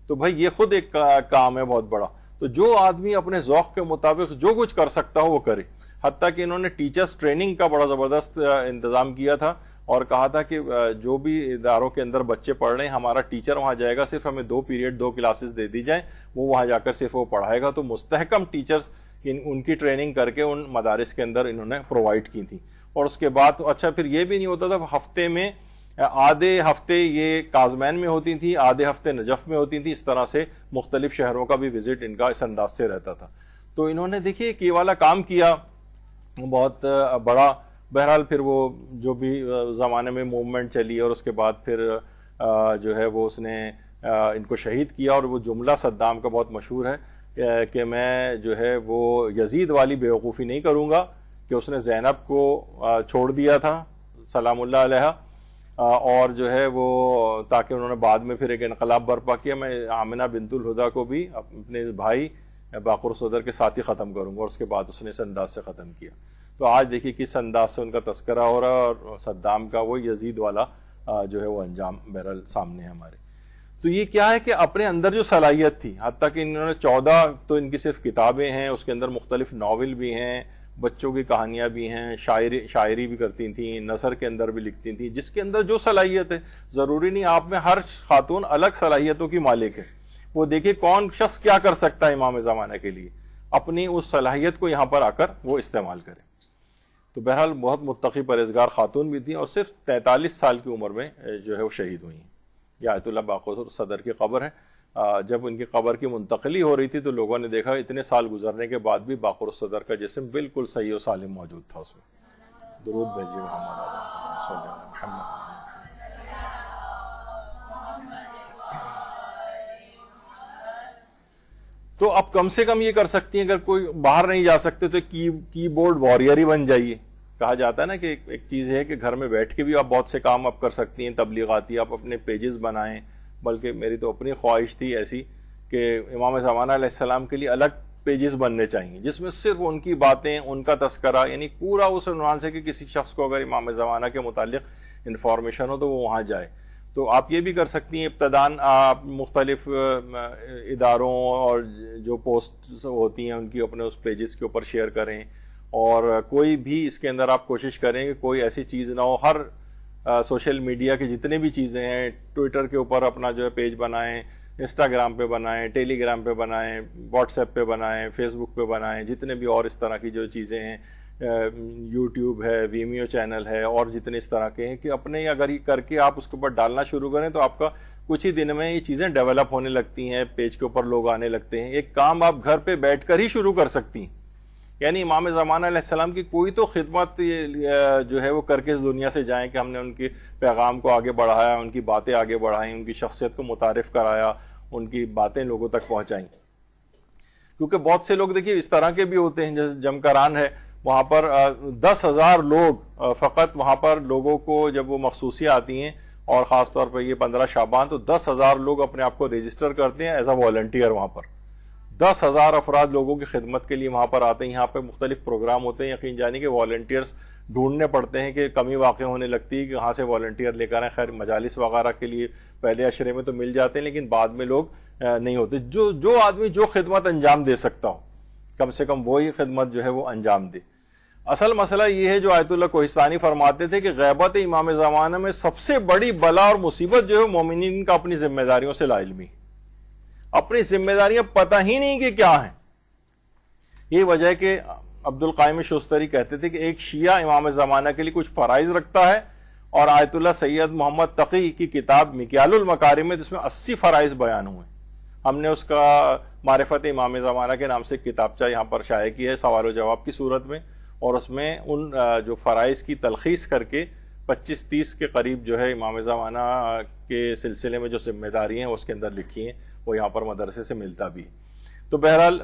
Speaker 1: تو بھائی یہ خود ایک کام ہے بہت بڑا۔ تو جو آدمی اپنے ذوق کے مطابق جو کچھ کر سکتا ہو وہ کرے۔ حتیٰ کہ انہوں نے ٹیچرز ٹریننگ کا بڑا زبردست انتظام کیا تھا، اور کہا تھا کہ جو بھی اداروں کے اندر بچے پڑھ رہے ہیں، ہمارا ٹیچر وہاں جائے گا، صرف ہمیں 2 پیریڈ 2 کلاسز دے دی جائیں، وہ وہاں جا کر صرف وہ پڑھائے گا۔ تو مستحکم ٹیچرز ان کی ٹریننگ کر کے ان مدارس کے اندر انہوں نے پرووائڈ کی تھی۔ اور اس کے بعد اچھا پھر یہ بھی نہیں ہوتا تھا، ہفتے میں آدھے ہفتے یہ کاظمین میں ہوتی تھی، آدھے ہفتے نجف میں ہوتی تھی، اس طرح سے مختلف شہروں کا بھی وزٹ ان کا اس انداز سے رہتا تھا۔ تو انہوں نے دیکھیے کہ یہ والا کام کیا بہت بڑا۔ بہرحال پھر وہ جو بھی زمانے میں موومنٹ چلی، اور اس کے بعد پھر جو ہے وہ اس نے ان کو شہید کیا۔ اور وہ جملہ صدام کا بہت مشہور ہے کہ میں جو ہے وہ یزید والی بیوقوفی نہیں کروں گا کہ اس نے زینب کو چھوڑ دیا تھا سلام اللہ علیہ، اور جو ہے وہ تاکہ انہوں نے بعد میں پھر ایک انقلاب برپا کیا، میں آمنہ بنت الہدیٰ کو بھی اپنے اس بھائی باقر الصدر کے ساتھ ہی ختم کروں گا، اور اس کے بعد اس نے اس انداز سے ختم کیا۔ تو آج دیکھیے کس انداز سے ان کا تذکرہ ہو رہا ہے، اور صدام کا وہ یزید والا جو ہے وہ انجام بہرحال سامنے ہے ہمارے. تو یہ کیا ہے کہ اپنے اندر جو صلاحیت تھی، حتیٰ کہ انہوں نے 14 تو ان کی صرف کتابیں ہیں، اس کے اندر مختلف ناول بھی ہیں، بچوں کی کہانیاں بھی ہیں، شاعری بھی کرتی تھیں، نثر کے اندر بھی لکھتی تھیں، جس کے اندر جو صلاحیت ہے. ضروری نہیں آپ میں ہر خاتون الگ صلاحیتوں کی مالک ہے، وہ دیکھیں کون شخص کیا کر سکتا ہے امام زمانہ کے لیے، اپنی اس صلاحیت کو یہاں پر آ کر وہ استعمال کرے. تو بہرحال بہت متقی پرہیزگار خاتون بھی تھیں، اور صرف 43 سال کی عمر میں جو ہے وہ شہید ہوئی ہیں. یہ آیت اللہ باقر صدر کی قبر ہے. جب ان کی قبر کی منتقلی ہو رہی تھی تو لوگوں نے دیکھا اتنے سال گزرنے کے بعد بھی باقر صدر کا جسم بالکل صحیح و سالم موجود تھا اس میں. درود بھیجیے محمد صلی اللہ علیہ وسلم. تو اب کم سے کم یہ کر سکتی ہیں، اگر کوئی باہر نہیں جا سکتے تو کی بورڈ وارئر ہی بن جائیے. کہا جاتا ہے نا کہ ایک چیز ہے کہ گھر میں بیٹھ کے بھی آپ بہت سے کام آپ کر سکتی ہیں تبلیغاتی، آپ اپنے پیجز بنائیں. بلکہ میری تو اپنی خواہش تھی ایسی کہ امام زمانہ علیہ السلام کے لیے الگ پیجز بننے چاہیے، جس میں صرف ان کی باتیں، ان کا تذکرہ، یعنی پورا اس عنوان سے کہ کسی شخص کو اگر امام زمانہ کے متعلق انفارمیشن ہو تو وہ وہاں جائے. تو آپ یہ بھی کر سکتی ہیں، ابتداً آپ مختلف اداروں اور جو پوسٹ ہوتی ہیں ان کی اپنے اس پیجز کے اوپر شیئر کریں، اور کوئی بھی اس کے اندر آپ کوشش کریں کہ کوئی ایسی چیز نہ ہو. ہر سوشل میڈیا کی جتنے بھی چیزیں ہیں، ٹویٹر کے اوپر اپنا جو ہے پیج بنائیں، انسٹاگرام پہ بنائیں، ٹیلی گرام پہ بنائیں، واٹس ایپ پہ بنائیں، فیس بک پہ بنائیں، جتنے بھی اور اس طرح کی جو چیزیں ہیں، یوٹیوب ہے، ویمیو چینل ہے، اور جتنے اس طرح کے ہیں، کہ اپنے اگر یہ کر کے آپ اس کے اوپر ڈالنا شروع کریں تو آپ کا کچھ ہی دن میں یہ چیزیں ڈیولپ ہونے لگتی ہیں، پیج کے اوپر لوگ آنے لگتے ہیں. ایک کام آپ گھر پہ بیٹھ کر ہی شروع کر سکتی ہیں. یعنی امام زمانہ علیہ السلام کی کوئی تو خدمت جو ہے وہ کر کے اس دنیا سے جائیں کہ ہم نے ان کے پیغام کو آگے بڑھایا، ان کی باتیں آگے بڑھائیں، ان کی شخصیت کو متعارف کرایا، ان کی باتیں لوگوں تک پہنچائیں. کیونکہ بہت سے لوگ دیکھیے اس طرح کے بھی ہوتے ہیں، جیسے جمکران ہے، وہاں پر 10,000 لوگ فقط وہاں پر لوگوں کو جب وہ مخصوصیاں آتی ہیں، اور خاص طور پر یہ 15 شعبان، تو 10,000 لوگ اپنے آپ کو رجسٹر کرتے ہیں ایز اے والنٹیئر. وہاں پر 10,000 افراد لوگوں کی خدمت کے لیے وہاں پر آتے ہیں. یہاں پہ مختلف پروگرام ہوتے ہیں. یقین جانی کہ والنٹیئرز ڈھونڈنے پڑتے ہیں کہ کمی واقع ہونے لگتی ہے کہ کہاں سے والنٹیئر لے کر آئیں. خیر مجالس وغیرہ کے لیے پہلے اشرے میں تو مل جاتے ہیں، لیکن بعد میں لوگ نہیں ہوتے. جو آدمی جو خدمت انجام دے سکتا ہو، کم سے کم وہی خدمت جو ہے وہ انجام دے. اصل مسئلہ یہ ہے جو آیت اللہ کوہستانی فرماتے تھے کہ غیبت امام زمانہ میں سب سے بڑی بلا اور مصیبت جو ہے مومنین کا اپنی ذمہ داریوں سے لا علمی، اپنی ذمہ داریاں پتہ ہی نہیں کہ کیا ہیں. یہ وجہ ہے کہ عبد القائم شوستری کہتے تھے کہ ایک شیعہ امام زمانہ کے لیے کچھ فرائض رکھتا ہے، اور آیت اللہ سید محمد تقی کی کتاب مکیال المکارم میں جس میں 80 فرائض بیان ہوئے. ہم نے اس کا معرفت امام زمانہ کے نام سے کتابچہ یہاں پر شائع کی ہے سوال و جواب کی صورت میں، اور اس میں ان جو فرائض کی تلخیص کر کے 25-30 کے قریب جو ہے امام زمانہ کے سلسلے میں جو ذمہ داری ہیں اس کے اندر لکھی ہیں، وہ یہاں پر مدرسے سے ملتا بھی. تو بہرحال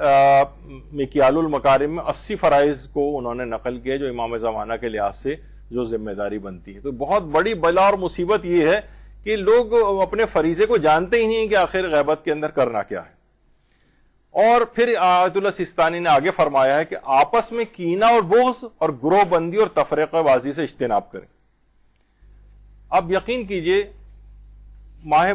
Speaker 1: مکیال المکارم میں 80 فرائض کو انہوں نے نقل کیا جو امام زمانہ کے لحاظ سے جو ذمہ داری بنتی ہے. تو بہت بڑی بلا اور مصیبت یہ ہے کہ لوگ اپنے فریضے کو جانتے ہی نہیں کہ آخر غیبت کے اندر کرنا کیا ہے. اور پھر آیت اللہ سیستانی نے آگے فرمایا ہے کہ آپس میں کینہ اور بغض اور گروہ بندی اور تفرقہ بازی سے اجتناب کریں. اب یقین کیجئے ماہ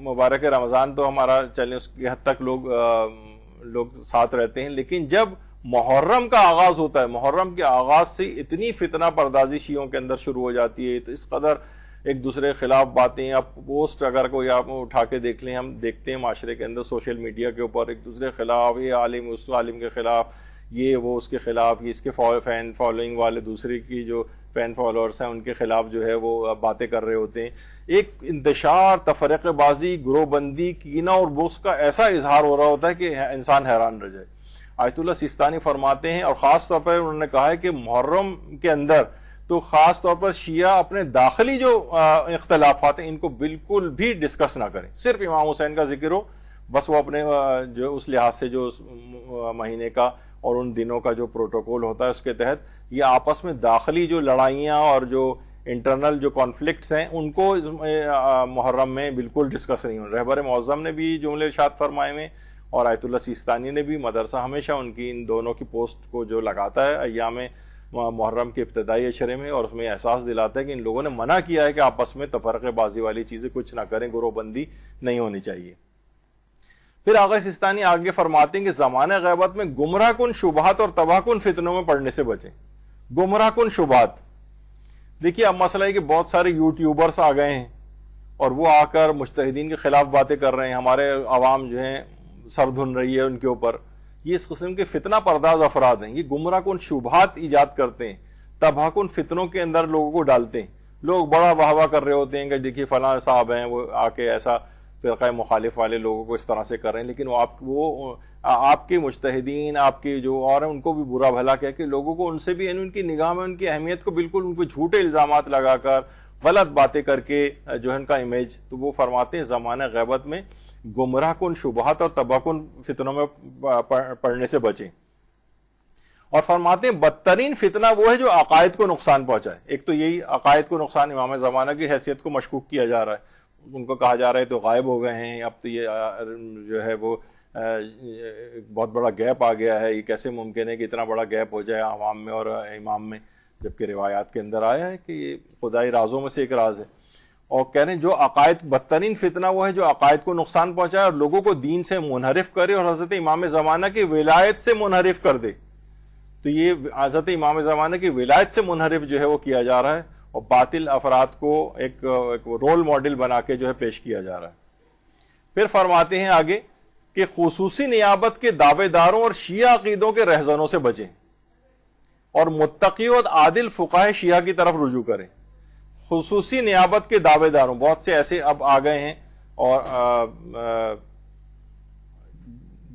Speaker 1: مبارک رمضان تو ہمارا چلے اس کی حد تک لوگ ساتھ رہتے ہیں، لیکن جب محرم کا آغاز ہوتا ہے، محرم کے آغاز سے اتنی فتنہ پردازی شیعوں کے اندر شروع ہو جاتی ہے، تو اس قدر ایک دوسرے کے خلاف باتیں، آپ پوسٹ اگر کوئی آپ اٹھا کے دیکھ لیں، ہم دیکھتے ہیں معاشرے کے اندر سوشل میڈیا کے اوپر ایک دوسرے کے خلاف، یہ عالم اس عالم کے خلاف، یہ وہ اس کے خلاف، یہ اس کے فین فالوئنگ والے دوسرے کی جو فین فالوورز ہیں ان کے خلاف جو ہے وہ باتیں کر رہے ہوتے ہیں. ایک انتشار، تفرقہ بازی، گروہ بندی، کینہ اور بغض کا ایسا اظہار ہو رہا ہوتا ہے کہ انسان حیران رہ جائے. آیت اللہ سیستانی فرماتے ہیں، اور خاص طور پر انہوں نے کہا ہے کہ محرم کے اندر تو خاص طور پر شیعہ اپنے داخلی جو اختلافات ہیں ان کو بالکل بھی ڈسکس نہ کریں. صرف امام حسین کا ذکر ہو، بس وہ اپنے جو اس لحاظ سے جو اس مہینے کا اور ان دنوں کا جو پروٹوکول ہوتا ہے اس کے تحت یہ آپس میں داخلی جو لڑائیاں اور جو انٹرنل جو کانفلکٹس ہیں ان کو محرم میں بالکل ڈسکس نہیں ہو. رہبر معظم نے بھی جملے ارشاد فرمائے میں، اور آیت اللہ سیستانی نے بھی مدرسہ ہمیشہ ان کی ان دونوں کی پوسٹ کو جو لگاتا ہے ایام محرم کے ابتدائی اشرے میں، اور اس میں احساس دلاتا ہے کہ ان لوگوں نے منع کیا ہے کہ آپس میں تفرقے بازی والی چیزیں کچھ نہ کریں، گروہ بندی نہیں ہونی چاہیے۔ پھر آغا سیستانی آگے فرماتے ہیں کہ زمانہ غیبت میں گمراہ کن شبہات اور تباہ کن فتنوں میں پڑنے سے بچیں۔ گمراہ کن شبہات، دیکھیے اب مسئلہ ہے کہ بہت سارے یوٹیوبرز آ گئے ہیں اور وہ آ کر مجتہدین کے خلاف باتیں کر رہے ہیں، ہمارے عوام جو ہیں سر دھن رہی ہے ان کے اوپر۔ یہ اس قسم کے فتنہ پرداز افراد ہیں، یہ گمراہ کن شبہات ایجاد کرتے ہیں، تباہ کن فتنوں کے اندر لوگوں کو ڈالتے ہیں۔ لوگ بڑا واہ واہ کر رہے ہوتے ہیں کہ دیکھیے فلاں صاحب ہیں، وہ آ کے ایسا فرقہ مخالف والے لوگوں کو اس طرح سے کر رہے ہیں، لیکن وہ آپ کے مجتہدین، آپ کے جو اور ہیں ان کو بھی برا بھلا کہہ کے لوگوں کو ان سے بھی ان کی نگاہ میں ان کی اہمیت کو بالکل ان کو جھوٹے الزامات لگا کر غلط باتیں کر کے جو ہے ان کا امیج، تو وہ فرماتے ہیں زمانہ غیبت میں گمراہ کن شبہات اور تباہ کن فتنوں میں پڑنے سے بچیں۔ اور فرماتے ہیں بدترین فتنہ وہ ہے جو عقائد کو نقصان پہنچائے۔ ایک تو یہی عقائد کو نقصان، امام زمانہ کی حیثیت کو مشکوک کیا جا رہا ہے، ان کو کہا جا رہا ہے تو غائب ہو گئے ہیں، اب تو یہ جو ہے وہ بہت بڑا گیپ آ گیا ہے، یہ کیسے ممکن ہے کہ اتنا بڑا گیپ ہو جائے عوام میں اور امام میں، جبکہ روایات کے اندر آیا ہے کہ یہ خدائی رازوں میں سے ایک راز ہے۔ اور کہہ رہے ہیں جو عقائد، بدترین فتنہ وہ ہے جو عقائد کو نقصان پہنچائے اور لوگوں کو دین سے منحرف کرے اور حضرت امام زمانہ کی ولایت سے منحرف کر دے۔ تو یہ حضرت امام زمانہ کی ولایت سے منحرف جو ہے وہ کیا جا رہا ہے، اور باطل افراد کو ایک رول ماڈل بنا کے جو ہے پیش کیا جا رہا ہے۔ پھر فرماتے ہیں آگے کہ خصوصی نیابت کے دعوے داروں اور شیعہ عقیدوں کے رہزنوں سے بچیں اور متقی اور عادل فقہاء شیعہ کی طرف رجوع کریں۔ خصوصی نیابت کے دعوے داروں، بہت سے ایسے اب آ گئے ہیں، اور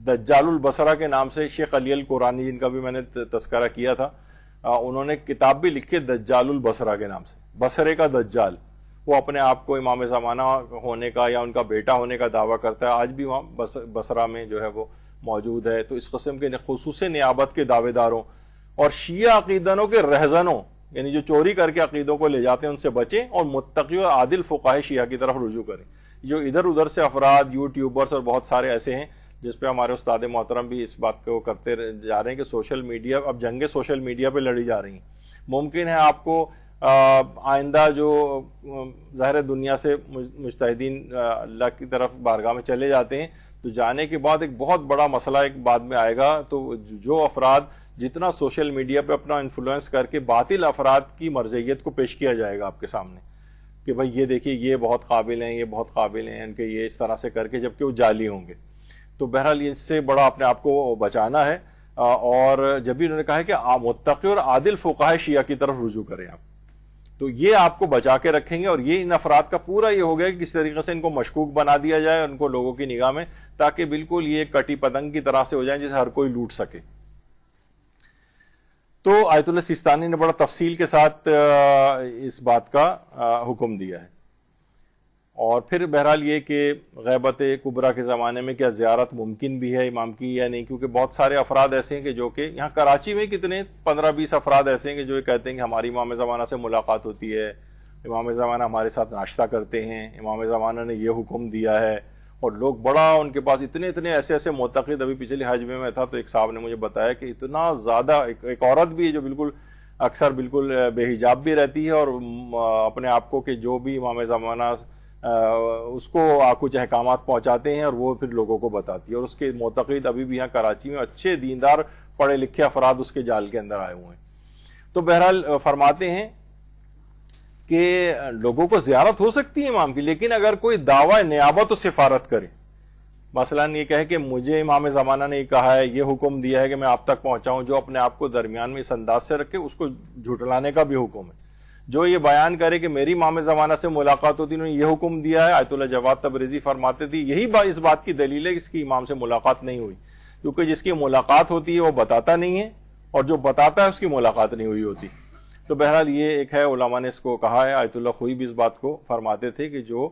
Speaker 1: دجال البصرہ کے نام سے شیخ علی القرانی، جن کا بھی میں نے تذکرہ کیا تھا، انہوں نے کتاب بھی لکھی دجال البصرہ کے نام سے، بصرے کا دجال۔ وہ اپنے آپ کو امام زمانہ ہونے کا یا ان کا بیٹا ہونے کا دعویٰ کرتا ہے، آج بھی وہاں بصرہ میں جو ہے وہ موجود ہے۔ تو اس قسم کے خصوصی نیابت کے دعوے داروں اور شیعہ عقیدوں کے رہزنوں، یعنی جو چوری کر کے عقیدوں کو لے جاتے ہیں، ان سے بچیں اور متقی اور عادل فقہاء شیعہ کی طرف رجوع کریں۔ جو ادھر ادھر سے افراد، یوٹیوبرز اور بہت سارے ایسے ہیں جس پہ ہمارے استاد محترم بھی اس بات کو کرتے جا رہے ہیں کہ سوشل میڈیا، اب جنگیں سوشل میڈیا پہ لڑی جا رہی ہیں۔ ممکن ہے آپ کو آئندہ جو ظاہر دنیا سے مجتہدین اللہ کی طرف بارگاہ میں چلے جاتے ہیں، تو جانے کے بعد ایک بہت بڑا مسئلہ ایک بعد میں آئے گا، تو جو افراد جتنا سوشل میڈیا پہ اپنا انفلوئنس کر کے باطل افراد کی مرجعیت کو پیش کیا جائے گا آپ کے سامنے کہ بھائی یہ دیکھیے یہ بہت قابل ہیں، یہ بہت قابل ہیں، ان کے یہ اس طرح سے کر کے، جبکہ وہ جعلی ہوں گے۔ تو بہرحال اس سے بڑا اپنے آپ کو بچانا ہے، اور جب بھی انہوں نے کہا ہے کہ متقی اور عادل فقہاء شیعہ کی طرف رجوع کریں آپ، تو یہ آپ کو بچا کے رکھیں گے۔ اور یہ ان افراد کا پورا یہ ہو گیا کہ کس طریقے سے ان کو مشکوک بنا دیا جائے ان کو لوگوں کی نگاہ میں، تاکہ بالکل یہ کٹی پتنگ کی طرح سے ہو جائیں جسے ہر کوئی لوٹ سکے۔ تو آیت اللہ سیستانی نے بڑا تفصیل کے ساتھ اس بات کا حکم دیا ہے۔ اور پھر بہرحال یہ کہ غیبت کبریٰ کے زمانے میں کیا زیارت ممکن بھی ہے امام کی یا نہیں، کیونکہ بہت سارے افراد ایسے ہیں کہ جو کہ یہاں کراچی میں کتنے 15-20 افراد ایسے ہیں کہ جو یہ کہتے ہیں کہ ہماری امام زمانہ سے ملاقات ہوتی ہے، امام زمانہ ہمارے ساتھ ناشتہ کرتے ہیں، امام زمانہ نے یہ حکم دیا ہے، اور لوگ بڑا ان کے پاس اتنے ایسے معتقد۔ ابھی پچھلے حج میں تھا تو ایک صاحب نے مجھے بتایا کہ اتنا زیادہ، ایک عورت بھی ہے جو بالکل اکثر بالکل بے حجاب بھی رہتی ہے، اور اپنے آپ کو کہ جو بھی امام زمانہ اس کو کچھ احکامات پہنچاتے ہیں اور وہ پھر لوگوں کو بتاتی ہے، اور اس کے معتقد ابھی بھی یہاں کراچی میں اچھے دیندار پڑھے لکھے افراد اس کے جال کے اندر آئے ہوئے ہیں۔ تو بہرحال فرماتے ہیں کہ لوگوں کو زیارت ہو سکتی ہے امام کی، لیکن اگر کوئی دعویٰ نیابت و سفارت کرے، مثلا یہ کہے کہ مجھے امام زمانہ نے یہ کہا ہے، یہ حکم دیا ہے کہ میں آپ تک پہنچاؤں، جو اپنے آپ کو درمیان میں اس انداز سے رکھے، اس کو جھٹلانے کا بھی حکم ہے۔ جو یہ بیان کرے کہ میری امام زمانہ سے ملاقات ہوتی، انہوں نے یہ حکم دیا ہے، آیت اللہ جواد تبریزی فرماتے تھے یہی اس بات کی دلیل ہے کہ اس کی امام سے ملاقات نہیں ہوئی، کیونکہ جس کی ملاقات ہوتی ہے وہ بتاتا نہیں ہے، اور جو بتاتا ہے اس کی ملاقات نہیں ہوئی ہوتی۔ تو بہرحال یہ ایک ہے، علماء نے اس کو کہا ہے، آیت اللہ خوئی بھی اس بات کو فرماتے تھے کہ جو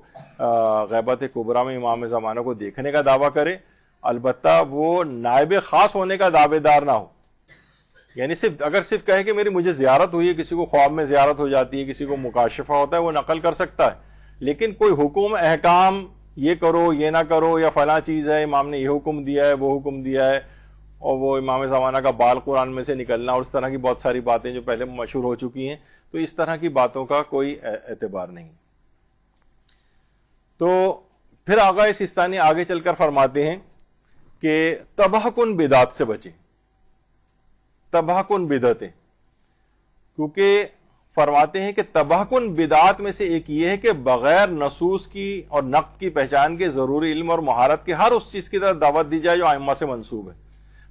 Speaker 1: غیبت کبریٰ میں امام زمانہ کو دیکھنے کا دعویٰ کرے، البتہ وہ نائب خاص ہونے کا دعوے دار نہ ہو، یعنی اگر صرف کہے کہ مجھے زیارت ہوئی ہے، کسی کو خواب میں زیارت ہو جاتی ہے، کسی کو مکاشفہ ہوتا ہے، وہ نقل کر سکتا ہے، لیکن کوئی حکم احکام یہ کرو یہ نہ کرو یا فلاں چیز ہے، امام نے یہ حکم دیا ہے وہ حکم دیا ہے، اور وہ امام زمانہ کا بال قرآن میں سے نکلنا اور اس طرح کی بہت ساری باتیں جو پہلے مشہور ہو چکی ہیں، تو اس طرح کی باتوں کا کوئی اعتبار نہیں۔ تو پھر آقا سیستانی آگے چل کر فرماتے ہیں کہ تباہ کن بدعت سے بچیں، تباہ کن بدعتیں، کیونکہ فرماتے ہیں کہ تباہ کن بدعات میں سے ایک یہ ہے کہ بغیر نصوص کی اور نقد کی پہچان کے ضروری علم اور مہارت کے ہر اس چیز کی طرف دعوت دی جائے جو ائمہ سے منسوب ہے۔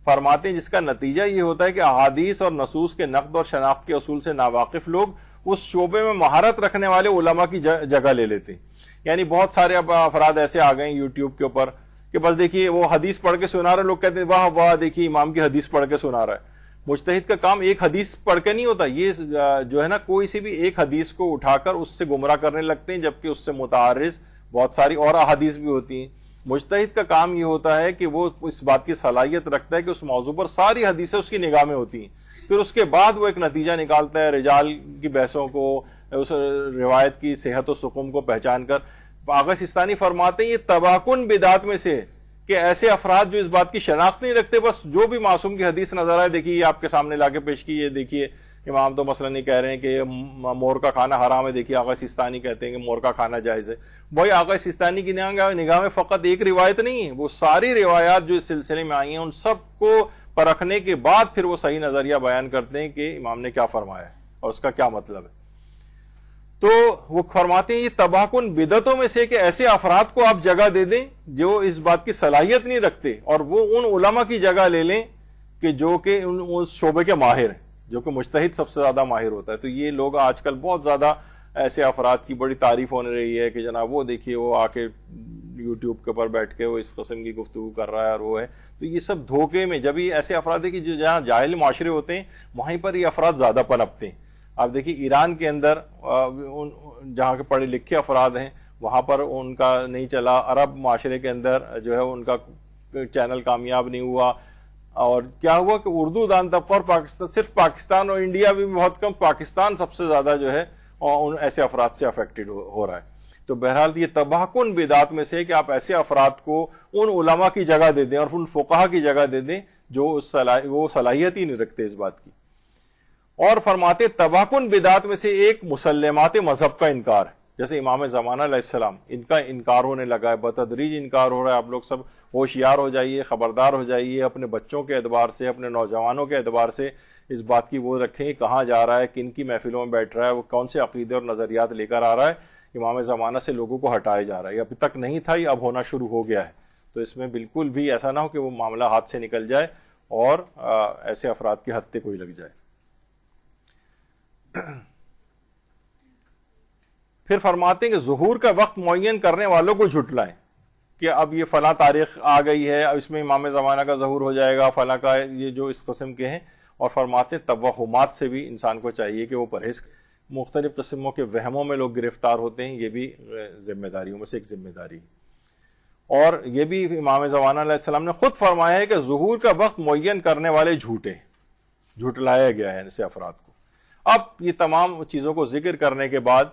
Speaker 1: فرماتے ہیں جس کا نتیجہ یہ ہوتا ہے کہ احادیث اور نصوص کے نقد اور شناخت کے اصول سے ناواقف لوگ اس شعبے میں مہارت رکھنے والے علماء کی جگہ لے لیتے ہیں۔ یعنی بہت سارے افراد ایسے آ گئے یوٹیوب کے اوپر کہ بس دیکھیے وہ حدیث پڑھ کے سنا رہے، لوگ کہتے ہیں واہ واہ دیکھیے امام کی حدیث پڑھ کے سنا رہا ہے۔ مجتہد کا کام ایک حدیث پڑھ کے نہیں ہوتا، یہ جو ہے نا کوئی سی بھی ایک حدیث کو اٹھا کر اس سے گمراہ کرنے لگتے ہیں، جبکہ اس سے متعارض بہت ساری اور احادیث بھی ہوتی ہیں۔ مجتہد کا کام یہ ہوتا ہے کہ وہ اس بات کی صلاحیت رکھتا ہے کہ اس موضوع پر ساری حدیثیں اس کی نگاہ میں ہوتی ہیں، پھر اس کے بعد وہ ایک نتیجہ نکالتا ہے رجال کی بحثوں کو، اس روایت کی صحت و سقم کو پہچان کر۔ آقا سیستانی فرماتے ہیں یہ تباہ کن بدعات میں سے کہ ایسے افراد جو اس بات کی شناخت نہیں رکھتے، بس جو بھی معصوم کی حدیث نظر آئے دیکھیے یہ آپ کے سامنے لا کے پیش کی، یہ دیکھیے امام تو مثلا نہیں کہہ رہے ہیں کہ مور کا کھانا حرام ہے، دیکھیے آقا سیستانی کہتے ہیں کہ مور کا کھانا جائز ہے۔ بھائی آقا سیستانی کی نگاہ میں فقط ایک روایت نہیں ہے، وہ ساری روایات جو اس سلسلے میں آئی ہیں ان سب کو پرکھنے کے بعد پھر وہ صحیح نظریہ بیان کرتے ہیں کہ امام نے کیا فرمایا ہے اور اس کا کیا مطلب ہے۔ تو وہ فرماتے ہیں یہ تباہ کن بدعتوں میں سے کہ ایسے افراد کو آپ جگہ دے دیں جو اس بات کی صلاحیت نہیں رکھتے، اور وہ ان علماء کی جگہ لے لیں کہ جو کہ اس شعبے کے ماہر ہیں، جو کہ مجتہد سب سے زیادہ ماہر ہوتا ہے۔ تو یہ لوگ آج کل بہت زیادہ ایسے افراد کی بڑی تعریف ہونے رہی ہے کہ جناب وہ دیکھیے وہ آ کے یوٹیوب کے اوپر بیٹھ کے وہ اس قسم کی گفتگو کر رہا ہے اور وہ ہے۔ تو یہ سب دھوکے میں، جب یہ ایسے افراد ہیں کہ جو جہاں جاہل معاشرے ہوتے ہیں وہیں پر یہ افراد زیادہ پنپتے ہیں۔ آپ دیکھیے ایران کے اندر جہاں کے پڑھے لکھے افراد ہیں وہاں پر ان کا نہیں چلا، عرب معاشرے کے اندر جو ہے ان کا چینل کامیاب نہیں ہوا، اور کیا ہوا کہ اردو دان طبقہ اور پاکستان، صرف پاکستان اور انڈیا بھی بہت کم، پاکستان سب سے زیادہ جو ہے ان ایسے افراد سے افیکٹڈ ہو رہا ہے۔ تو بہرحال یہ تباہ کن بدعات میں سے کہ آپ ایسے افراد کو ان علماء کی جگہ دے دیں اور ان فقہا کی جگہ دے دیں جو وہ صلاحیت ہی نہیں رکھتے اس بات کی۔ اور فرماتے تباہ کن بدعات میں سے ایک مسلمات مذہب کا انکار ہے، جیسے امام زمانہ علیہ السلام، ان کا انکار ہونے لگا ہے، بتدریج انکار ہو رہا ہے۔ آپ لوگ سب ہوشیار ہو جائیے، خبردار ہو جائیے، اپنے بچوں کے اعتبار سے، اپنے نوجوانوں کے اعتبار سے اس بات کی وہ رکھیں کہاں جا رہا ہے، کن کی محفلوں میں بیٹھ رہا ہے، وہ کون سے عقیدے اور نظریات لے کر آ رہا ہے۔ امام زمانہ سے لوگوں کو ہٹایا جا رہا ہے، یہ ابھی تک نہیں تھا، یہ اب ہونا شروع ہو گیا ہے۔ تو اس میں بالکل بھی ایسا نہ ہو کہ وہ معاملہ ہاتھ سے نکل جائے اور ایسے افراد کے ہتھے کوئی لگ جائے۔ پھر فرماتے ہیں کہ ظہور کا وقت معین کرنے والوں کو جھٹلائیں کہ اب یہ فلاں تاریخ آ گئی ہے، اب اس میں امام زمانہ کا ظہور ہو جائے گا، فلاں کا، یہ جو اس قسم کے ہیں۔ اور فرماتے ہیں توہمات سے بھی انسان کو چاہیے کہ وہ پرہیز، مختلف قسموں کے وہموں میں لوگ گرفتار ہوتے ہیں، یہ بھی ذمہ داریوں میں سے ایک ذمہ داری ہے۔ اور یہ بھی امام زمانہ علیہ السلام نے خود فرمایا ہے کہ ظہور کا وقت معین کرنے والے جھوٹے، جھٹلایا گیا ہے ایسے افراد کو۔ اب یہ تمام چیزوں کو ذکر کرنے کے بعد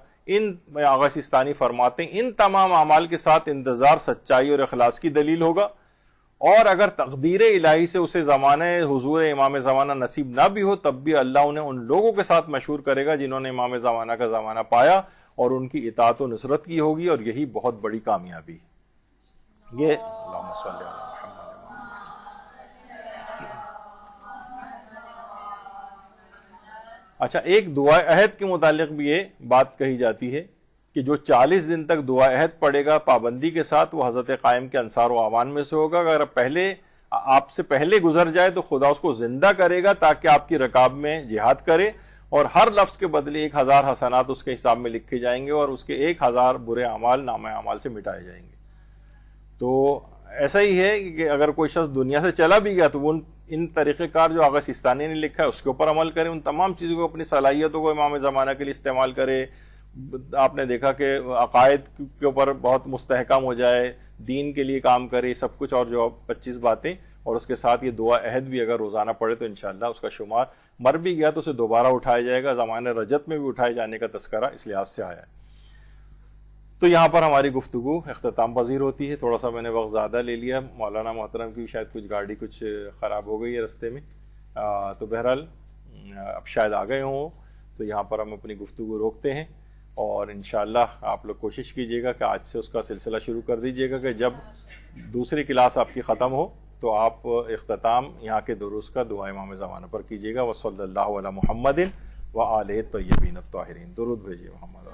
Speaker 1: آغا سیستانی فرماتے ہیں ان تمام اعمال کے ساتھ انتظار سچائی اور اخلاص کی دلیل ہوگا، اور اگر تقدیر الہی سے اسے زمانے حضور امام زمانہ نصیب نہ بھی ہو تب بھی اللہ انہیں ان لوگوں کے ساتھ مشہور کرے گا جنہوں نے امام زمانہ کا زمانہ پایا اور ان کی اطاعت و نصرت کی ہوگی، اور یہی بہت بڑی کامیابی۔ یہ اللہم صلی علی محمد۔ اچھا، ایک دعا عہد کے متعلق بھی یہ بات کہی جاتی ہے کہ جو 40 دن تک دعا عہد پڑھے گا پابندی کے ساتھ وہ حضرت قائم کے انصار و اعوان میں سے ہوگا۔ اگر آپ سے پہلے گزر جائے تو خدا اس کو زندہ کرے گا تاکہ آپ کی رکاب میں جہاد کرے، اور ہر لفظ کے بدلے 1000 حسنات اس کے حساب میں لکھے جائیں گے، اور اس کے 1000 برے اعمال نامہ اعمال سے مٹائے جائیں گے۔ تو ایسا ہی ہے کہ اگر کوئی شخص دنیا سے چلا بھی گیا تو وہ ان طریقہ کار جو آغا سیستانی نے لکھا ہے اس کے اوپر عمل کرے، ان تمام چیزوں کو، اپنی صلاحیتوں کو امام زمانہ کے لیے استعمال کرے۔ آپ نے دیکھا کہ عقائد کے اوپر بہت مستحکم ہو جائے، دین کے لیے کام کرے، سب کچھ، اور جو 25 باتیں، اور اس کے ساتھ یہ دعا عہد بھی اگر روزانہ پڑھے تو انشاءاللہ اس کا شمار، مر بھی گیا تو اسے دوبارہ اٹھایا جائے گا۔ زمانہ رجت میں بھی اٹھائے جانے کا تذکرہ اس لحاظ سے آیا ہے۔ تو یہاں پر ہماری گفتگو اختتام پذیر ہوتی ہے. تھوڑا سا میں نے وقت زیادہ لے لیا, مولانا محترم کی شاید کچھ گاڑی کچھ خراب ہو گئی ہے رستے میں, تو بہرحال اب شاید آ گئے ہوں, تو یہاں پر ہم اپنی گفتگو روکتے ہیں, اور انشاءاللہ آپ لوگ کوشش کیجیے گا کہ آج سے اس کا سلسلہ شروع کر دیجیے گا کہ جب دوسری کلاس آپ کی ختم ہو تو آپ اختتام یہاں کے دروس کا دعا امام زمانہ پر کیجیے گا. وصلی اللہ علی محمد وآلہ الطیبین الطاہرین. درود بھیجیے محمد.